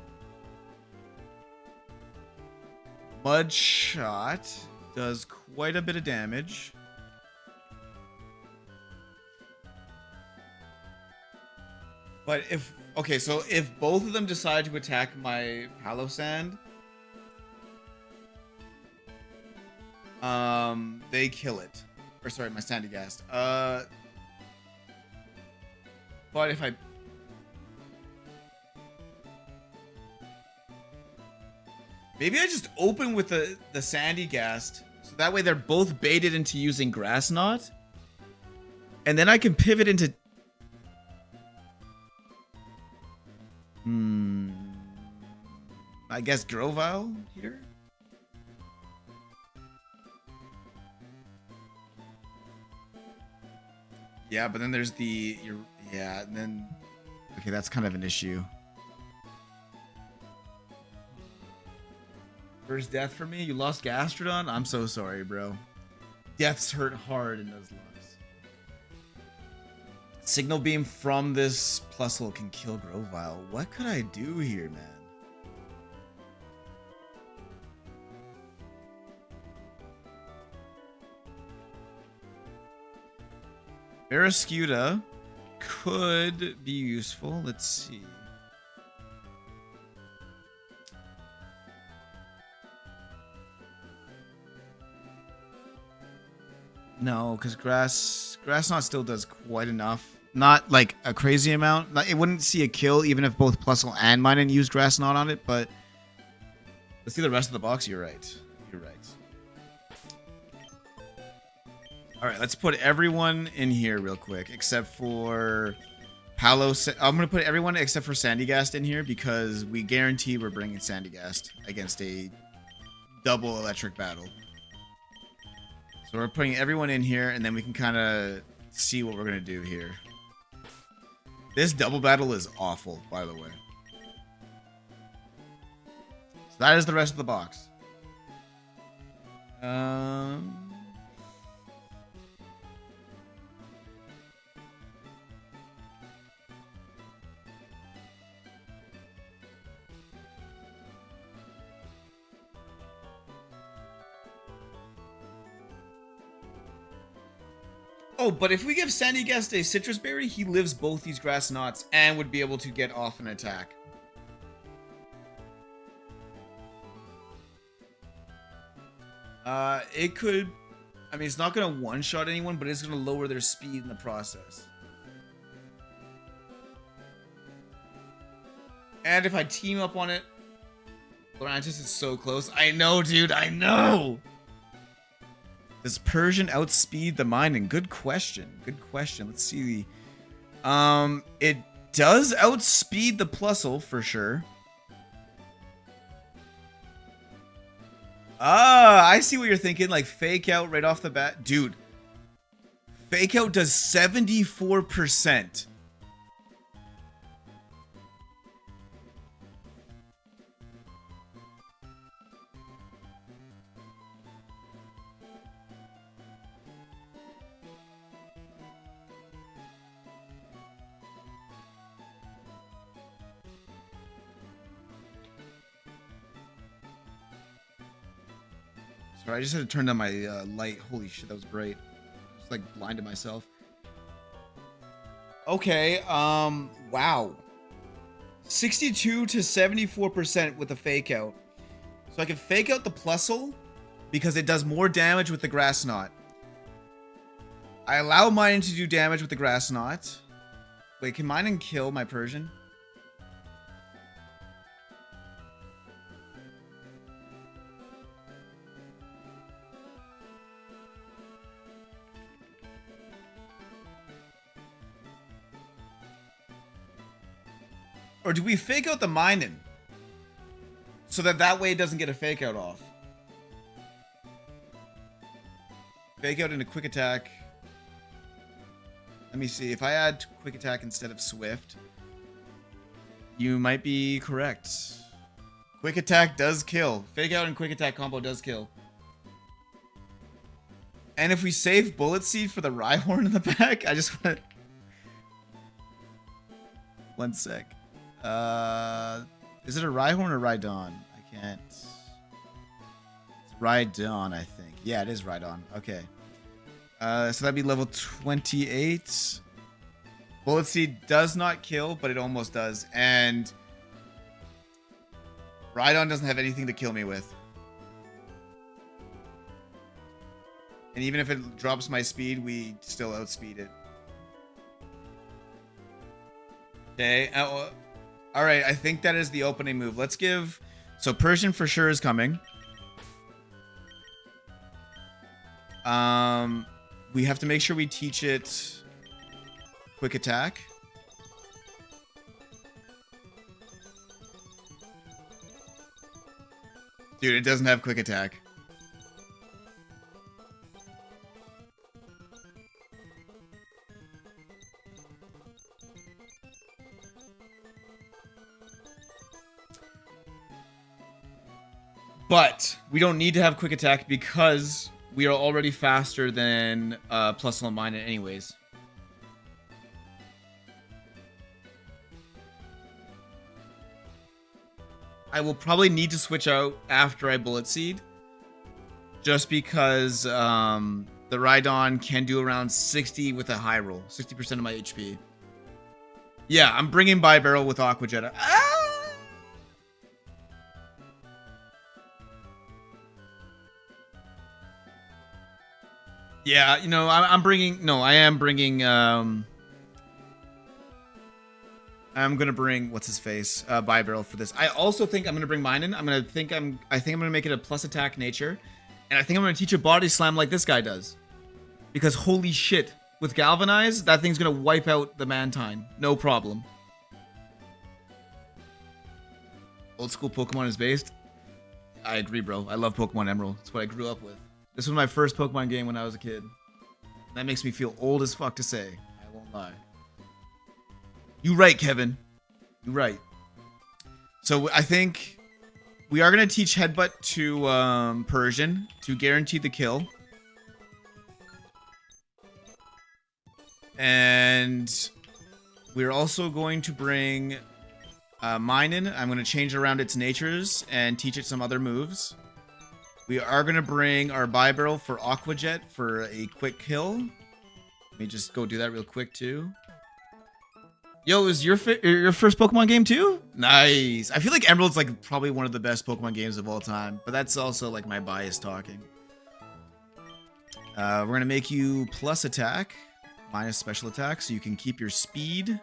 Speaker 2: Mud Shot does quite a bit of damage. But if... Okay, so if both of them decide to attack my Palossand, they kill it. Or sorry, my Sandygast. But if I... Maybe I just open with the Sandygast, so that way they're both baited into using Grass Knot. And then I can pivot into... I guess Grovyle here? Yeah, but then there's the... Yeah, and then... Okay, that's kind of an issue. First death for me? You lost Gastrodon? I'm so sorry, bro. Deaths hurt hard in Nuzlocke. Signal Beam from this Plusle can kill Grovyle. What could I do here, man? Barraskewda could be useful. Let's see. No, because Grass Knot still does quite enough. Not like a crazy amount. It wouldn't see a kill even if both Plusle and Minun used Grass Knot on it, but let's see the rest of the box. You're right. You're right. All right, let's put everyone in here real quick, except for Palos. I'm going to put everyone except for Sandygast in here because we guarantee we're bringing Sandygast against a double electric battle. So we're putting everyone in here, and then we can kind of see what we're going to do here. This double battle is awful, by the way. So that is the rest of the box. Oh, but if we give Sandygast a Citrus Berry, he lives both these Grass Knots and would be able to get off an attack. It could... I mean, it's not going to one-shot anyone, but it's going to lower their speed in the process. And if I team up on it... Lurantis is so close. I know, dude, I know! Does Persian outspeed the Minun? Good question. Good question. Let's see. It does outspeed the Plusle for sure. Ah, I see what you're thinking. Like Fake Out right off the bat. Dude, Fake Out does 74%. Sorry, I just had to turn down my light. Holy shit, that was great. Just like blinded myself. Okay, wow. 62 to 74% with a fake out. So I can fake out the Plusle because it does more damage with the Grass Knot. I allow mine to do damage with the Grass Knot. Wait, can mine kill my Persian? Or do we fake out the Minun? So that way it doesn't get a fake out off. Fake out into quick attack. Let me see. If I add quick attack instead of swift, you might be correct. Quick attack does kill. Fake out and quick attack combo does kill. And if we save Bullet Seed for the Rhyhorn in the back, I just want to... One sec. Is it a Rhyhorn or Rhydon? I can't... It's Rhydon, I think. Yeah, it is Rhydon. Okay. So that'd be level 28. Bullet Seed does not kill, but it almost does. And Rhydon doesn't have anything to kill me with. And even if it drops my speed, we still outspeed it. Okay. All right. I think that is the opening move. Let's give... So Persian for sure is coming. We have to make sure we teach it quick attack. Dude, it doesn't have quick attack. But we don't need to have quick attack because we are already faster than Plusle and Minun anyways. I will probably need to switch out after I Bullet Seed. Just because the Rhydon can do around 60 with a high roll. 60% of my HP. Yeah, I'm bringing Bi-Barrel with Aqua Jet. Ah! Yeah, you know, I'm bringing... No, I am bringing... I'm gonna bring... What's his face? Bi-Barrel for this. I also think I'm gonna bring Minun. I think I'm gonna make it a plus attack nature. And I think I'm gonna teach a Body Slam like this guy does. Because holy shit. With Galvanize, that thing's gonna wipe out the Mantine. No problem. Old school Pokemon is based. I agree, bro. I love Pokemon Emerald. It's what I grew up with. This was my first Pokemon game when I was a kid. That makes me feel old as fuck to say. I won't lie. You right, Kevin. You right. So I think we are going to teach Headbutt to Persian to guarantee the kill. And we're also going to bring Minun. I'm going to change around its natures and teach it some other moves. We are going to bring our Bi-Barrel for Aqua Jet for a quick kill. Let me just go do that real quick, too. Yo, is your first Pokemon game, too? Nice. I feel like Emerald's, like, probably one of the best Pokemon games of all time. But that's also, like, my bias talking. We're going to make you plus attack, minus special attack, so you can keep your speed.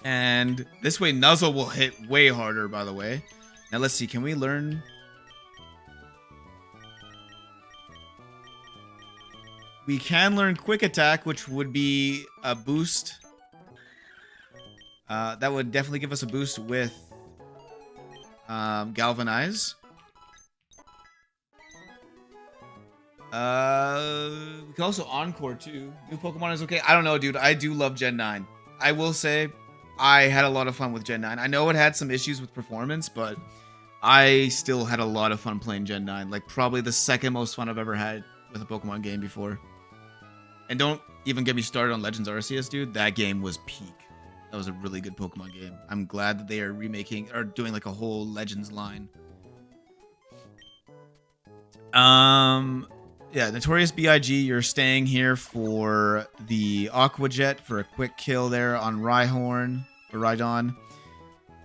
Speaker 2: And this way, Nuzzle will hit way harder, by the way. Now, let's see. Can we learn... We can learn Quick Attack, which would be a boost. That would definitely give us a boost with Galvanize. We can also Encore, too. New Pokemon is okay. I don't know, dude. I do love Gen 9. I will say, I had a lot of fun with Gen 9. I know it had some issues with performance, but I still had a lot of fun playing Gen 9. Like, probably the second most fun I've ever had with a Pokemon game before. And don't even get me started on Legends Arceus, dude. That game was peak. That was a really good Pokemon game. I'm glad that they are remaking or doing like a whole Legends line. Yeah, Notorious B.I.G., you're staying here for the Aqua Jet for a quick kill there on Rhyhorn, or Rhydon.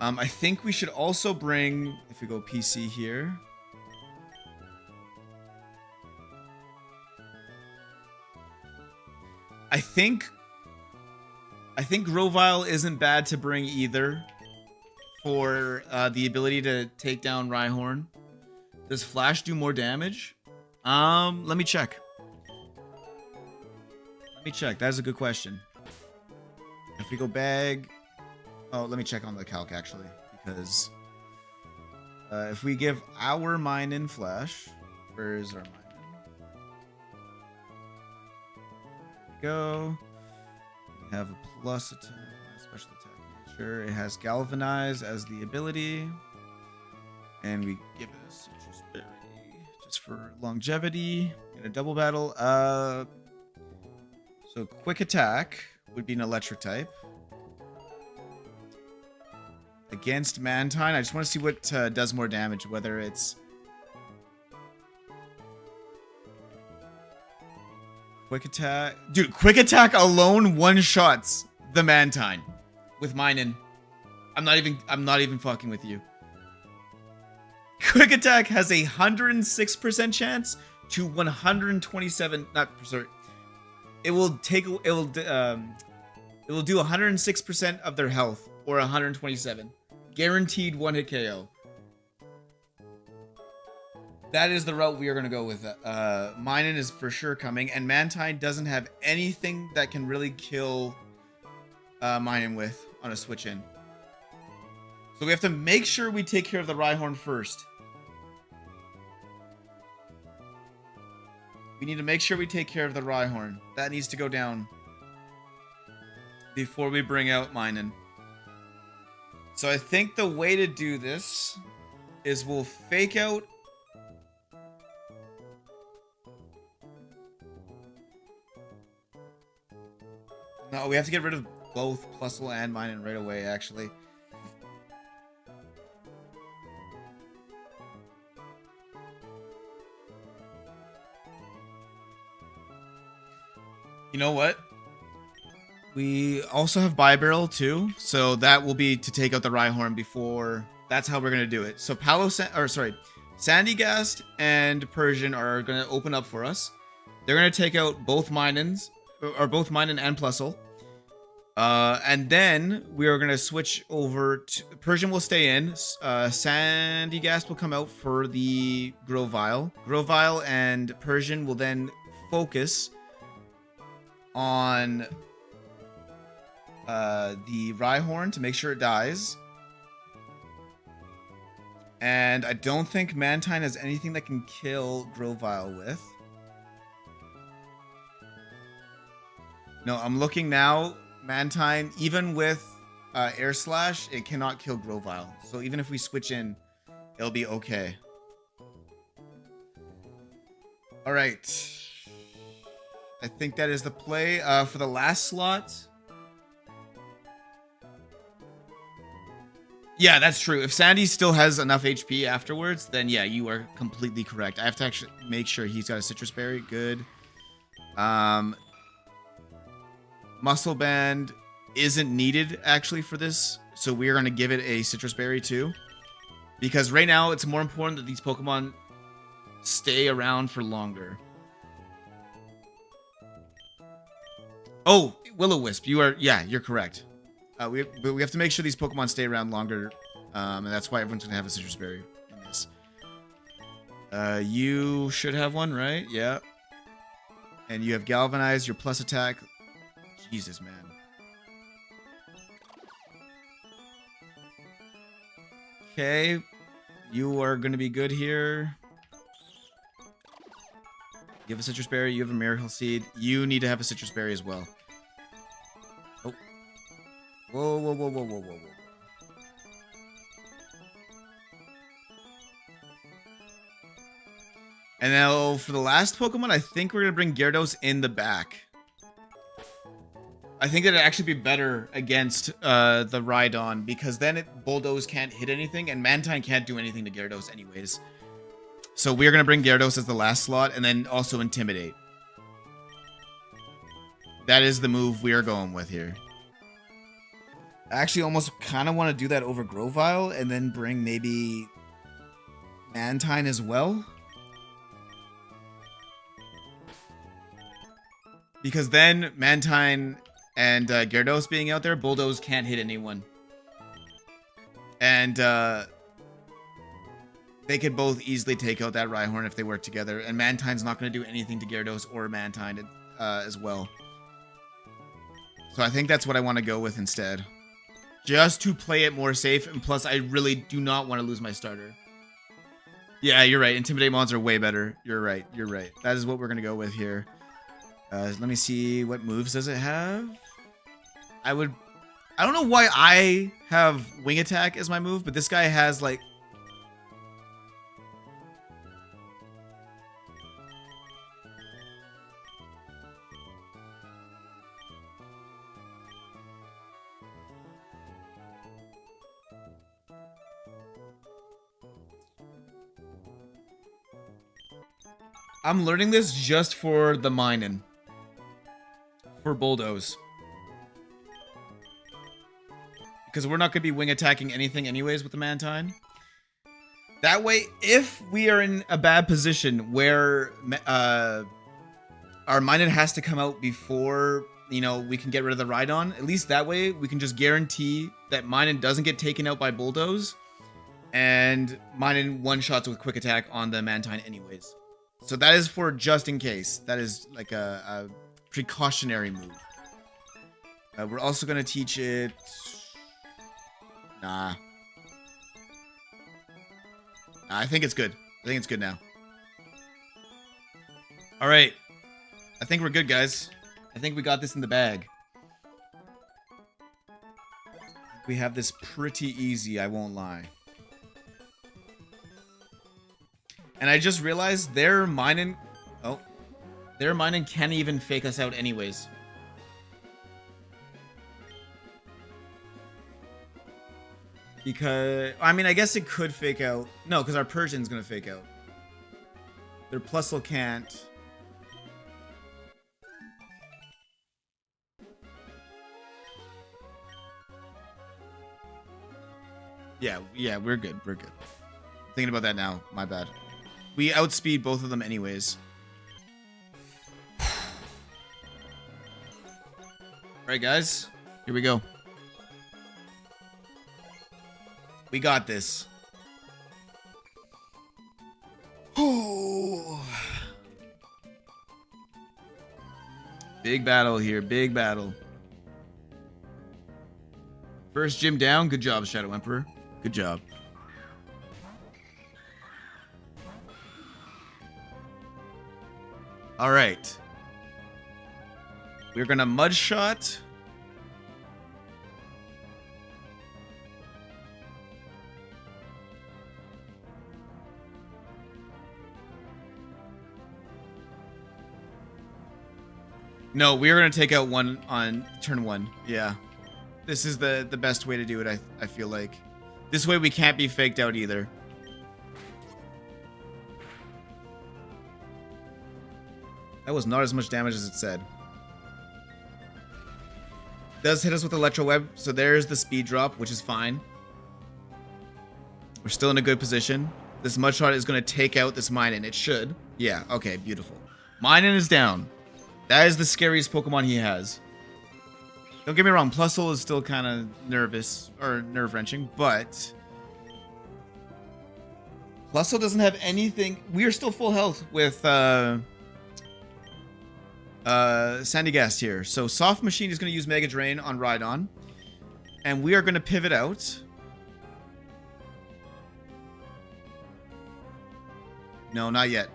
Speaker 2: I think we should also bring, if we go PC here. I think Grovyle isn't bad to bring either for the ability to take down Rhyhorn. Does Flash do more damage? Let me check. That is a good question. If we go bag... Oh, let me check on the calc, actually. Because if we give our mine in Flash... Where is our mine in? There we go. We have a plus attack, special attack nature. It has Galvanize as the ability. And we give it a Citrus Berry just for longevity in a double battle. So quick attack would be an electric type. Against Mantine, I just want to see what does more damage, whether it's quick attack. Dude, quick attack alone one-shots the Mantine with Minin. I'm not even fucking with you. Quick attack has a 106% chance to 127. It will do 106% of their health, or 127. Guaranteed one-hit KO. That is the route we are going to go with. Minin is for sure coming, and Mantine doesn't have anything that can really kill Minin with on a switch in. So we have to make sure we take care of the Rhyhorn first. We need to make sure we take care of the Rhyhorn. That needs to go down before we bring out Minin. So I think the way to do this is we'll fake out. No, we have to get rid of both Plusle and Minin right away, actually. You know what? We also have Bi-Barrel too, so that will be to take out the Rhyhorn before. That's how we're gonna do it. So Sandygast and Persian are gonna open up for us. They're gonna take out both Minins, or both Minin and Plusle. And then we are gonna switch over to Persian will stay in. Sandygast will come out for the Grovyle. Grovyle and Persian will then focus on the Rhyhorn to make sure it dies. And I don't think Mantine has anything that can kill Grovyle with. No, I'm looking now. Mantine, even with Air Slash, it cannot kill Grovyle. So even if we switch in, it'll be okay. All right. I think that is the play for the last slot. Yeah, that's true. If Sandy still has enough HP afterwards, then yeah, you are completely correct. I have to actually make sure he's got a Citrus Berry. Good. Muscle Band isn't needed actually for this, so we're going to give it a Citrus Berry too. Because right now, it's more important that these Pokemon stay around for longer. Oh, Will-O-Wisp, you're correct. But we have to make sure these Pokemon stay around longer, and that's why everyone's gonna have a Citrus Berry in this. You should have one, right? Yeah. And you have Galvanize, your plus attack. Jesus, man. Okay, you are gonna be good here. You have a Citrus Berry, you have a Miracle Seed. You need to have a Citrus Berry as well. Oh. Whoa, whoa, whoa, whoa, whoa, whoa, whoa. And now for the last Pokemon, I think we're going to bring Gyarados in the back. I think that it'd actually be better against the Rhydon, because then Bulldoze can't hit anything, and Mantine can't do anything to Gyarados anyways. So we're going to bring Gyarados as the last slot and then also Intimidate. That is the move we are going with here. I actually almost kind of want to do that over Grovyle and then bring maybe Mantine as well. Because then Mantine and Gyarados being out there, Bulldoze can't hit anyone. And they could both easily take out that Rhyhorn if they work together. And Mantine's not going to do anything to Gyarados or Mantine as well. So I think that's what I want to go with instead. Just to play it more safe. And plus, I really do not want to lose my starter. Yeah, you're right. Intimidate mons are way better. You're right. You're right. That is what we're going to go with here. Let me see. What moves does it have? I don't know why I have Wing Attack as my move, but this guy has like... I'm learning this just for the Minun. For Bulldoze. Because we're not going to be wing attacking anything anyways with the Mantine. That way, if we are in a bad position where our Minun has to come out before, you know, we can get rid of the Rhydon, at least that way we can just guarantee that Minun doesn't get taken out by Bulldoze. And Minun one-shots with Quick Attack on the Mantine anyways. So that is for just in case. That is like a precautionary move. We're also going to teach it... Nah. I think it's good. I think it's good now. Alright. I think we're good, guys. I think we got this in the bag. We have this pretty easy, I won't lie. And I just realized their Minun... Oh. Their Minun can't even fake us out anyways. Because... I mean, I guess it could fake out. No, because our Persian's going to fake out. Their Plusle can't. Yeah, we're good. We're good. Thinking about that now. My bad. We outspeed both of them anyways. Alright, guys. Here we go. We got this. Oh. Big battle here. Big battle. First gym down. Good job, Shadow Emperor. Good job. All right. We're gonna Mud Shot. No, we're gonna take out one on turn 1. Yeah. This is the best way to do it, I feel like. This way we can't be faked out either. That was not as much damage as it said. Does hit us with Electro Web, so there's the speed drop, which is fine. We're still in a good position. This Mudshot is going to take out this Minun. It should. Yeah, okay, beautiful. Minun is down. That is the scariest Pokemon he has. Don't get me wrong, Plusle is still kind of nervous, or nerve-wrenching, but... Plusle doesn't have anything... We are still full health with, Sandygast here. So Soft Machine is going to use Mega Drain on Rhydon. And we are going to pivot out. No, not yet.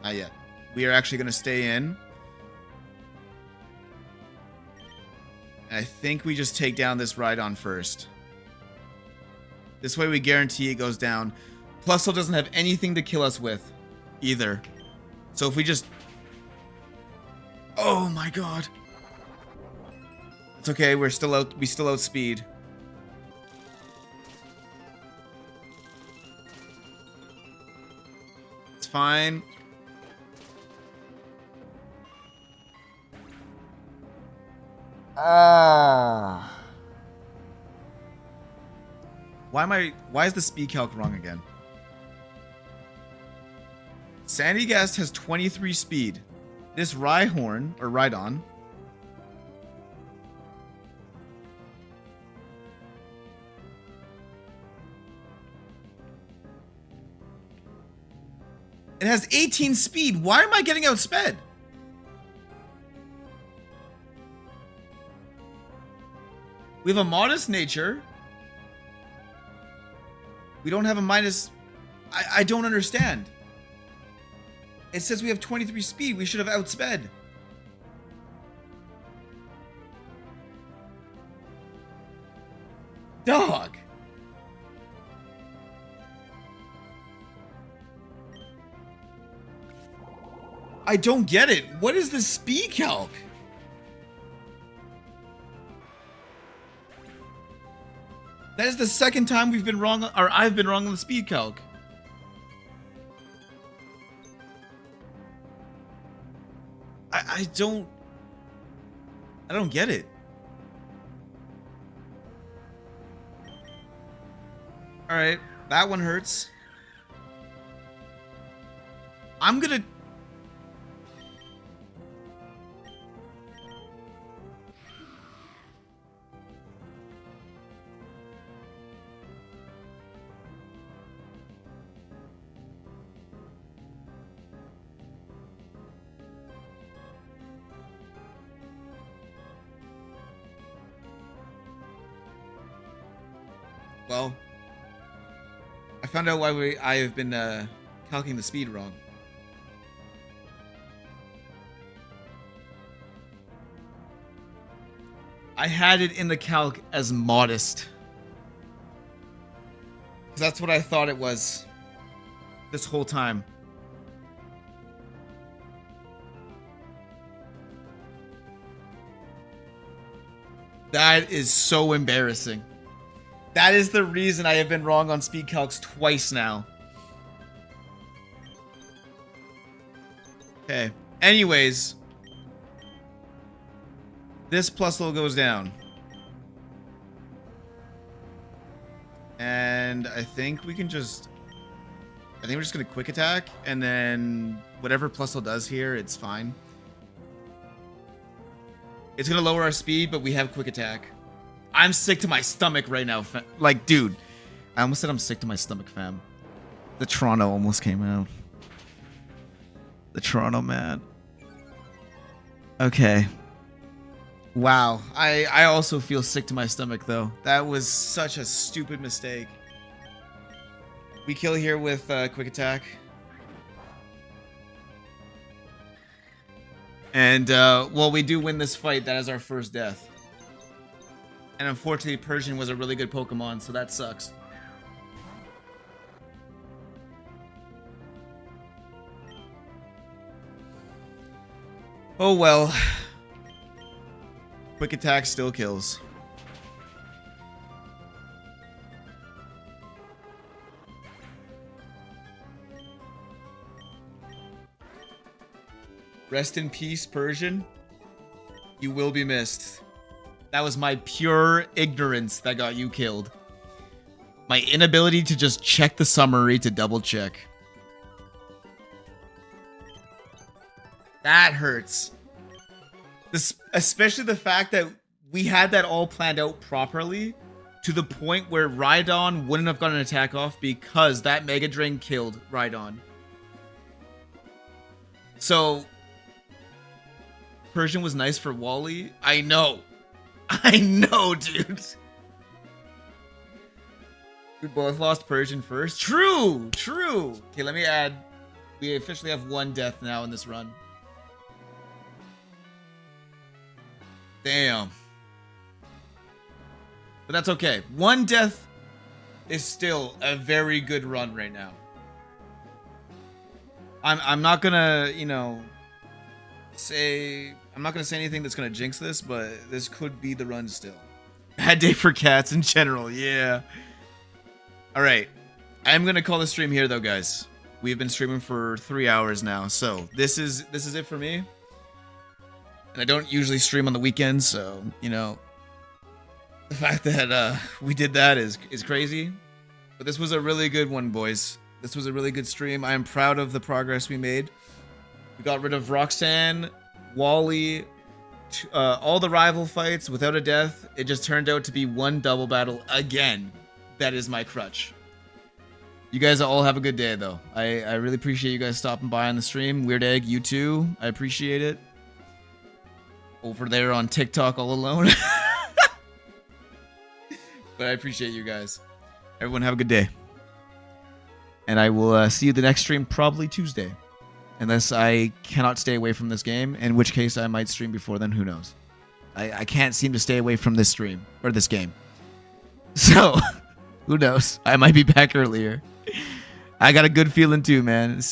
Speaker 2: Not yet. We are actually going to stay in. And I think we just take down this Rhydon first. This way we guarantee it goes down. Plusle doesn't have anything to kill us with either. So if we just... Oh my god. It's okay, we're still out. We still outspeed. It's fine. Why is the speed calc wrong again? Sandygast has 23 speed. This Rhyhorn, or Rhydon, it has 18 speed. Why am I getting outsped? We have a modest nature. We don't have a minus. I don't understand. It says we have 23 speed. We should have outsped. Dog. I don't get it. What is the speed calc? That is the second time we've been wrong, or I've been wrong on the speed calc. I don't get it. All right, that one hurts. I'm gonna. Well, I found out why I have been calculating the speed wrong. I had it in the calc as modest. Because that's what I thought it was this whole time. That is so embarrassing. That is the reason I have been wrong on speed calcs twice now. Okay. Anyways. This plus level goes down. And I think we can just... I think we're just going to quick attack. And then whatever plus level does here, it's fine. It's going to lower our speed, but we have quick attack. I'm sick to my stomach right now, fam. Like, dude. I almost said I'm sick to my stomach, fam. The Toronto almost came out. The Toronto, man. Okay. Wow. I also feel sick to my stomach, though. That was such a stupid mistake. We kill here with quick attack. And, well, we do win this fight. That is our first death. And unfortunately, Persian was a really good Pokemon, so that sucks. Oh well. Quick attack still kills. Rest in peace, Persian. You will be missed. That was my pure ignorance that got you killed. My inability to just check the summary to double check. That hurts. This, especially the fact that we had that all planned out properly to the point where Rhydon wouldn't have gotten an attack off because that Mega Drain killed Rhydon. So, Persian was nice for Wally. I know. I know, dude. We both lost Persian first. True, true. Okay, let me add. We officially have one death now in this run. Damn. But that's okay. One death is still a very good run right now. I'm not gonna, you know, say... I'm not going to say anything that's going to jinx this, but this could be the run still. Bad day for cats in general, yeah. Alright. I'm going to call the stream here, though, guys. We've been streaming for 3 hours now, so this is it for me. And I don't usually stream on the weekends, so you know, the fact that we did that is crazy. But this was a really good one, boys. This was a really good stream. I am proud of the progress we made. We got rid of Roxanne, Wally, all the rival fights without a death. It just turned out to be one double battle again. That is my crutch. You guys all have a good day, though. I really appreciate you guys stopping by on the stream. Weird Egg, you too. I appreciate it. Over there on TikTok all alone. But I appreciate you guys. Everyone have a good day. And I will see you the next stream, probably Tuesday. Unless I cannot stay away from this game, in which case I might stream before then, who knows. I can't seem to stay away from this stream, or this game. So, who knows? I might be back earlier. I got a good feeling too, man. See